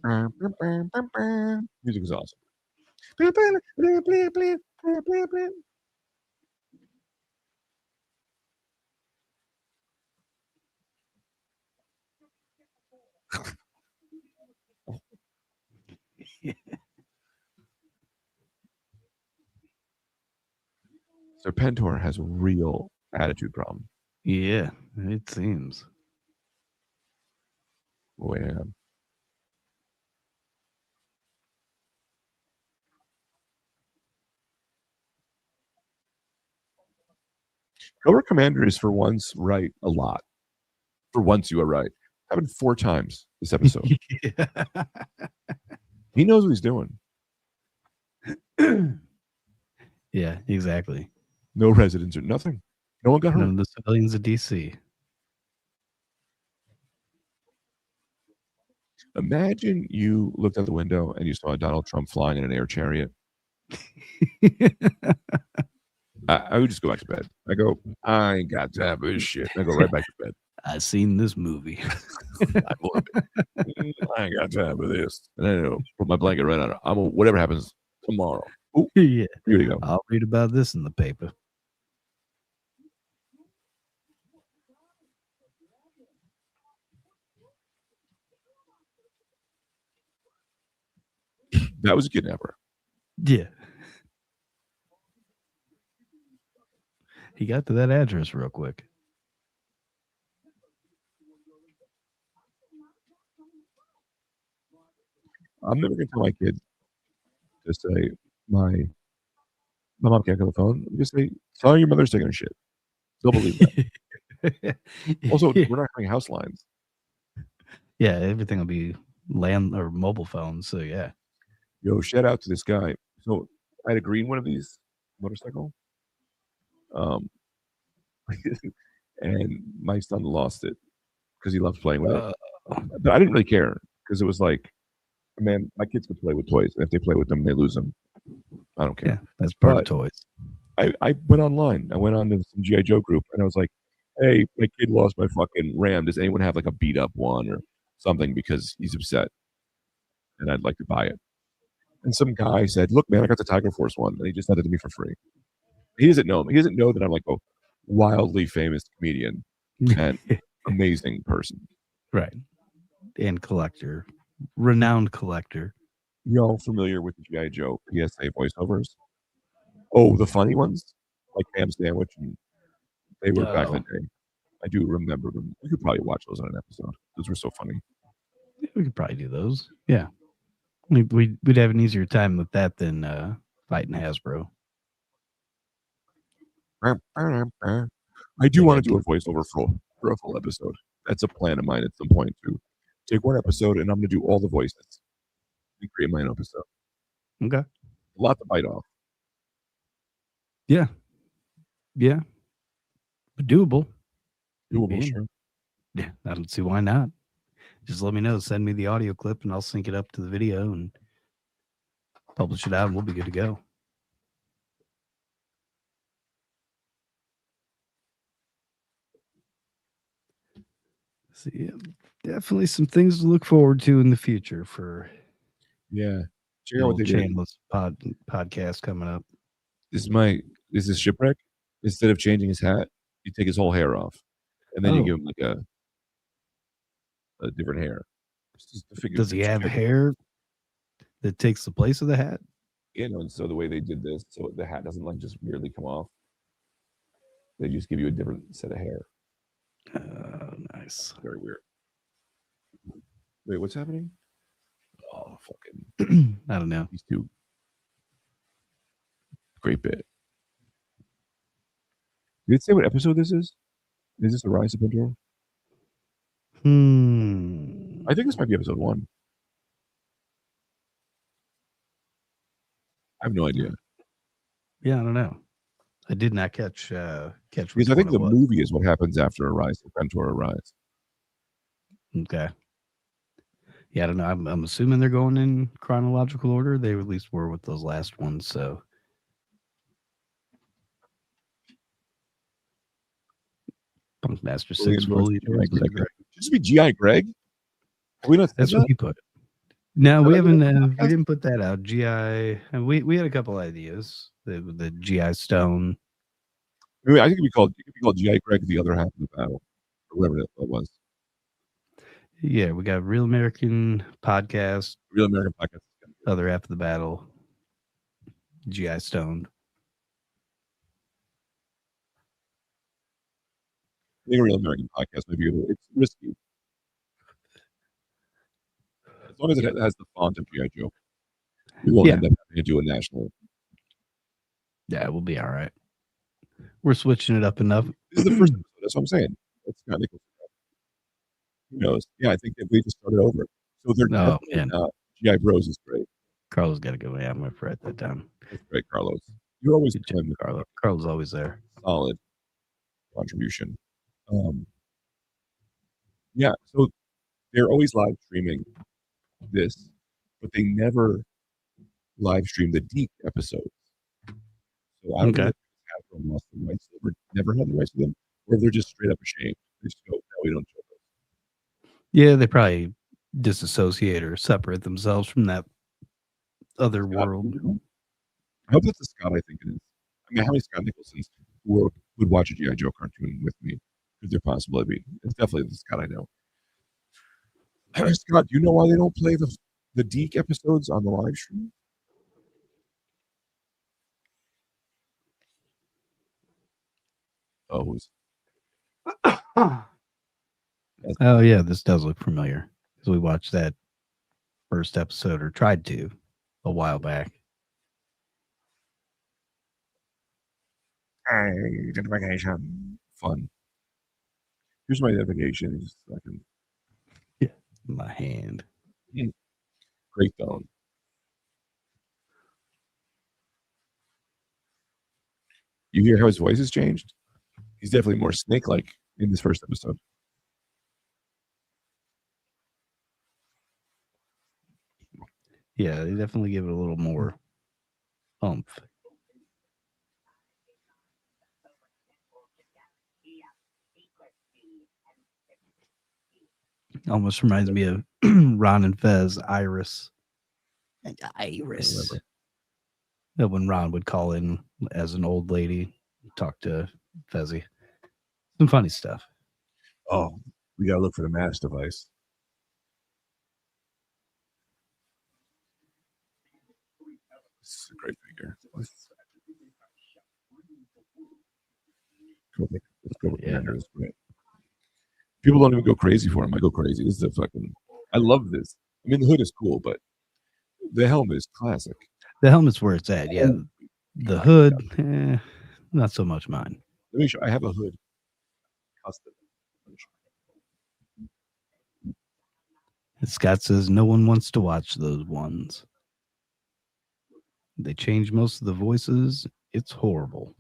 Music is awesome. Serpentor has a real attitude problem. Yeah, it seems. Oh, yeah. Cobra Commander is for once right a lot. For once you are right. Happened 4 times this episode. He knows what he's doing. Yeah, exactly. No residents or nothing. No one got hurt. None of the civilians of DC. Imagine you looked out the window and you saw Donald Trump flying in an air chariot. I would just go back to bed. I go, I ain't got time for this shit. I go right back to bed. I seen this movie. I ain't got time for this. And then I'll put my blanket right on it. Whatever happens tomorrow. Ooh, Yeah, here you go. I'll read about this in the paper. That was a kidnapper. Yeah. He got to that address real quick. I'm never gonna tell my kid to say my mom can't go on the phone. Just say, sorry, your mother's taking a shit. They'll believe that. Also, we're not having house lines. Yeah, everything will be land or mobile phones. So yeah. Yo, shout out to this guy. So I had a green one of these motorcycle. And my son lost it because he loves playing with it. But I didn't really care because it was like, man, my kids can play with toys. And if they play with them, they lose them. I don't care. Yeah, that's part of toys. I went online. I went on to some G.I. Joe group and I was like, hey, my kid lost my fucking Ram. Does anyone have like a beat up one or something because he's upset? And I'd like to buy it. And some guy said, look, man, I got the Tiger Force one. And he just sent it to me for free. He doesn't know me. He doesn't know that I'm like a wildly famous comedian and amazing person. Right. And collector. Renowned collector. Y'all familiar with the G.I. Joe PSA voiceovers? Oh, the funny ones? Like Ham Sandwich. And they were back in the day. I do remember them. We could probably watch those on an episode. Those were so funny. Yeah, we could probably do those. Yeah. We'd have an easier time with that than fighting Hasbro. I do want to do a voiceover for a full episode. That's a plan of mine at some point to take one episode and I'm going to do all the voices and create my own episode. Okay. A lot to bite off. Yeah. Yeah. But doable. Doable, sure. Yeah, I don't see why not. Just let me know. Send me the audio clip and I'll sync it up to the video and publish it out and we'll be good to go. So yeah, definitely some things to look forward to in the future for check out what they did. Podcast coming up. This is Shipwreck. Instead of changing his hat, you take his whole hair off. And then you give him like a different hair. Does he have hair that takes the place of the hat? Yeah, no, and so the way they did this, so the hat doesn't like just weirdly come off. They just give you a different set of hair. Nice. Very weird. Wait, what's happening? Oh, fucking. I don't know. These two. Great bit. Did it say what episode this is? Is this the Rise of Pandora? I think this might be episode 1. I have no idea. Yeah, I don't know. I did not catch because I think the movie is what happens after Arise, the Pentora Rise. Okay. Yeah, I don't know. I'm assuming they're going in chronological order. They at least were with those last ones, so. Punkmaster 6 fully. Just be G.I. Greg? That's what he put. No, Have we I been on haven't. the We podcast? didn't put that out. GI. We had a couple ideas. The GI Stone. I mean, I think it could be called G.I. Greg, the other half of the battle, or whatever that was. Yeah, we got Real American Podcast. Real American Podcast. Other half of the battle. GI Stone. I think a Real American Podcast maybe it's risky. As long as it has the font of G.I. Joe, we won't Yeah. end up having to do a national. Yeah, we'll be all right. We're switching it up enough. This is the first episode. That's what I'm saying. It's Scott Nicholson. Who knows? Yeah, I think that we just started over. So they're Oh definitely man, not. G.I. Bros is great. Carlos got to go. Yeah, I'm gonna write that down. That's great, Carlos. You're always Good job, coming with Carlos. Carlos always there. solid contribution. Yeah, so they're always live streaming this, but they never live stream the Deke episodes. So I don't know Okay. if Hasbro lost the rights, or never had the rights to them, or if they're just straight up ashamed. They just go, no, we don't show those. Yeah, they probably disassociate or separate themselves from that other Scott, world. I hope that's the Scott I think it is. I mean, how many Scott Nicholsons would watch a G.I. Joe cartoon with me? Could there possibly be? It's definitely the Scott I know. Scott, do you know why they don't play the Deke episodes on the live stream? Oh, Oh yeah, this does look familiar because we watched that first episode or tried to a while back. identification. Fun. Here's my identification. Just a second. Yeah, my hand. Great phone. You hear how his voice has changed? He's definitely more snake-like in this first episode. Yeah, they definitely give it a little more oomph. Almost reminds me of Ron and Fez, Iris. Iris. That when Ron would call in as an old lady, talk to Fezzy. Some funny stuff. Oh, we gotta look for the match device. This is a great figure. Let's go with Commander. It's great. People don't even go crazy for him. I go crazy. This is a fucking. I love this. I mean, the hood is cool, but the helmet is classic. The helmet's where it's at. Yeah, the hood, not so much mine. Let me show. I have a hood. Custom. Scott says no one wants to watch those ones. They change most of the voices. It's horrible.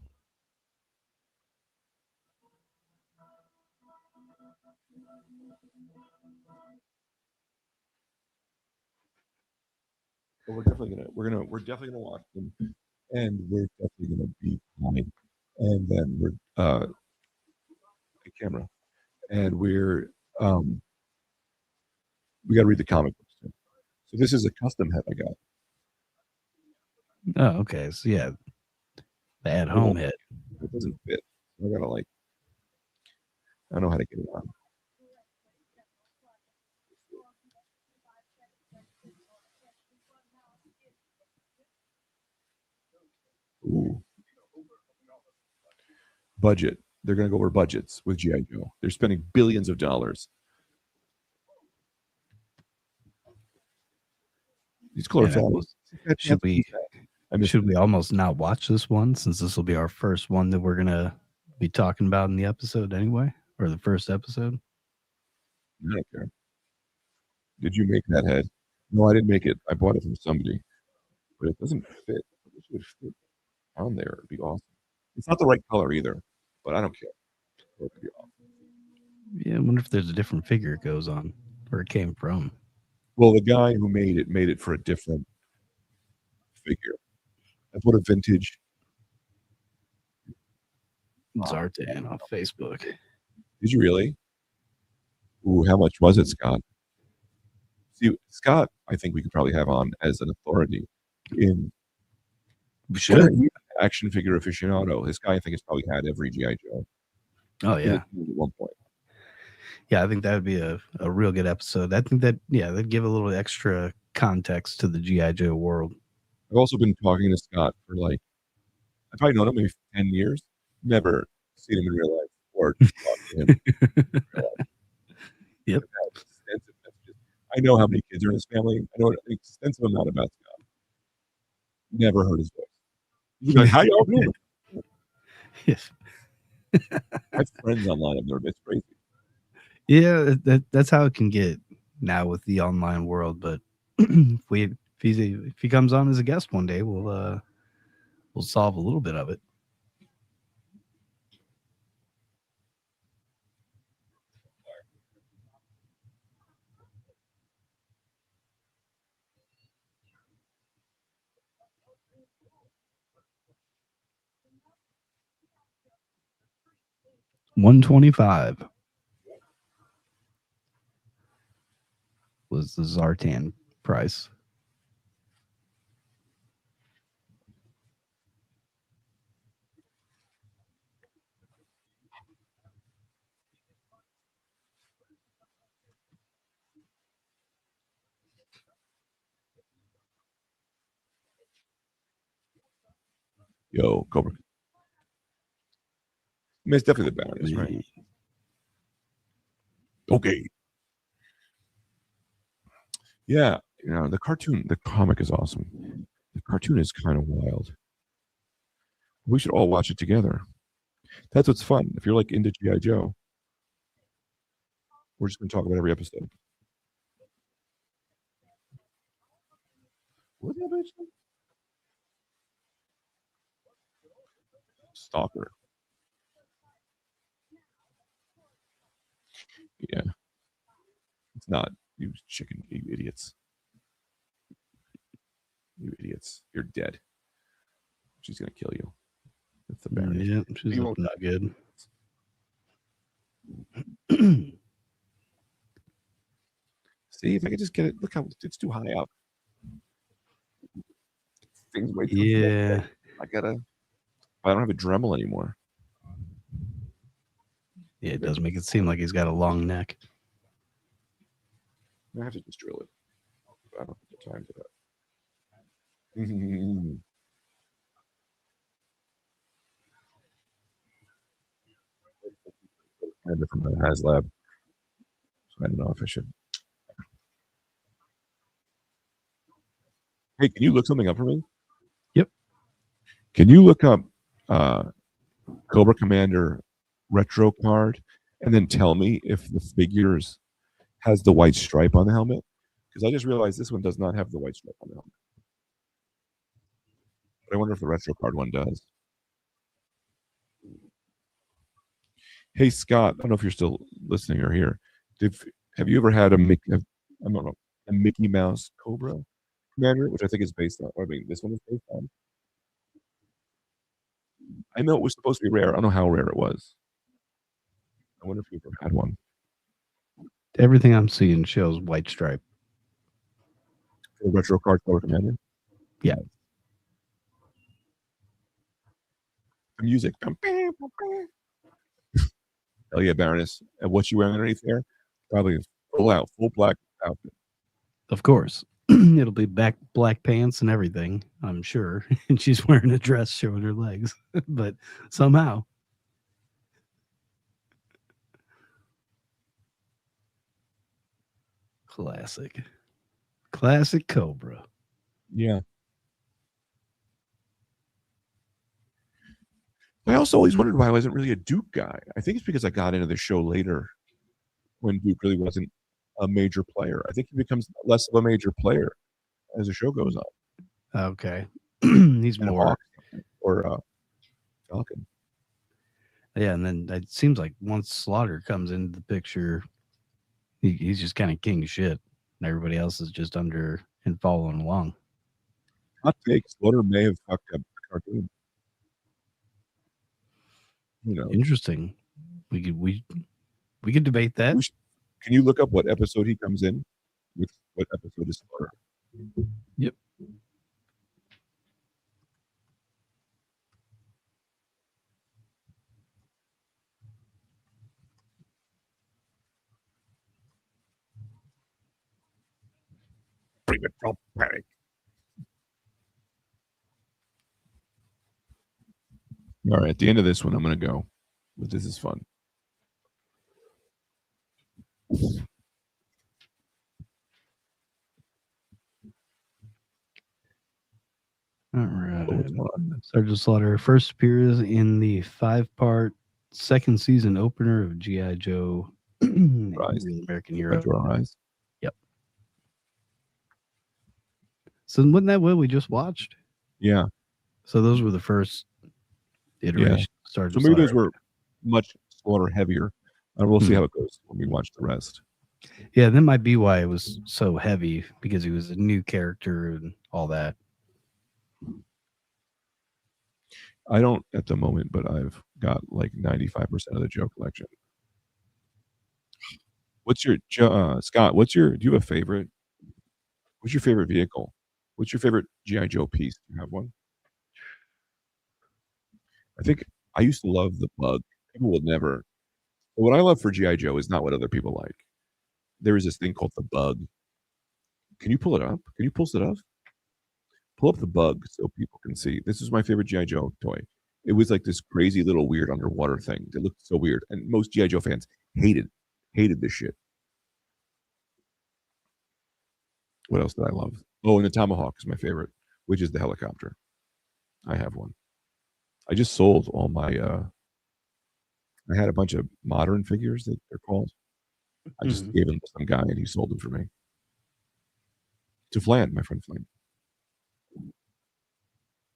But we're definitely gonna watch them, and we're definitely gonna be fine. And then we're a camera, and we got to read the comic books too. So this is a custom head I got. Oh, okay. So yeah, the at-home head. It doesn't fit. I gotta I don't know how to get it on. Ooh. Budget. They're going to go over budgets with G.I. Joe. They're spending billions of dollars. These chlorophyll. Should we almost not watch this one since this will be our first one that we're gonna be talking about in the episode anyway, or the first episode? I don't care. Did you make that head? No, I didn't make it. I bought it from somebody, but it doesn't fit. I wish it would fit on there. It'd be awesome. It's not the right color either, but I don't care. It would be awesome. Yeah, I wonder if there's a different figure it goes on, where it came from. Well, the guy who made it for a different figure. I put a vintage. Zartan off Facebook. Did you really? Ooh, how much was it, Scott? See, Scott, I think we could probably have on as an authority in We should. action figure aficionado. This guy, I think, has probably had every GI Joe Oh in yeah. at one point. Yeah, I think that would be a real good episode. I think that that'd give a little extra context to the G.I. Joe world. I've also been talking to Scott for like I've probably known him maybe 10 years. Never seen him in real life or talked to him in real life. Yep. I've had extensive messages. I know how many kids are in his family. I know an extensive amount about Scott. Never heard his voice. He'd be like, "How y'all doing?" Yes. I have friends online. I've never been. It's crazy. Yeah, that's how it can get now with the online world. But if he comes on as a guest one day, we'll solve a little bit of it. $125 was the Zartan price. Yo, Cobra. I mean, it's definitely the Baroness, right? Okay. Yeah, the cartoon, the comic is awesome. The cartoon is kind of wild. We should all watch it together. That's what's fun. If you're like into G.I. Joe, we're just going to talk about every episode. What's that bitch? Stalker. Yeah. It's not. You chicken, you idiots. You idiots. You're dead. She's going to kill you. That's the Baroness. Yeah, she's You won't not good. See, if I could just get it. Look how it's too high up. Things way too Yeah. I don't have a Dremel anymore. Yeah, it does make it seem like he's got a long neck. I have to just drill it. I don't have the time for that. From the HasLab. So I don't know if I should. Hey, can you look something up for me? Yep. Can you look up Cobra Commander retro card and then tell me if the figures has the white stripe on the helmet? Because I just realized this one does not have the white stripe on the helmet. But I wonder if the retro card one does. Hey Scott, I don't know if you're still listening or here. Have you ever had a Mickey Mouse Cobra Commander, which I think is based on? I mean, this one is based on. I know it was supposed to be rare. I don't know how rare it was. I wonder if you ever had one. Everything I'm seeing shows white stripe. For the retro card Cobra Commander. Yeah. The music. Hell yeah, Baroness. And what you wearing underneath there? Probably full black outfit. Of course. It'll be black pants and everything, I'm sure. And she's wearing a dress showing her legs. But somehow. Classic Cobra. Yeah. I also always wondered why I wasn't really a Duke guy. I think it's because I got into the show later when Duke really wasn't a major player. I think he becomes less of a major player as the show goes on. Okay. He's and more or Falcon. Yeah, and then it seems like once Slaughter comes into the picture, he's just kind of king shit, and everybody else is just under and following along. Hot take: Slaughter may have fucked up the cartoon. Interesting. We could debate that. Can you look up what episode he comes in with What episode is Slaughter? Yep. Premature panic. All right, at the end of this one, I'm going to go, but this is fun. All right. Sergeant Slaughter first appears in the 5-part second season opener of G.I. Joe Real American Hero. Rise. Yep. So wasn't that what we just watched? Yeah. So those were the first iterations. So maybe those were much Slaughter heavier. We'll see how it goes when we watch the rest. Yeah, that might be why it was so heavy, because he was a new character and all that. I don't at the moment, but I've got like 95% of the Joe collection. What's your Scott? Do you have a favorite? What's your favorite vehicle? What's your favorite G.I. Joe piece? Do you have one? I think I used to love the Bug. People would never. But what I love for G.I. Joe is not what other people like. There is this thing called the Bug. Can you pull it up? Can you pull it up? Pull up the Bug so people can see. This is my favorite G.I. Joe toy. It was like this crazy little weird underwater thing. It looked so weird. And most G.I. Joe fans hated this shit. What else did I love? Oh, and the Tomahawk is my favorite, which is the helicopter. I have one. I just sold all my I had a bunch of modern figures that they're called. I just gave them to some guy and he sold them for me. To Flan, my friend Flan.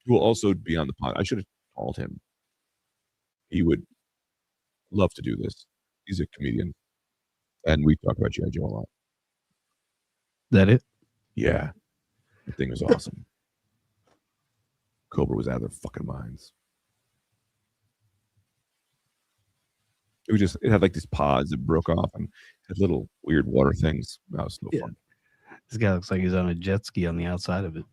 Who will also be on the pod. I should have called him. He would love to do this. He's a comedian. And we talk about G.I. Joe a lot. That it? Yeah. The thing was awesome. Cobra was out of their fucking minds. It had like these pods that broke off and had little weird water things. That was so fun. This guy looks like he's on a jet ski on the outside of it.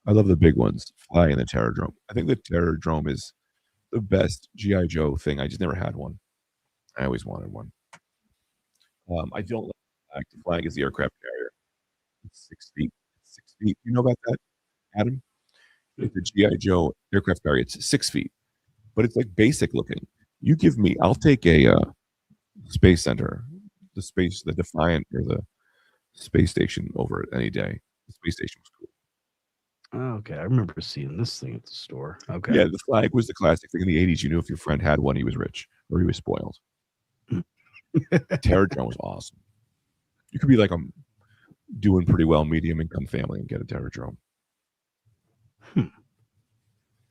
I love the big ones, Fly and the Terrordrome. I think the Terrordrome is the best G.I. Joe thing. I just never had one. I always wanted one. I don't like the flag. The flag is the aircraft carrier. It's 6 feet. 6 feet. You know about that, Adam? It's a G.I. Joe aircraft carrier. It's 6 feet, but it's like basic looking. You give me, I'll take a Space Center, the Defiant or the space station over it any day. The space station was cool. Oh, okay, I remember seeing this thing at the store. Okay. Yeah, the flag was the classic thing in the 80s. You knew if your friend had one, he was rich or he was spoiled. Terrordrome was awesome. You could be like, I'm doing pretty well, medium income family, and get a Terrordrome.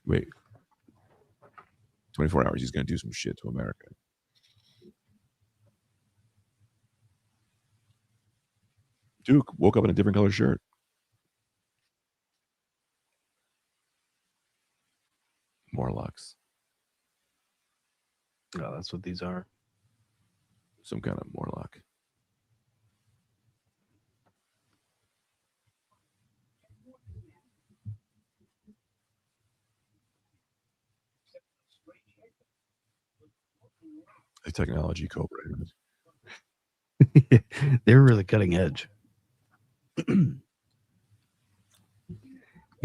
Wait. 24 hours, he's going to do some shit to America. Duke woke up in a different color shirt. Morlocks. Oh, that's what these are. Some kind of Morlock. The technology Cobra. They're really cutting edge. You'd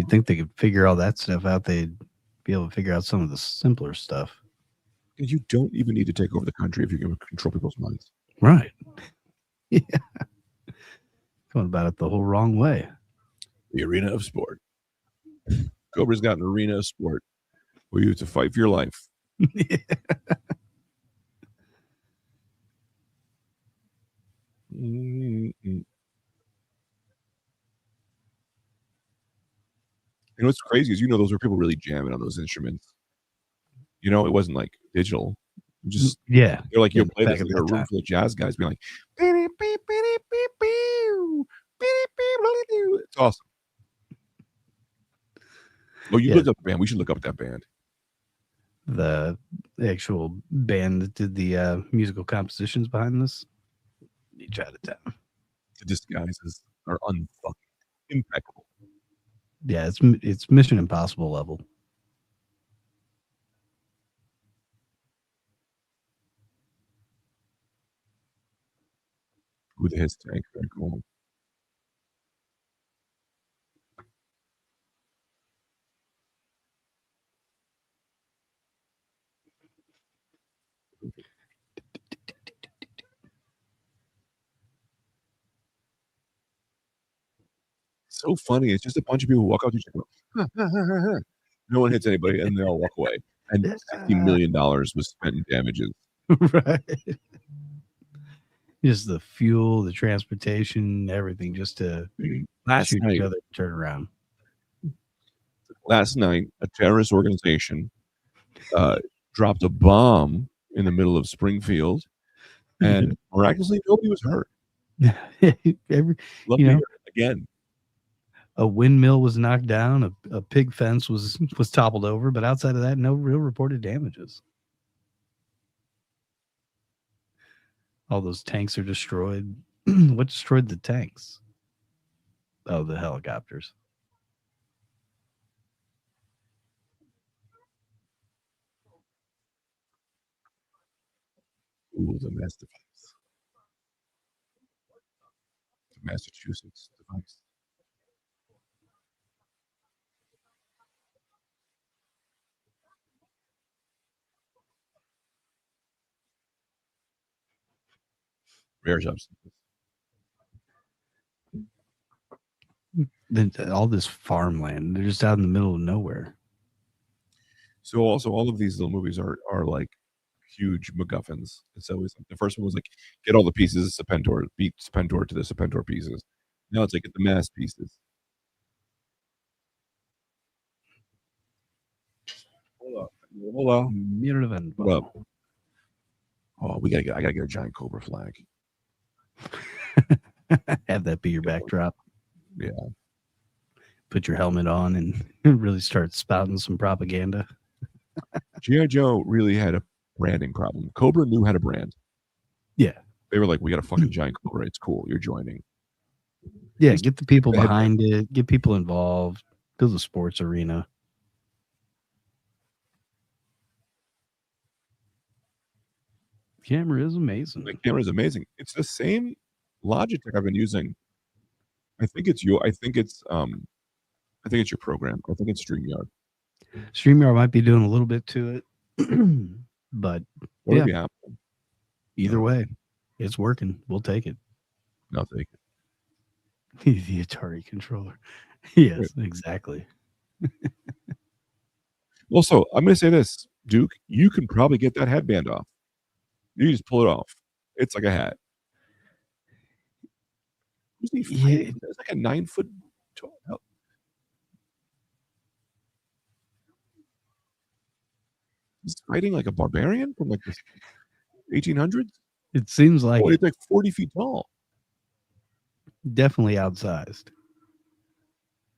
think they could figure all that stuff out. They'd be able to figure out some of the simpler stuff. You don't even need to take over the country if you can control people's minds. Right. Yeah. Going about it the whole wrong way. The arena of sport. Cobra's got an arena of sport where you have to fight for your life. Yeah. Mm-hmm. You know what's crazy is those were people really jamming on those instruments. It wasn't like digital. Just yeah. They're like, you'll play this in a room full of jazz guys being like, it's awesome. Oh, you looked up the band. We should look up that band. the actual band that did the musical compositions behind this, each out of 10. The disguises are unfucking impeccable. Yeah, it's Mission Impossible level. With his tank, very cool. So funny. It's just a bunch of people who walk out to each other. "Huh, huh, huh, huh, huh." No one hits anybody, and they all walk away. And $60 million was spent in damages. Right. Just the fuel, the transportation, everything, just to Last shoot each night, other and turn around. a terrorist organization dropped a bomb in the middle of Springfield, and miraculously nobody was hurt. Every, Love you to know, hear it. Again, a windmill was knocked down, a pig fence was toppled over, but outside of that, no real reported damages. All those tanks are destroyed. What destroyed the tanks? Oh, the helicopters. ooh, the mass device, the Massachusetts device. Rare substances. Then all this farmland, they're just out in the middle of nowhere. So also all of these little movies are like huge MacGuffins. It's always the first one was like get all the pieces of Serpentor, beat Serpentor to the Serpentor pieces. Now it's like get the mass pieces. Hold up. Hold up. Hold up. Oh, I gotta get a giant cobra flag. Have that be your backdrop. Yeah. Put your helmet on and really start spouting some propaganda. G.I. Joe really had a branding problem. Cobra knew how to brand. Yeah. They were like, we got a fucking giant cobra. It's cool. You're joining. Yeah, get the people They had- behind it, get people involved, build a sports arena. Camera is amazing. The camera is amazing. It's the same Logitech I've been using. I think it's your program. I think it's StreamYard. StreamYard might be doing a little bit to it, but Whatever yeah, you have. either way, it's working. We'll take it. I'll take it. The Atari controller. Yes, exactly. Also, I'm going to say this, Duke, you can probably get that headband off. You just pull it off. It's like a hat. Who's he fighting? It's like a 9-foot tall. He's fighting like a barbarian from like the 1800s. It seems like it's like 40 feet tall. Definitely outsized,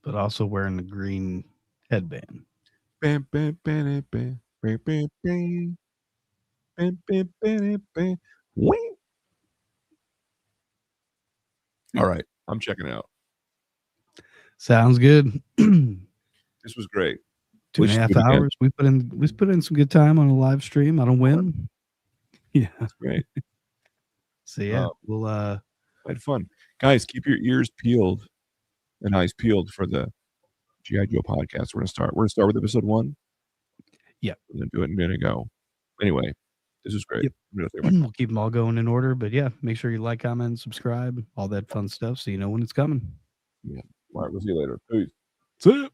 but also wearing the green headband. Bam, bam, bam, bam, bam, bam, bam. Bam, bam, bam, bam. Wing. All right, I'm checking out. Sounds good. This was great. 2.5 hours. We put in some good time on a live stream on a whim. Yeah, that's great. So yeah, we'll I had fun, guys. Keep your ears peeled and eyes peeled for the G.I. Joe podcast. We're gonna start with episode 1. Yeah, we're gonna do it in a minute ago. Anyway, this is great. Yep. We'll keep them all going in order, but yeah, make sure you like, comment, subscribe, all that fun stuff, so you know when it's coming. Yeah. All right, we'll see you later. Peace. See ya.